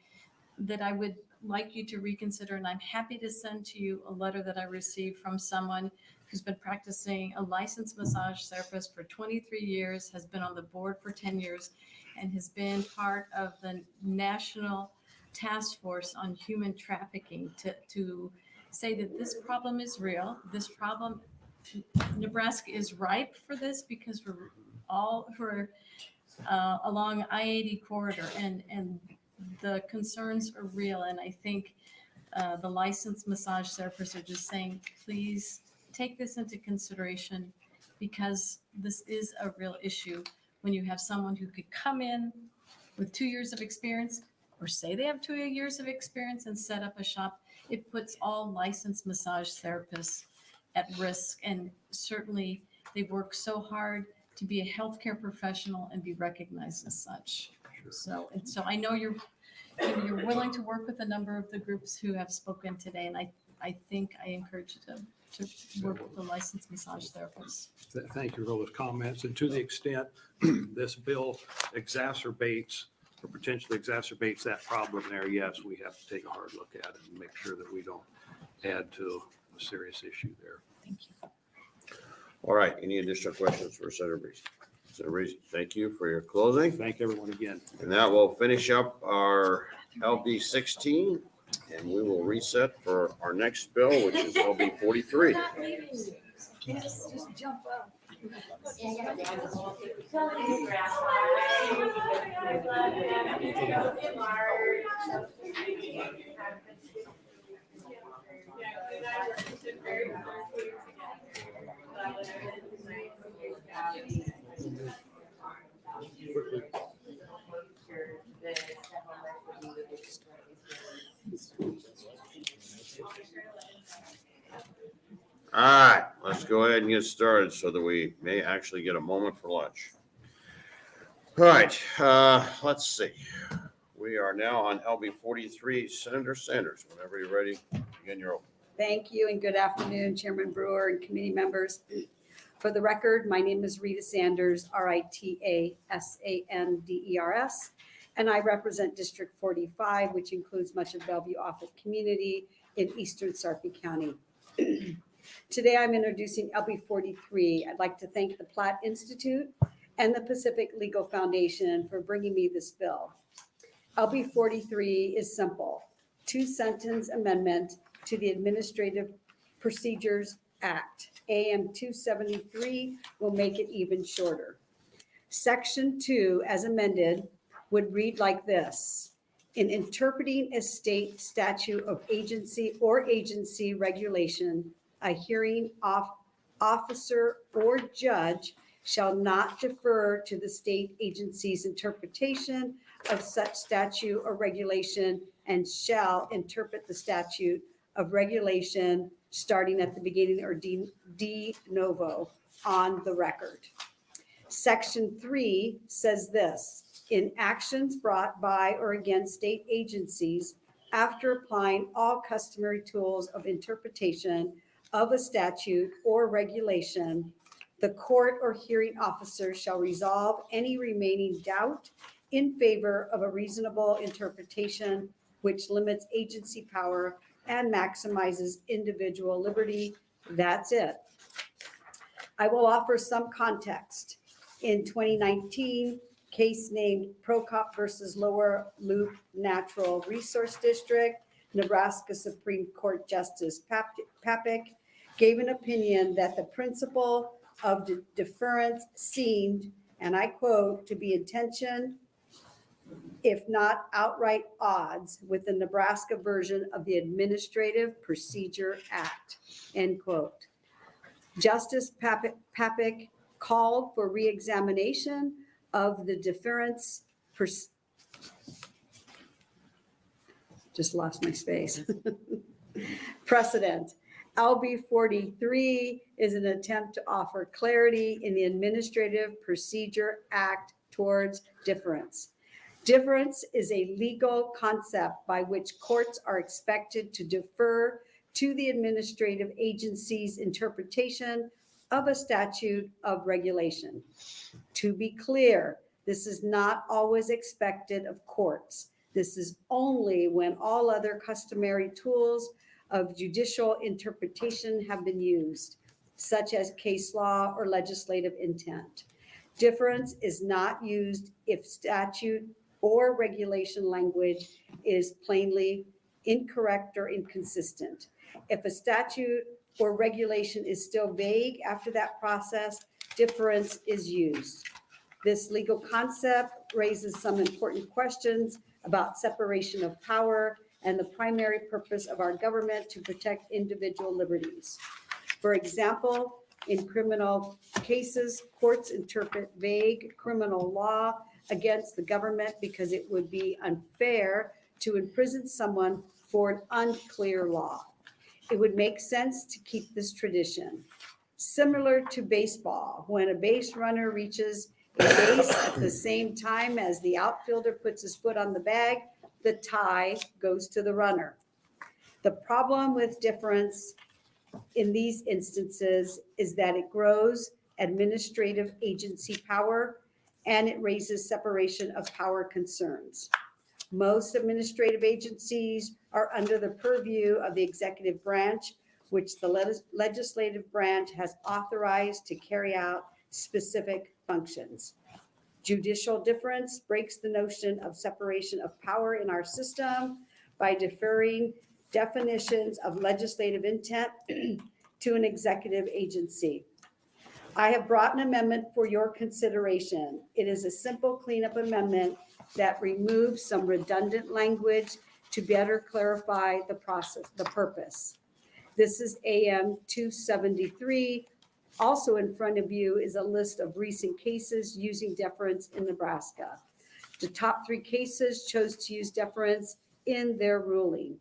that I would like you to reconsider. And I'm happy to send to you a letter that I received from someone who's been practicing, a licensed massage therapist for 23 years, has been on the board for 10 years, and has been part of the National Task Force on Human Trafficking to say that this problem is real. This problem, Nebraska is ripe for this because we're along I-80 corridor, and the concerns are real. And I think the licensed massage therapists are just saying, please take this into consideration, because this is a real issue when you have someone who could come in with 2 years of experience, or say they have 2 years of experience and set up a shop. It puts all licensed massage therapists at risk. And certainly they work so hard to be a healthcare professional and be recognized as such. So I know you're willing to work with a number of the groups who have spoken today. And I think I encourage you to work with the licensed massage therapists. Thank you for those comments. And to the extent this bill exacerbates or potentially exacerbates that problem there, yes, we have to take a hard look at it and make sure that we don't add to a serious issue there. Thank you. All right, any additional questions for Senator Briese? Senator Briese, thank you for your closing. Thank everyone again. And that will finish up our LB 16, and we will reset for our next bill, which is LB 43. Just jump up. All right, let's go ahead and get started so that we may actually get a moment for lunch. All right, let's see. We are now on LB 43. Senator Sanders, whenever you're ready, begin your open. Thank you and good afternoon, Chairman Brewer and committee members. For the record, my name is Rita Sanders, RITASANDERS, and I represent District 45, which includes much of Bellevue Offutt community in eastern Sarpy County. Today, I'm introducing LB 43. I'd like to thank the Platt Institute and the Pacific Legal Foundation for bringing me this bill. LB 43 is simple, 2-sentence amendment to the Administrative Procedures Act. AM 273 will make it even shorter. Section 2, as amended, would read like this. In interpreting a state statute of agency or agency regulation, a hearing officer or judge shall not defer to the state agency's interpretation of such statute or regulation and shall interpret the statute of regulation starting at the beginning or de novo on the record. Section 3 says this, in actions brought by or against state agencies after applying all customary tools of interpretation of a statute or regulation, the court or hearing officer shall resolve any remaining doubt in favor of a reasonable interpretation which limits agency power and maximizes individual liberty. That's it. I will offer some context. In 2019, case named Prokop versus Lower Loop Natural Resource District, Nebraska Supreme Court Justice Papik gave an opinion that the principle of deference seemed, and I quote, to be in tension, if not outright odds, with the Nebraska version of the Administrative Procedure Act, end quote. Justice Papik called for reexamination of the deference, just lost my space, precedent. LB 43 is an attempt to offer clarity in the Administrative Procedure Act towards difference. Difference is a legal concept by which courts are expected to defer to the administrative agency's interpretation of a statute of regulation. To be clear, this is not always expected of courts. This is only when all other customary tools of judicial interpretation have been used, such as case law or legislative intent. Difference is not used if statute or regulation language is plainly incorrect or inconsistent. If a statute or regulation is still vague after that process, difference is used. This legal concept raises some important questions about separation of power and the primary purpose of our government to protect individual liberties. For example, in criminal cases, courts interpret vague criminal law against the government because it would be unfair to imprison someone for an unclear law. It would make sense to keep this tradition. Similar to baseball, when a base runner reaches a base at the same time as the outfielder puts his foot on the bag, the tie goes to the runner. The problem with difference in these instances is that it grows administrative agency power and it raises separation of power concerns. Most administrative agencies are under the purview of the executive branch, which the legislative branch has authorized to carry out specific functions. Judicial difference breaks the notion of separation of power in our system by deferring definitions of legislative intent to an executive agency. I have brought an amendment for your consideration. It is a simple cleanup amendment that removes some redundant language to better clarify the process, the purpose. This is AM 273. Also in front of you is a list of recent cases using deference in Nebraska. The top 3 cases chose to use deference in their ruling.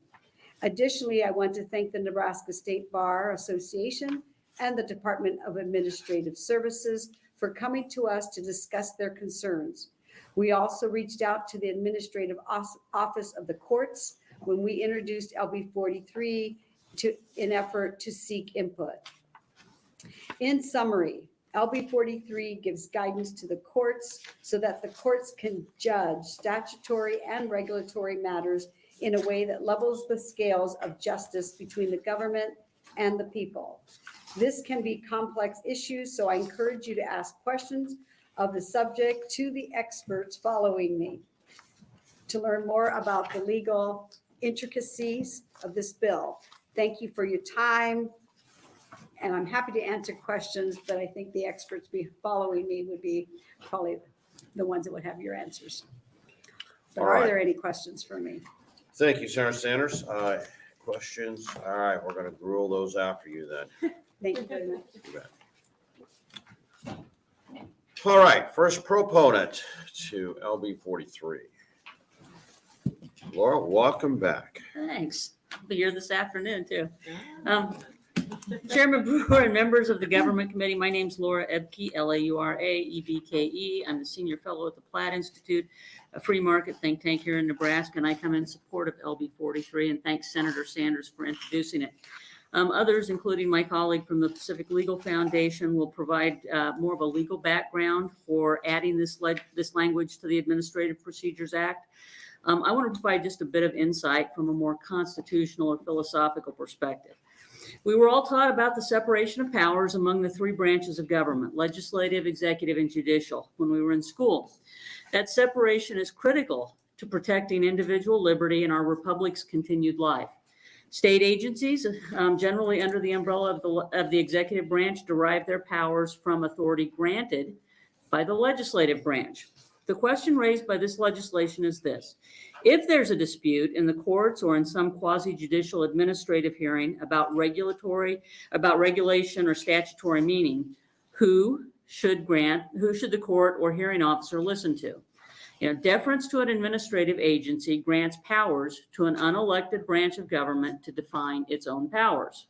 Additionally, I want to thank the Nebraska State Bar Association and the Department of Administrative Services for coming to us to discuss their concerns. We also reached out to the Administrative Office of the Courts when we introduced LB 43 in effort to seek input. In summary, LB 43 gives guidance to the courts so that the courts can judge statutory and regulatory matters in a way that levels the scales of justice between the government and the people. This can be complex issues, so I encourage you to ask questions of the subject to the experts following me. To learn more about the legal intricacies of this bill, thank you for your time. And I'm happy to answer questions, but I think the experts following me would be probably the ones that would have your answers. But All are right. there any questions for me? Thank you, Senator Sanders. Questions? All right, we're going to rule those after you then. Thank you very much. You bet. All right, first proponent to LB 43. Laura, welcome back. Thanks. I'll be here this afternoon too. Chairman Brewer and members of the Government Committee, my name's Laura Ebke, Laura-Ebke. I'm the Senior Fellow at the Platt Institute, a free market think tank here in Nebraska, and I come in support of LB 43 and thank Senator Sanders for introducing it. Others, including my colleague from the Pacific Legal Foundation, will provide more of a legal background for adding this language to the Administrative Procedures Act. I want to provide just a bit of insight from a more constitutional or philosophical perspective. We were all taught about the separation of powers among the 3 branches of government, legislative, executive, and judicial, when we were in school. That separation is critical to protecting individual liberty and our republic's continued life. State agencies, generally under the umbrella of the executive branch, derive their powers from authority granted by the legislative branch. The question raised by this legislation is this: if there's a dispute in the courts or in some quasi-judicial administrative hearing about regulation or statutory meaning, who should the court or hearing officer listen to? Deference to an administrative agency grants powers to an unelected branch of government to define its own powers.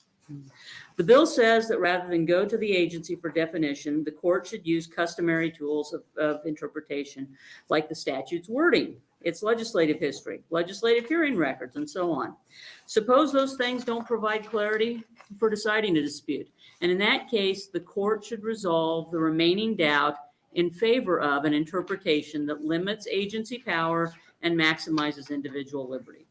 The bill says that rather than go to the agency for definition, the court should use customary tools of interpretation, like the statute's wording, its legislative history, legislative hearing records, and so on. Suppose those things don't provide clarity for deciding a dispute. And in that case, the court should resolve the remaining doubt in favor of an interpretation that limits agency power and maximizes individual liberty.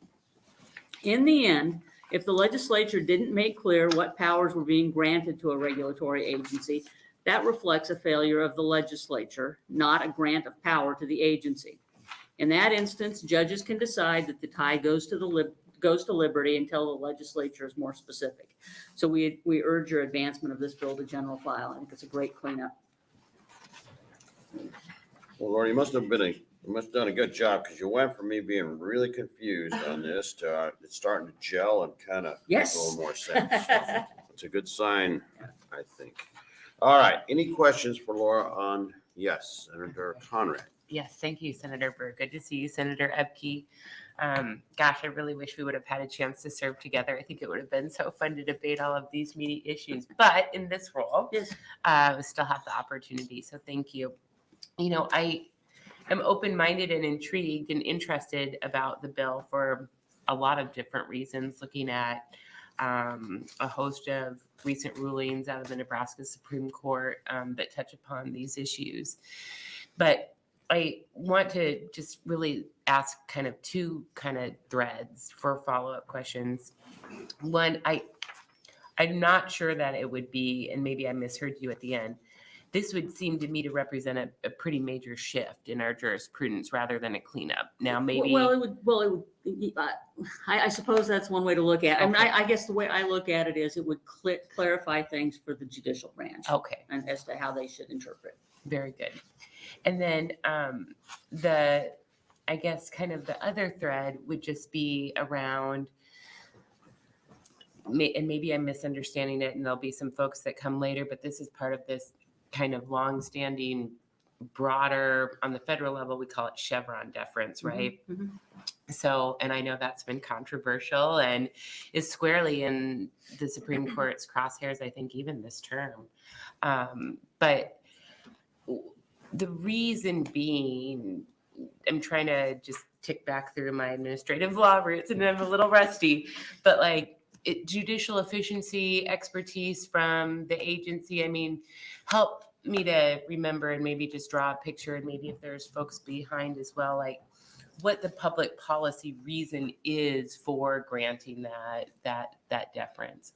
In the end, if the legislature didn't make clear what powers were being granted to a regulatory agency, that reflects a failure of the legislature, not a grant of power to the agency. In that instance, judges can decide that the tie goes to liberty until the legislature is more specific. So we urge your advancement of this bill to general file. I think it's a great cleanup. Well, Laura, you must have done a good job, because you went from me being really confused on this to it's starting to gel and kind of make a little more sense. So it's a good sign, I think. All right. Any questions for Laura on, yes, Senator Conrad? Yes, thank you, Senator Burr. Good to see you, Senator Ebke. Gosh, I really wish we would have had a chance to serve together. I think it would have been so fun to debate all of these meaty issues. But in this role, we still have the opportunity. So thank you. You know, I am open-minded and intrigued and interested about the bill for a lot of different reasons, looking at a host of recent rulings out of the Nebraska Supreme Court that touch upon these issues. But I want to just really ask kind of two kind of threads for follow-up questions. One, I'm not sure that it would be, and maybe I misheard you at the end, this would seem to me to represent a pretty major shift in our jurisprudence rather than a cleanup. Now, maybe. I suppose that's one way to look at it. Okay. I mean, I guess the way I look at it is it would clarify things for the judicial branch. Okay. And as to how they should interpret. Very good. And then I guess kind of the other thread would just be around, and maybe I'm misunderstanding it, and there'll be some folks that come later, but this is part of this kind of longstanding, broader, on the federal level, we call it Chevron deference, right? Mm-hmm. So, and I know that's been controversial and is squarely in the Supreme Court's crosshairs, I think, even this term. But the reason being, I'm trying to just tick back through my administrative law roots, and I'm a little rusty, but like judicial efficiency, expertise from the agency, I mean, help me to remember and maybe just draw a picture, and maybe if there's folks behind as well, like what the public policy reason is for granting that deference.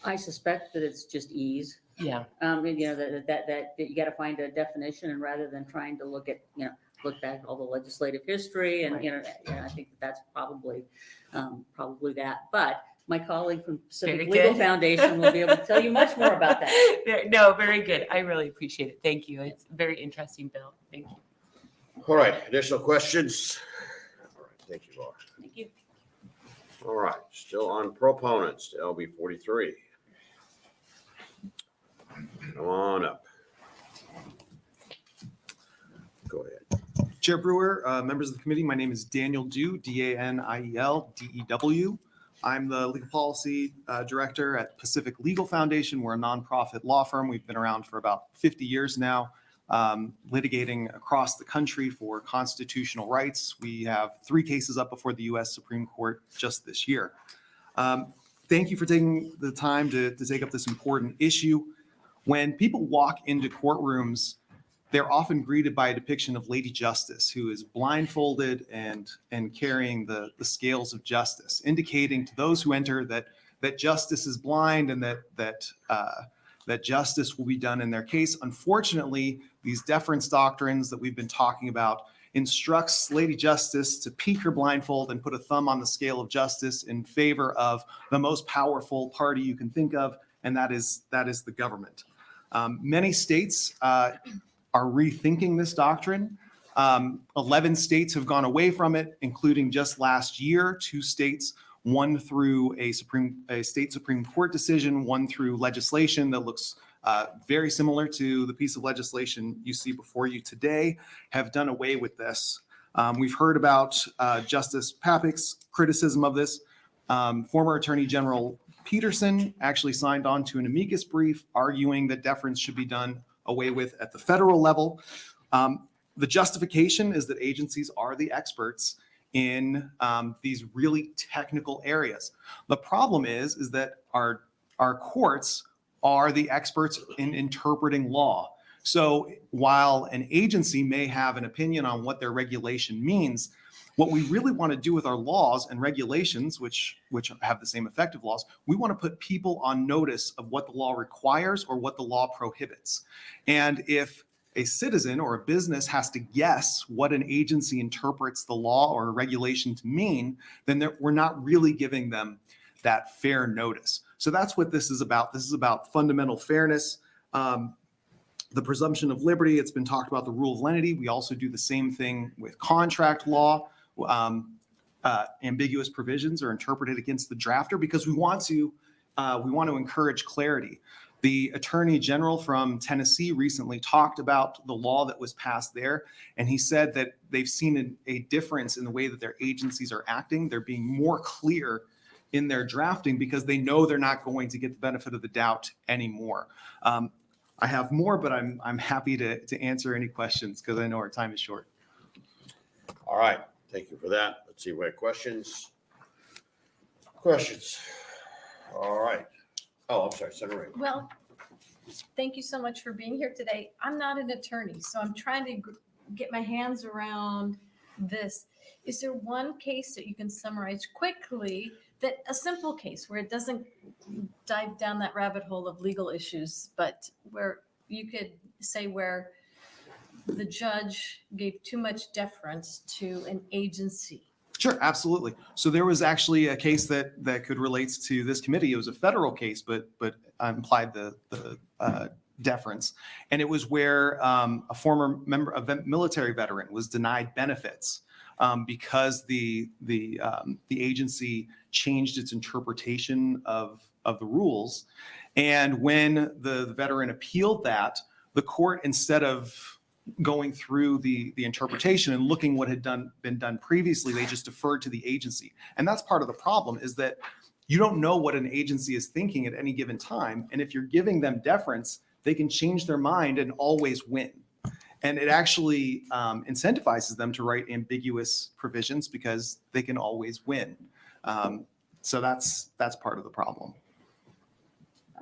I suspect that it's just ease. Yeah. And, you know, that you got to find a definition, and rather than trying to look at, look back at all the legislative history, and Right. I think that's probably that. But my colleague from Pacific Very Legal good. Foundation will be able to tell you much more about that. No, very good. I really appreciate it. Thank you. It's a very interesting bill. Thank you. All right. Additional questions? All right. Thank you, Laura. Thank you. All right. Still on proponents to LB 43. Come on up. Go ahead. Chair Brewer, members of the committee, my name is Daniel Dew, Daniel Dew. I'm the legal policy director at Pacific Legal Foundation. We're a nonprofit law firm. We've been around for about 50 years now, litigating across the country for constitutional rights. We have 3 cases up before the U.S. Supreme Court just this year. Thank you for taking the time to take up this important issue. When people walk into courtrooms, they're often greeted by a depiction of Lady Justice, who is blindfolded and carrying the scales of justice, indicating to those who enter that justice is blind and that justice will be done in their case. Unfortunately, these deference doctrines that we've been talking about instructs Lady Justice to peek her blindfold and put a thumb on the scale of justice in favor of the most powerful party you can think of, and that is the government. Many states are rethinking this doctrine. 11 states have gone away from it, including just last year, 2 states, one through a state Supreme Court decision, one through legislation that looks very similar to the piece of legislation you see before you today, have done away with this. We've heard about Justice Papik's criticism of this. Former Attorney General Peterson actually signed on to an amicus brief arguing that deference should be done away with at the federal level. The justification is that agencies are the experts in these really technical areas. The problem is that our courts are the experts in interpreting law. So while an agency may have an opinion on what their regulation means, what we really want to do with our laws and regulations, which have the same effect of laws, we want to put people on notice of what the law requires or what the law prohibits. And if a citizen or a business has to guess what an agency interprets the law or a regulation to mean, then we're not really giving them that fair notice. So that's what this is about. This is about fundamental fairness, the presumption of liberty. It's been talked about the rule of lenity. We also do the same thing with contract law. Ambiguous provisions are interpreted against the drafter because we want to encourage clarity. The Attorney General from Tennessee recently talked about the law that was passed there, and he said that they've seen a difference in the way that their agencies are acting. They're being more clear in their drafting because they know they're not going to get the benefit of the doubt anymore. I have more, but I'm happy to answer any questions because I know our time is short. All right, thank you for that. Let's see, we have questions. Questions? All right. Oh, I'm sorry, Senator Ray. Well, thank you so much for being here today. I'm not an attorney, so I'm trying to get my hands around this. Is there one case that you can summarize quickly, that a simple case where it doesn't dive down that rabbit hole of legal issues, but where you could say where the judge gave too much deference to an agency? Sure, absolutely. So there was actually a case that could relate to this committee. It was a federal case, but implied the deference, and it was where a former member of a military veteran was denied benefits because the agency changed its interpretation of the rules, and when the veteran appealed that, the court, instead of going through the interpretation and looking what had been done previously, they just deferred to the agency. And that's part of the problem, is that you don't know what an agency is thinking at any given time. And if you're giving them deference, they can change their mind and always win. And it actually incentivizes them to write ambiguous provisions because they can always win. So that's part of the problem.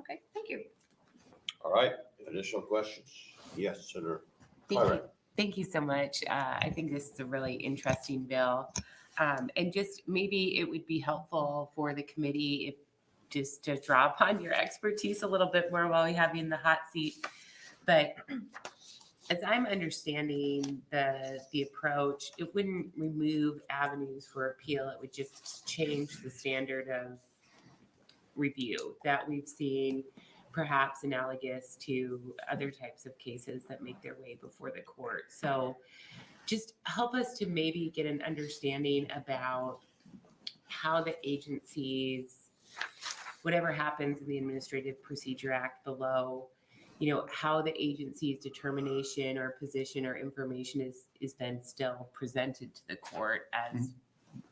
Okay, thank you. All right, additional questions? Yes, Senator. Thank you so much. I think this is a really interesting bill. And just maybe it would be helpful for the committee if just to draw upon your expertise a little bit more while we have you in the hot seat. But as I'm understanding the approach, it wouldn't remove avenues for appeal. It would just change the standard of review that we've seen, perhaps analogous to other types of cases that make their way before the court. So just help us to maybe get an understanding about how the agencies, whatever happens in the Administrative Procedure Act below, how the agency's determination or position or information is then still presented to the court as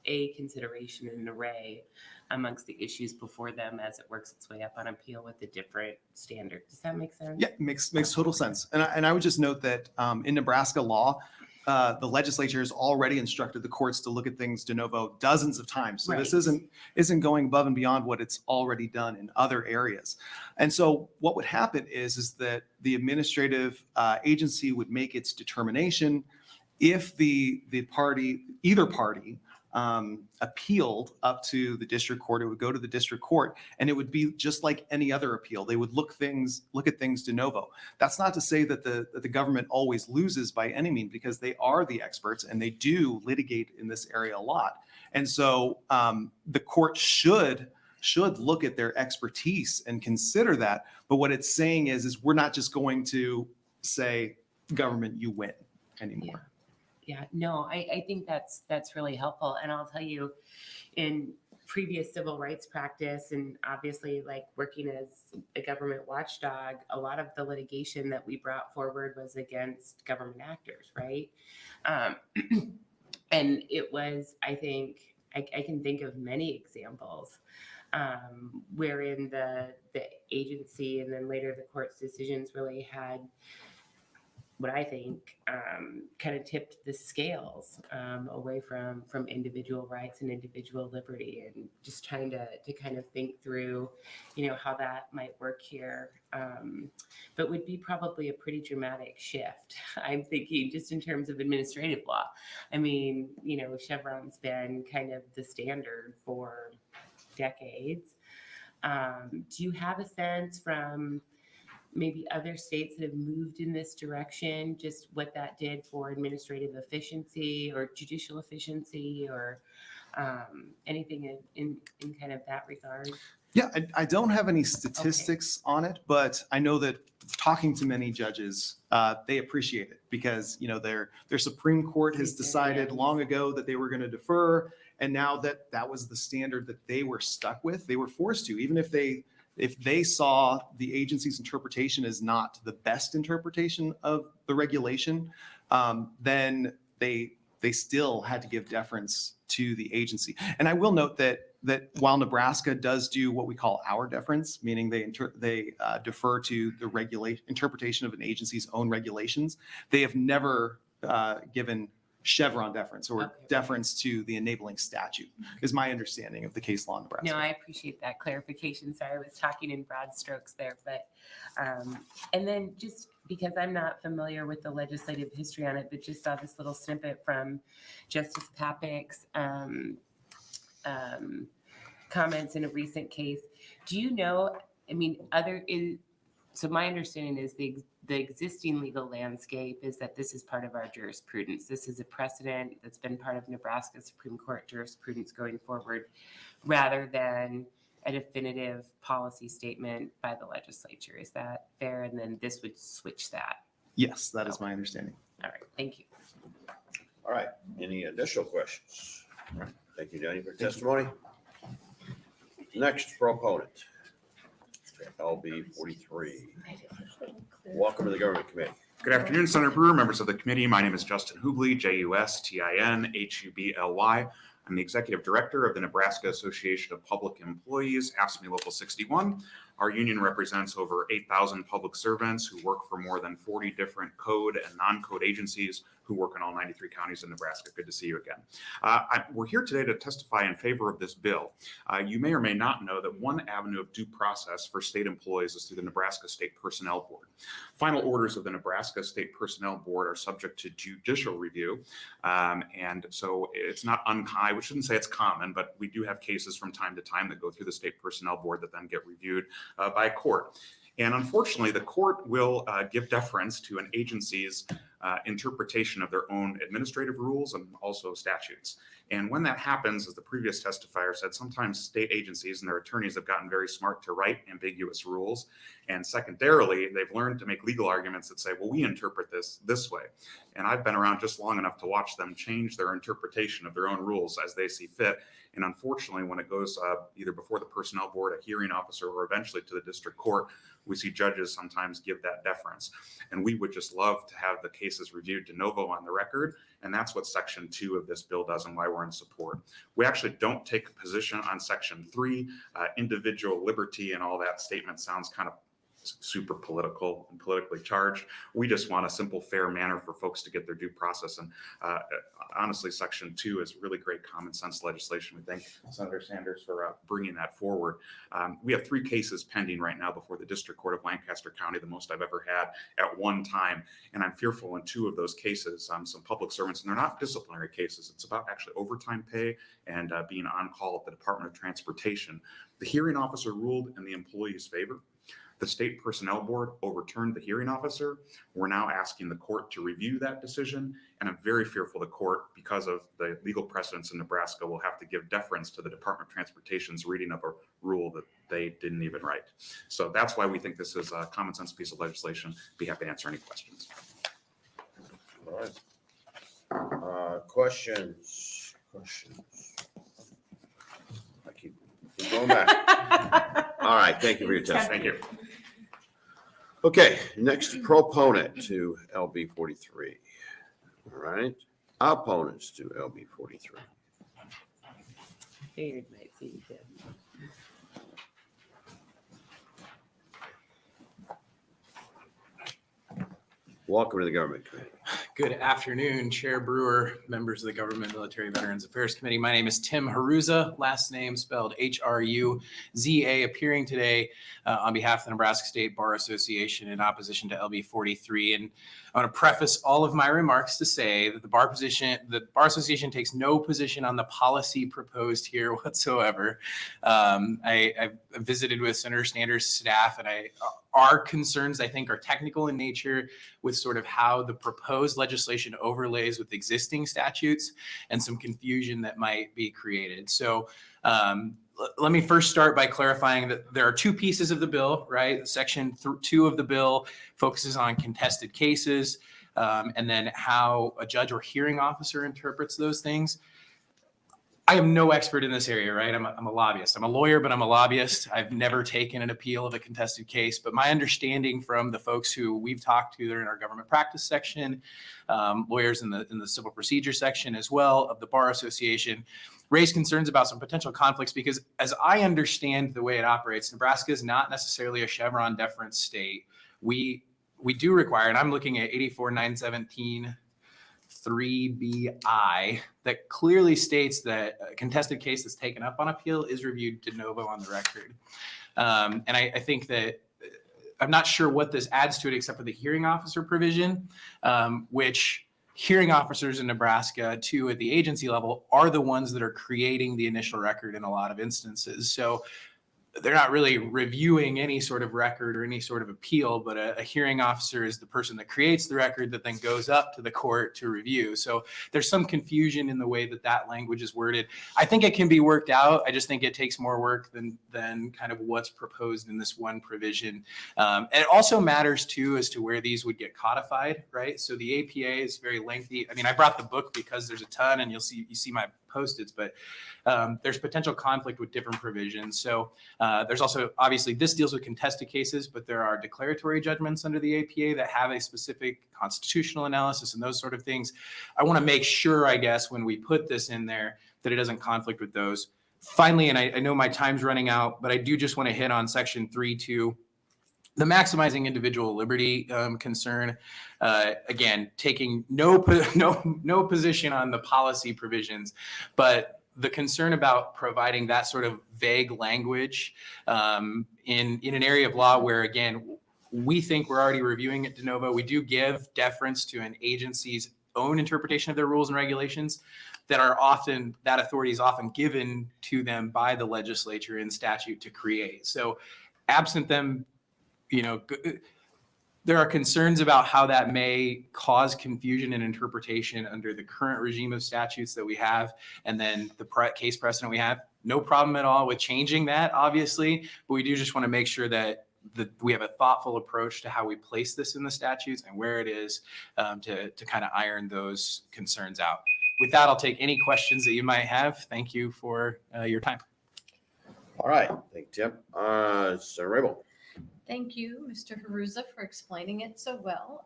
a consideration and an array amongst the issues before them as it works its way up on appeal with a different standard. Does that make sense? Yeah, makes total sense. And I would just note that in Nebraska law, the legislature has already instructed the courts to look at things de novo dozens of times. So this isn't going above and beyond what it's already done in other areas. And so what would happen is that the administrative agency would make its determination. If either party appealed up to the district court, it would go to the district court, and it would be just like any other appeal. They would look at things de novo. That's not to say that the government always loses by any means, because they are the experts and they do litigate in this area a lot. And so the court should look at their expertise and consider that. But what it's saying is we're not just going to say, government, you win anymore. Yeah, no, I think that's really helpful. And I'll tell you, in previous civil rights practice, and obviously like working as a government watchdog, a lot of the litigation that we brought forward was against government actors, right? And it was, I think, I can think of many examples wherein the agency and then later the court's decisions really had what I think kind of tipped the scales away from individual rights and individual liberty, and just trying to kind of think through, how that might work here. But would be probably a pretty dramatic shift. I'm thinking just in terms of administrative law. I mean, Chevron's been kind of the standard for decades. Do you have a sense from maybe other states that have moved in this direction, just what that did for administrative efficiency or judicial efficiency, or anything in kind of that regard? Yeah, I don't have any statistics on it, but I know that talking to many judges, they appreciate it because, their Supreme Court has decided long ago that they were going to defer. And now that was the standard that they were stuck with, they were forced to, even if they saw the agency's interpretation as not the best interpretation of the regulation, then they still had to give deference to the agency. And I will note that while Nebraska does do what we call our deference, meaning they defer to the interpretation of an agency's own regulations, they have never given Chevron deference or deference to the enabling statute, is my understanding of the case law in Nebraska. No, I appreciate that clarification. Sorry, I was talking in broad strokes there, but and then just because I'm not familiar with the legislative history on it, but just saw this little snippet from Justice Papik's comments in a recent case. Do you know, so my understanding is the existing legal landscape is that this is part of our jurisprudence. This is a precedent that's been part of Nebraska Supreme Court jurisprudence going forward, rather than a definitive policy statement by the legislature. Is that fair? And then this would switch that. Yes, that is my understanding. All right, thank you. All right, any additional questions? All right, thank you, Danny, for your testimony. Next proponent, LB 43. Welcome to the Government Committee. Good afternoon, Senator Brewer, members of the committee. My name is Justin Hubley, JUSTIN HUBLY. I'm the Executive Director of the Nebraska Association of Public Employees, AFSCME Local 61. Our union represents over 8,000 public servants who work for more than 40 different code and non-code agencies who work in all 93 counties in Nebraska. Good to see you again. We're here today to testify in favor of this bill. You may or may not know that one avenue of due process for state employees is through the Nebraska State Personnel Board. Final orders of the Nebraska State Personnel Board are subject to judicial review. And so it's not uncommon, I shouldn't say it's common, but we do have cases from time to time that go through the State Personnel Board that then get reviewed by a court. And unfortunately, the court will give deference to an agency's interpretation of their own administrative rules and also statutes. And when that happens, as the previous testifier said, sometimes state agencies and their attorneys have gotten very smart to write ambiguous rules. And secondarily, they've learned to make legal arguments that say, well, we interpret this way. And I've been around just long enough to watch them change their interpretation of their own rules as they see fit. And unfortunately, when it goes either before the personnel board, a hearing officer, or eventually to the district court, we see judges sometimes give that deference. And we would just love to have the cases reviewed de novo on the record. And that's what Section 2 of this bill does and why we're in support. We actually don't take a position on Section 3. Individual liberty and all that statement sounds kind of super political and politically charged. We just want a simple, fair manner for folks to get their due process. And honestly, Section 2 is really great common sense legislation. We thank Senator Sanders for bringing that forward. We have 3 cases pending right now before the District Court of Lancaster County, the most I've ever had at one time. And I'm fearful in 2 of those cases, some public servants, and they're not disciplinary cases. It's about actually overtime pay and being on call at the Department of Transportation. The hearing officer ruled in the employee's favor. The State Personnel Board overturned the hearing officer. We're now asking the court to review that decision, and I'm very fearful the court, because of the legal precedents in Nebraska, will have to give deference to the Department of Transportation's reading of a rule that they didn't even write. So that's why we think this is a common sense piece of legislation. Be happy to answer any questions. All right. Questions? I keep going back. All right, thank you for your testimony. Thank you. Okay, next proponent to LB 43. All right, opponents to LB 43. Figured might see you did. Welcome to the Government Committee. Good afternoon, Chair Brewer, members of the Government Military Veterans Affairs Committee. My name is Tim Haruza, last name spelled H-R-U-Z-A, appearing today on behalf of the Nebraska State Bar Association in opposition to LB 43. And I want to preface all of my remarks to say that the Bar Association takes no position on the policy proposed here whatsoever. I visited with Senator Sanders' staff, and our concerns, I think, are technical in nature with sort of how the proposed legislation overlays with existing statutes and some confusion that might be created. So let me first start by clarifying that there are two pieces of the bill, right? Section 2 of the bill focuses on contested cases and then how a judge or hearing officer interprets those things. I am no expert in this area, right? I'm a lobbyist. I'm a lawyer, but I'm a lobbyist. I've never taken an appeal of a contested case, but my understanding from the folks who we've talked to, they're in our government practice section, lawyers in the civil procedure section as well of the Bar Association, raise concerns about some potential conflicts because as I understand the way it operates, Nebraska is not necessarily a Chevron deference state. We do require, and I'm looking at 84-917 3BI that clearly states that a contested case that's taken up on appeal is reviewed de novo on the record. And I think that I'm not sure what this adds to it except for the hearing officer provision, which hearing officers in Nebraska too at the agency level are the ones that are creating the initial record in a lot of instances. So they're not really reviewing any sort of record or any sort of appeal, but a hearing officer is the person that creates the record that then goes up to the court to review. So there's some confusion in the way that language is worded. I think it can be worked out. I just think it takes more work than kind of what's proposed in this one provision. And it also matters too as to where these would get codified, right? So the APA is very lengthy. I mean, I brought the book because there's a ton and you see my Post-its, but there's potential conflict with different provisions. So there's also, obviously, this deals with contested cases, but there are declaratory judgments under the APA that have a specific constitutional analysis and those sort of things. I want to make sure, I guess, when we put this in there, that it doesn't conflict with those. Finally, and I know my time's running out, but I do just want to hit on Section 3.2. The maximizing individual liberty concern, again, taking no position on the policy provisions, but the concern about providing that sort of vague language in an area of law where, again, we think we're already reviewing it de novo. We do give deference to an agency's own interpretation of their rules and regulations that authority is often given to them by the legislature in statute to create. So absent them, there are concerns about how that may cause confusion in interpretation under the current regime of statutes that we have, and then the case precedent we have. No problem at all with changing that, obviously, but we do just want to make sure that we have a thoughtful approach to how we place this in the statutes and where it is to kind of iron those concerns out. With that, I'll take any questions that you might have. Thank you for your time. All right. Thank you, Tim. Senator Rabel. Thank you, Mr. Haruza, for explaining it so well.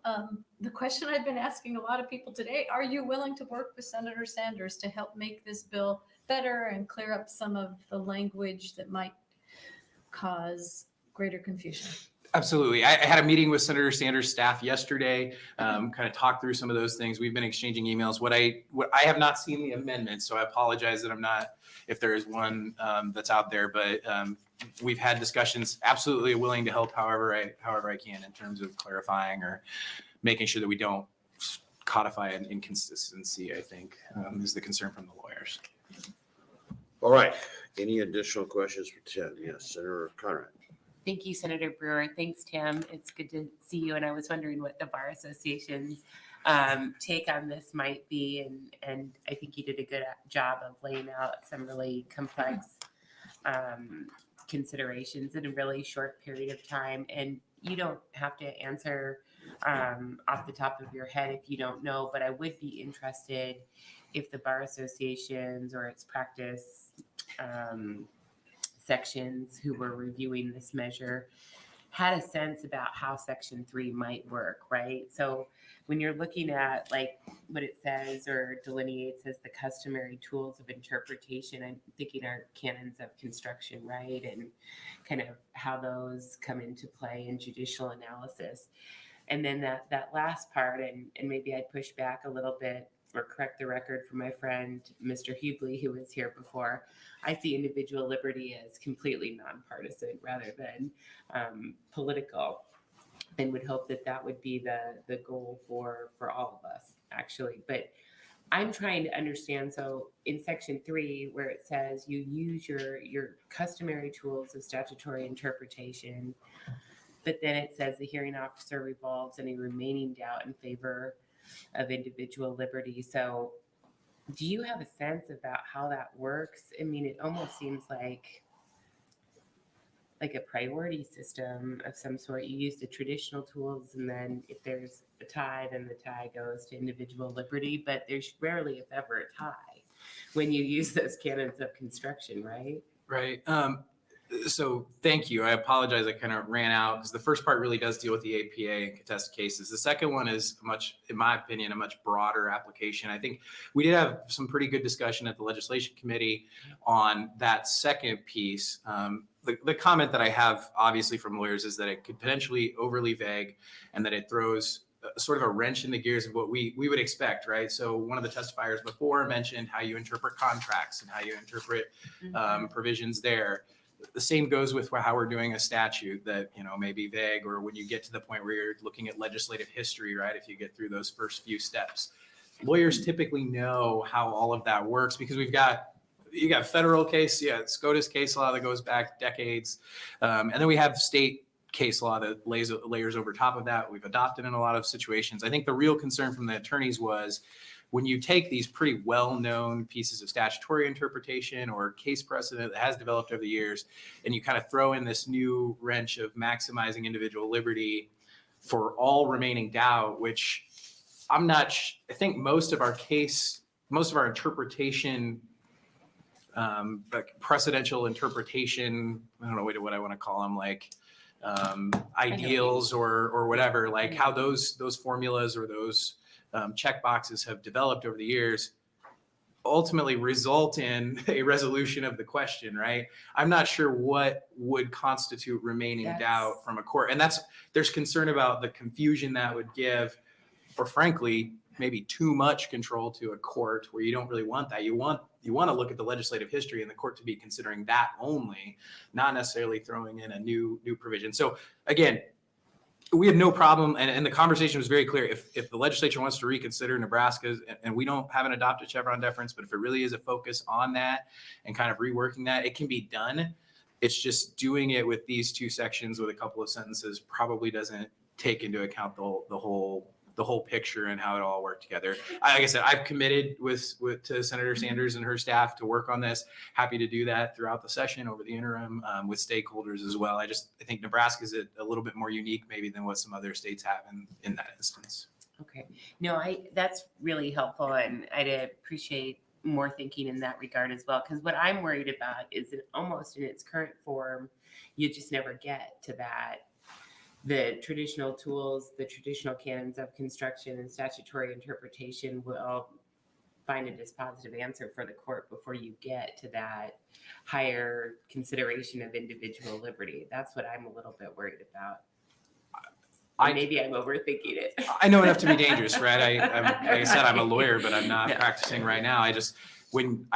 The question I've been asking a lot of people today, are you willing to work with Senator Sanders to help make this bill better and clear up some of the language that might cause greater confusion? Absolutely. I had a meeting with Senator Sanders' staff yesterday, kind of talked through some of those things. We've been exchanging emails. What I have not seen the amendment, so I apologize that I'm not, if there is one that's out there, but we've had discussions, absolutely willing to help however I can in terms of clarifying or making sure that we don't codify an inconsistency, I think, is the concern from the lawyers. All right. Any additional questions for Tim? Yes, Senator Conrad. Thank you, Senator Brewer. Thanks, Tim. It's good to see you. And I was wondering what the Bar Association's take on this might be. And I think you did a good job of laying out some really complex considerations in a really short period of time. And you don't have to answer off the top of your head if you don't know, but I would be interested if the Bar Associations or its practice sections who were reviewing this measure had a sense about how Section 3 might work, right? So when you're looking at like what it says or delineates as the customary tools of interpretation, I'm thinking our canons of construction, right? And kind of how those come into play in judicial analysis. And then that last part, and maybe I'd push back a little bit or correct the record for my friend, Mr. Hubley, who was here before. I see individual liberty as completely nonpartisan rather than political, and would hope that that would be the goal for all of us, actually. But I'm trying to understand, so in section 3, where it says you use your customary tools of statutory interpretation, but then it says the hearing officer resolves any remaining doubt in favor of individual liberty. So do you have a sense about how that works? I mean, it almost seems like a priority system of some sort. You use the traditional tools, and then if there's a tie, then the tie goes to individual liberty, but there's rarely, if ever, a tie when you use those canons of construction, right? Right. So thank you. I apologize. I kind of ran out because the first part really does deal with the APA and contested cases. The second one is much, in my opinion, a much broader application. I think we did have some pretty good discussion at the Legislation Committee on that second piece. The comment that I have, obviously, from lawyers is that it could potentially overly vague and that it throws sort of a wrench in the gears of what we would expect, right? So one of the testifiers before mentioned how you interpret contracts and how you interpret provisions there. The same goes with how we're doing a statute that, may be vague, or when you get to the point where you're looking at legislative history, right? If you get through those first few steps, lawyers typically know how all of that works because you got federal case, SCOTUS case law that goes back decades. And then we have state case law that layers over top of that. We've adopted in a lot of situations. I think the real concern from the attorneys was when you take these pretty well-known pieces of statutory interpretation or case precedent that has developed over the years, and you kind of throw in this new wrench of maximizing individual liberty for all remaining doubt, which I think most of our interpretation, like precedential interpretion, I don't know what I want to call them, like ideals or whatever, like how those formulas or those check boxes have developed over the years ultimately result in a resolution of the question, right? I'm not sure what would constitute remaining doubt from a court. And there's concern about the confusion that would give, or frankly, maybe too much control to a court where you don't really want that. You want to look at the legislative history and the court to be considering that only, not necessarily throwing in a new provision. So again, we have no problem, and the conversation was very clear. If the legislature wants to reconsider Nebraska's, and we haven't adopted Chevron deference, but if it really is a focus on that and kind of reworking that, it can be done. It's just doing it with these two sections with a couple of sentences probably doesn't take into account the whole picture and how it all worked together. Like I said, I've committed to Senator Sanders and her staff to work on this. Happy to do that throughout the session over the interim with stakeholders as well. I think Nebraska is a little bit more unique maybe than what some other states have in that instance. Okay. No, that's really helpful, and I'd appreciate more thinking in that regard as well, because what I'm worried about is that almost in its current form, you just never get to that. The traditional tools, the traditional canons of construction and statutory interpretation will find a dispositive answer for the court before you get to that higher consideration of individual liberty. That's what I'm a little bit worried about. Maybe I'm overthinking it. I know enough to be dangerous, right? Like I said, I'm a lawyer, but I'm not practicing right now. I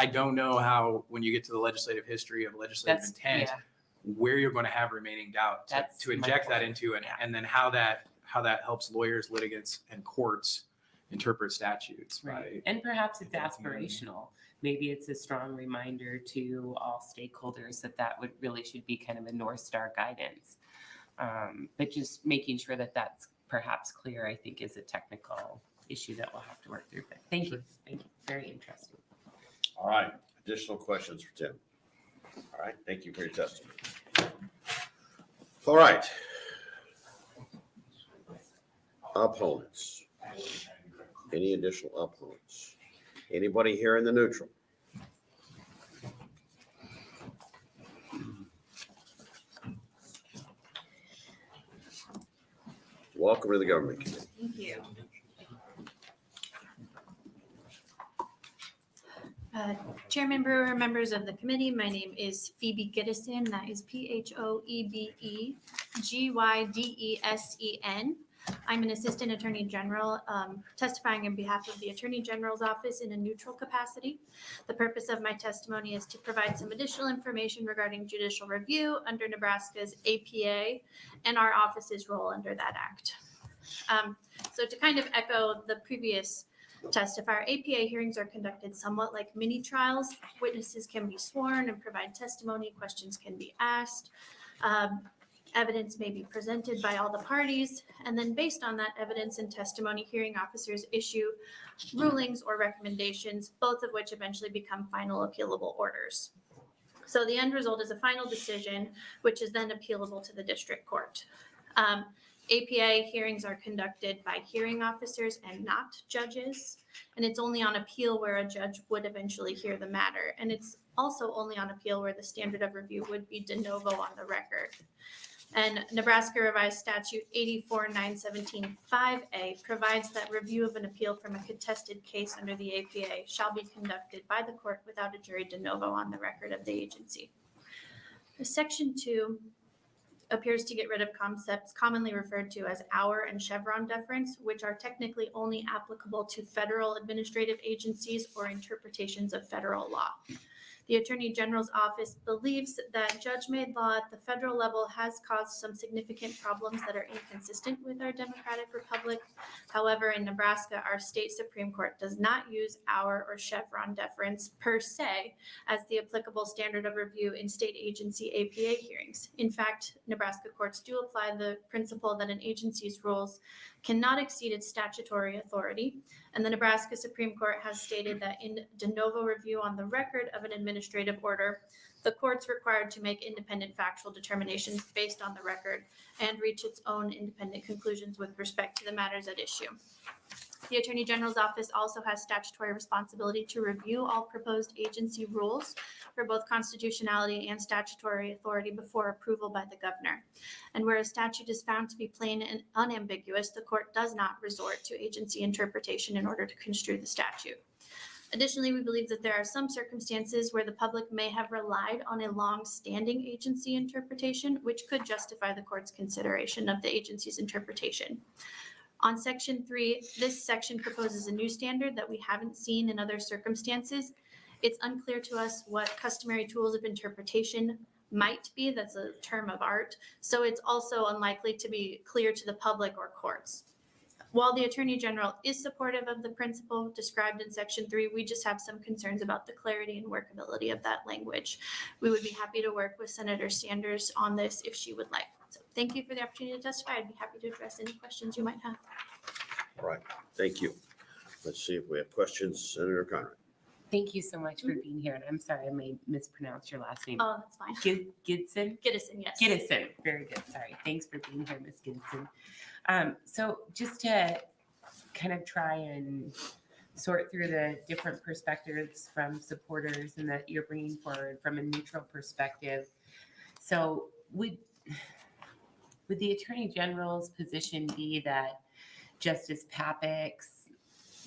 don't know how, when you get to the legislative history of legislative intent, where you're going to have remaining doubt to inject that into, and then how that helps lawyers, litigants, and courts interpret statutes. Right. And perhaps it's aspirational. Maybe it's a strong reminder to all stakeholders that really should be kind of a North Star guidance. But just making sure that that's perhaps clear, I think, is a technical issue that we'll have to work through. But thank you. Thank you. Very interesting. All right. Additional questions for Tim? All right. Thank you for your testimony. All right. Opponents. Any additional opponents? Anybody here in the neutral? Welcome to the Government Committee. Thank you. Chairman Brewer, members of the committee, my name is Phoebe Giddison. That is PhoebeGydessen. I'm an Assistant Attorney General testifying on behalf of the Attorney General's Office in a neutral capacity. The purpose of my testimony is to provide some additional information regarding judicial review under Nebraska's APA and our office's role under that act. So to kind of echo the previous testifier, APA hearings are conducted somewhat like mini trials. Witnesses can be sworn and provide testimony, questions can be asked. Evidence may be presented by all the parties, and then based on that evidence and testimony, hearing officers issue rulings or recommendations, both of which eventually become final appealable orders. So the end result is a final decision, which is then appealable to the district court. APA hearings are conducted by hearing officers and not judges, and it's only on appeal where a judge would eventually hear the matter, and it's also only on appeal where the standard of review would be de novo on the record. And Nebraska Revised Statute 84-917-5A provides that review of an appeal from a contested case under the APA shall be conducted by the court without a jury de novo on the record of the agency. Section 2 appears to get rid of concepts commonly referred to as Auer and Chevron deference, which are technically only applicable to federal administrative agencies or interpretations of federal law. The Attorney General's office believes that judge-made law at the federal level has caused some significant problems that are inconsistent with our democratic republic. However, in Nebraska, our state Supreme Court does not use Auer or Chevron deference per se as the applicable standard of review in state agency APA hearings. In fact, Nebraska courts do apply the principle that an agency's rules cannot exceed its statutory authority, and the Nebraska Supreme Court has stated that in de novo review on the record of an administrative order, the court's required to make independent factual determinations based on the record and reach its own independent conclusions with respect to the matters at issue. The Attorney General's office also has statutory responsibility to review all proposed agency rules for both constitutionality and statutory authority before approval by the governor. And where a statute is found to be plain and unambiguous, the court does not resort to agency interpretation in order to construe the statute. Additionally, we believe that there are some circumstances where the public may have relied on a long-standing agency interpretation, which could justify the court's consideration of the agency's interpretation. On Section 3, this section proposes a new standard that we haven't seen in other circumstances. It's unclear to us what customary tools of interpretation might be. That's a term of art. So it's also unlikely to be clear to the public or courts. While the Attorney General is supportive of the principle described in Section 3, we just have some concerns about the clarity and workability of that language. We would be happy to work with Senator Sanders on this if she would like. So thank you for the opportunity to testify. I'd be happy to address any questions you might have. All right, thank you. Let's see if we have questions. Senator Conrad. Thank you so much for being here. And I'm sorry, I may mispronounce your last name. Oh, that's fine. Gidson? Giddison, yes. Giddison. Very good. Sorry. Thanks for being here, Ms. Giddison. So just to kind of try and sort through the different perspectives from supporters and that you're bringing forward from a neutral perspective. So would the Attorney General's position be that Justice Papik's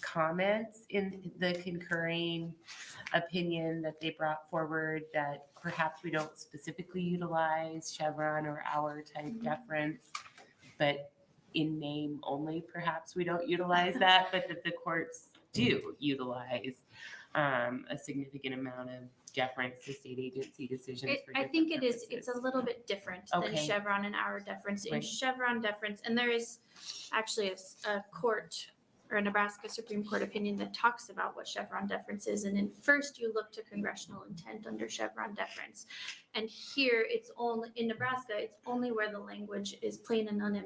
comments in the concurring opinion that they brought forward that perhaps we don't specifically utilize Chevron or Auer type deference, but in name only perhaps we don't utilize that, but that the courts do utilize a significant amount of deference to state agency decisions? I think it is. It's a little bit different than Chevron and Auer deference. In Chevron deference, and there is actually a court or a Nebraska Supreme Court opinion that talks about what Chevron deference is. And then first you look to congressional intent under Chevron deference. And here it's only in Nebraska, it's only where the language is plain and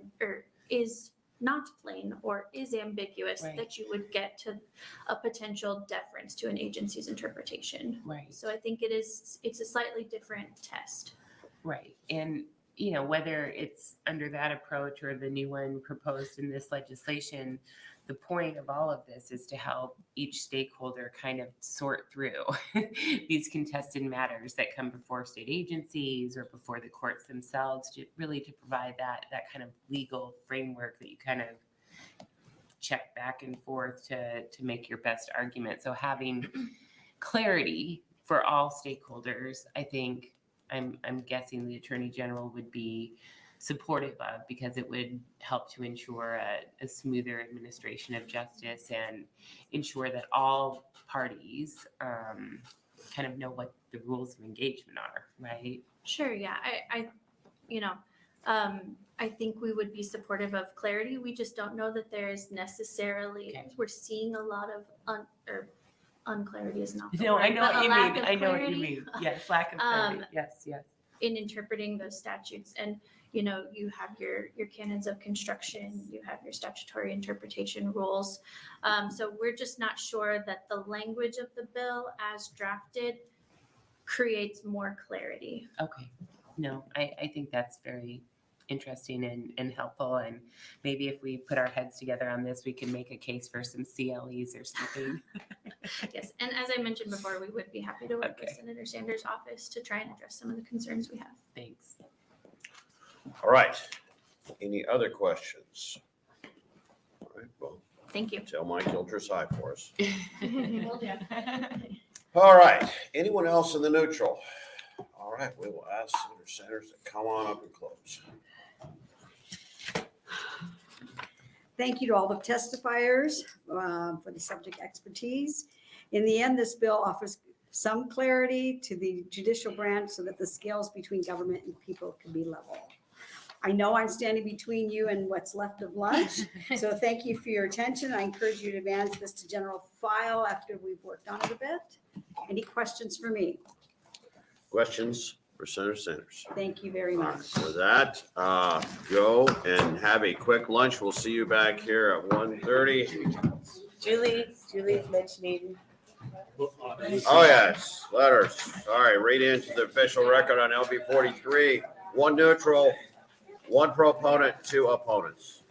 is not plain or is ambiguous that you would get to a potential deference to an agency's interpretation. Right. So I think it's a slightly different test. Right. And you know, whether it's under that approach or the new one proposed in this legislation, the point of all of this is to help each stakeholder kind of sort through these contested matters that come before state agencies or before the courts themselves, to really to provide that kind of legal framework that you kind of check back and forth to make your best argument. So having clarity for all stakeholders, I think I'm guessing the Attorney General would be supportive of, because it would help to ensure a smoother administration of justice and ensure that all parties kind of know what the rules of engagement are, right? Sure, yeah, I think we would be supportive of clarity. We just don't know that there is necessarily, Okay. we're seeing a lot of unclarity is not the No, I word, know but what a you lack mean. of I know what you clarity. mean. Yes, lack of clarity. Yes, yes. In interpreting those statutes. And, you have your canons of construction, you have your statutory interpretation rules. So we're just not sure that the language of the bill as drafted creates more clarity. Okay. No, I think that's very interesting and helpful. And maybe if we put our heads together on this, we can make a case for some CLEs or something. Yes, and as I mentioned before, we would be happy to work with Okay. Senator Sanders' office to try and address some of the concerns we have. Thanks. All right. Any other questions? All right, well, Thank you. tell Mike he'll decide for us. Will do. All right. Anyone else in the neutral? All right, we will ask Senator Sanders to come on up and close. Thank you to all the testifiers for the subject expertise. In the end, this bill offers some clarity to the judicial branch so that the scales between government and people can be level. I know I'm standing between you and what's left of lunch, so thank you for your attention. I encourage you to advance this to general file after we've worked on it a bit. Any questions for me? Questions for Senator Sanders? Thank you very All much. right, for that, go and have a quick lunch. We'll see you back here at 1:30. Julie's mentioning. Oh, yes, letters. Sorry, read into the official record on LB 43. One neutral, one proponent, two opponents.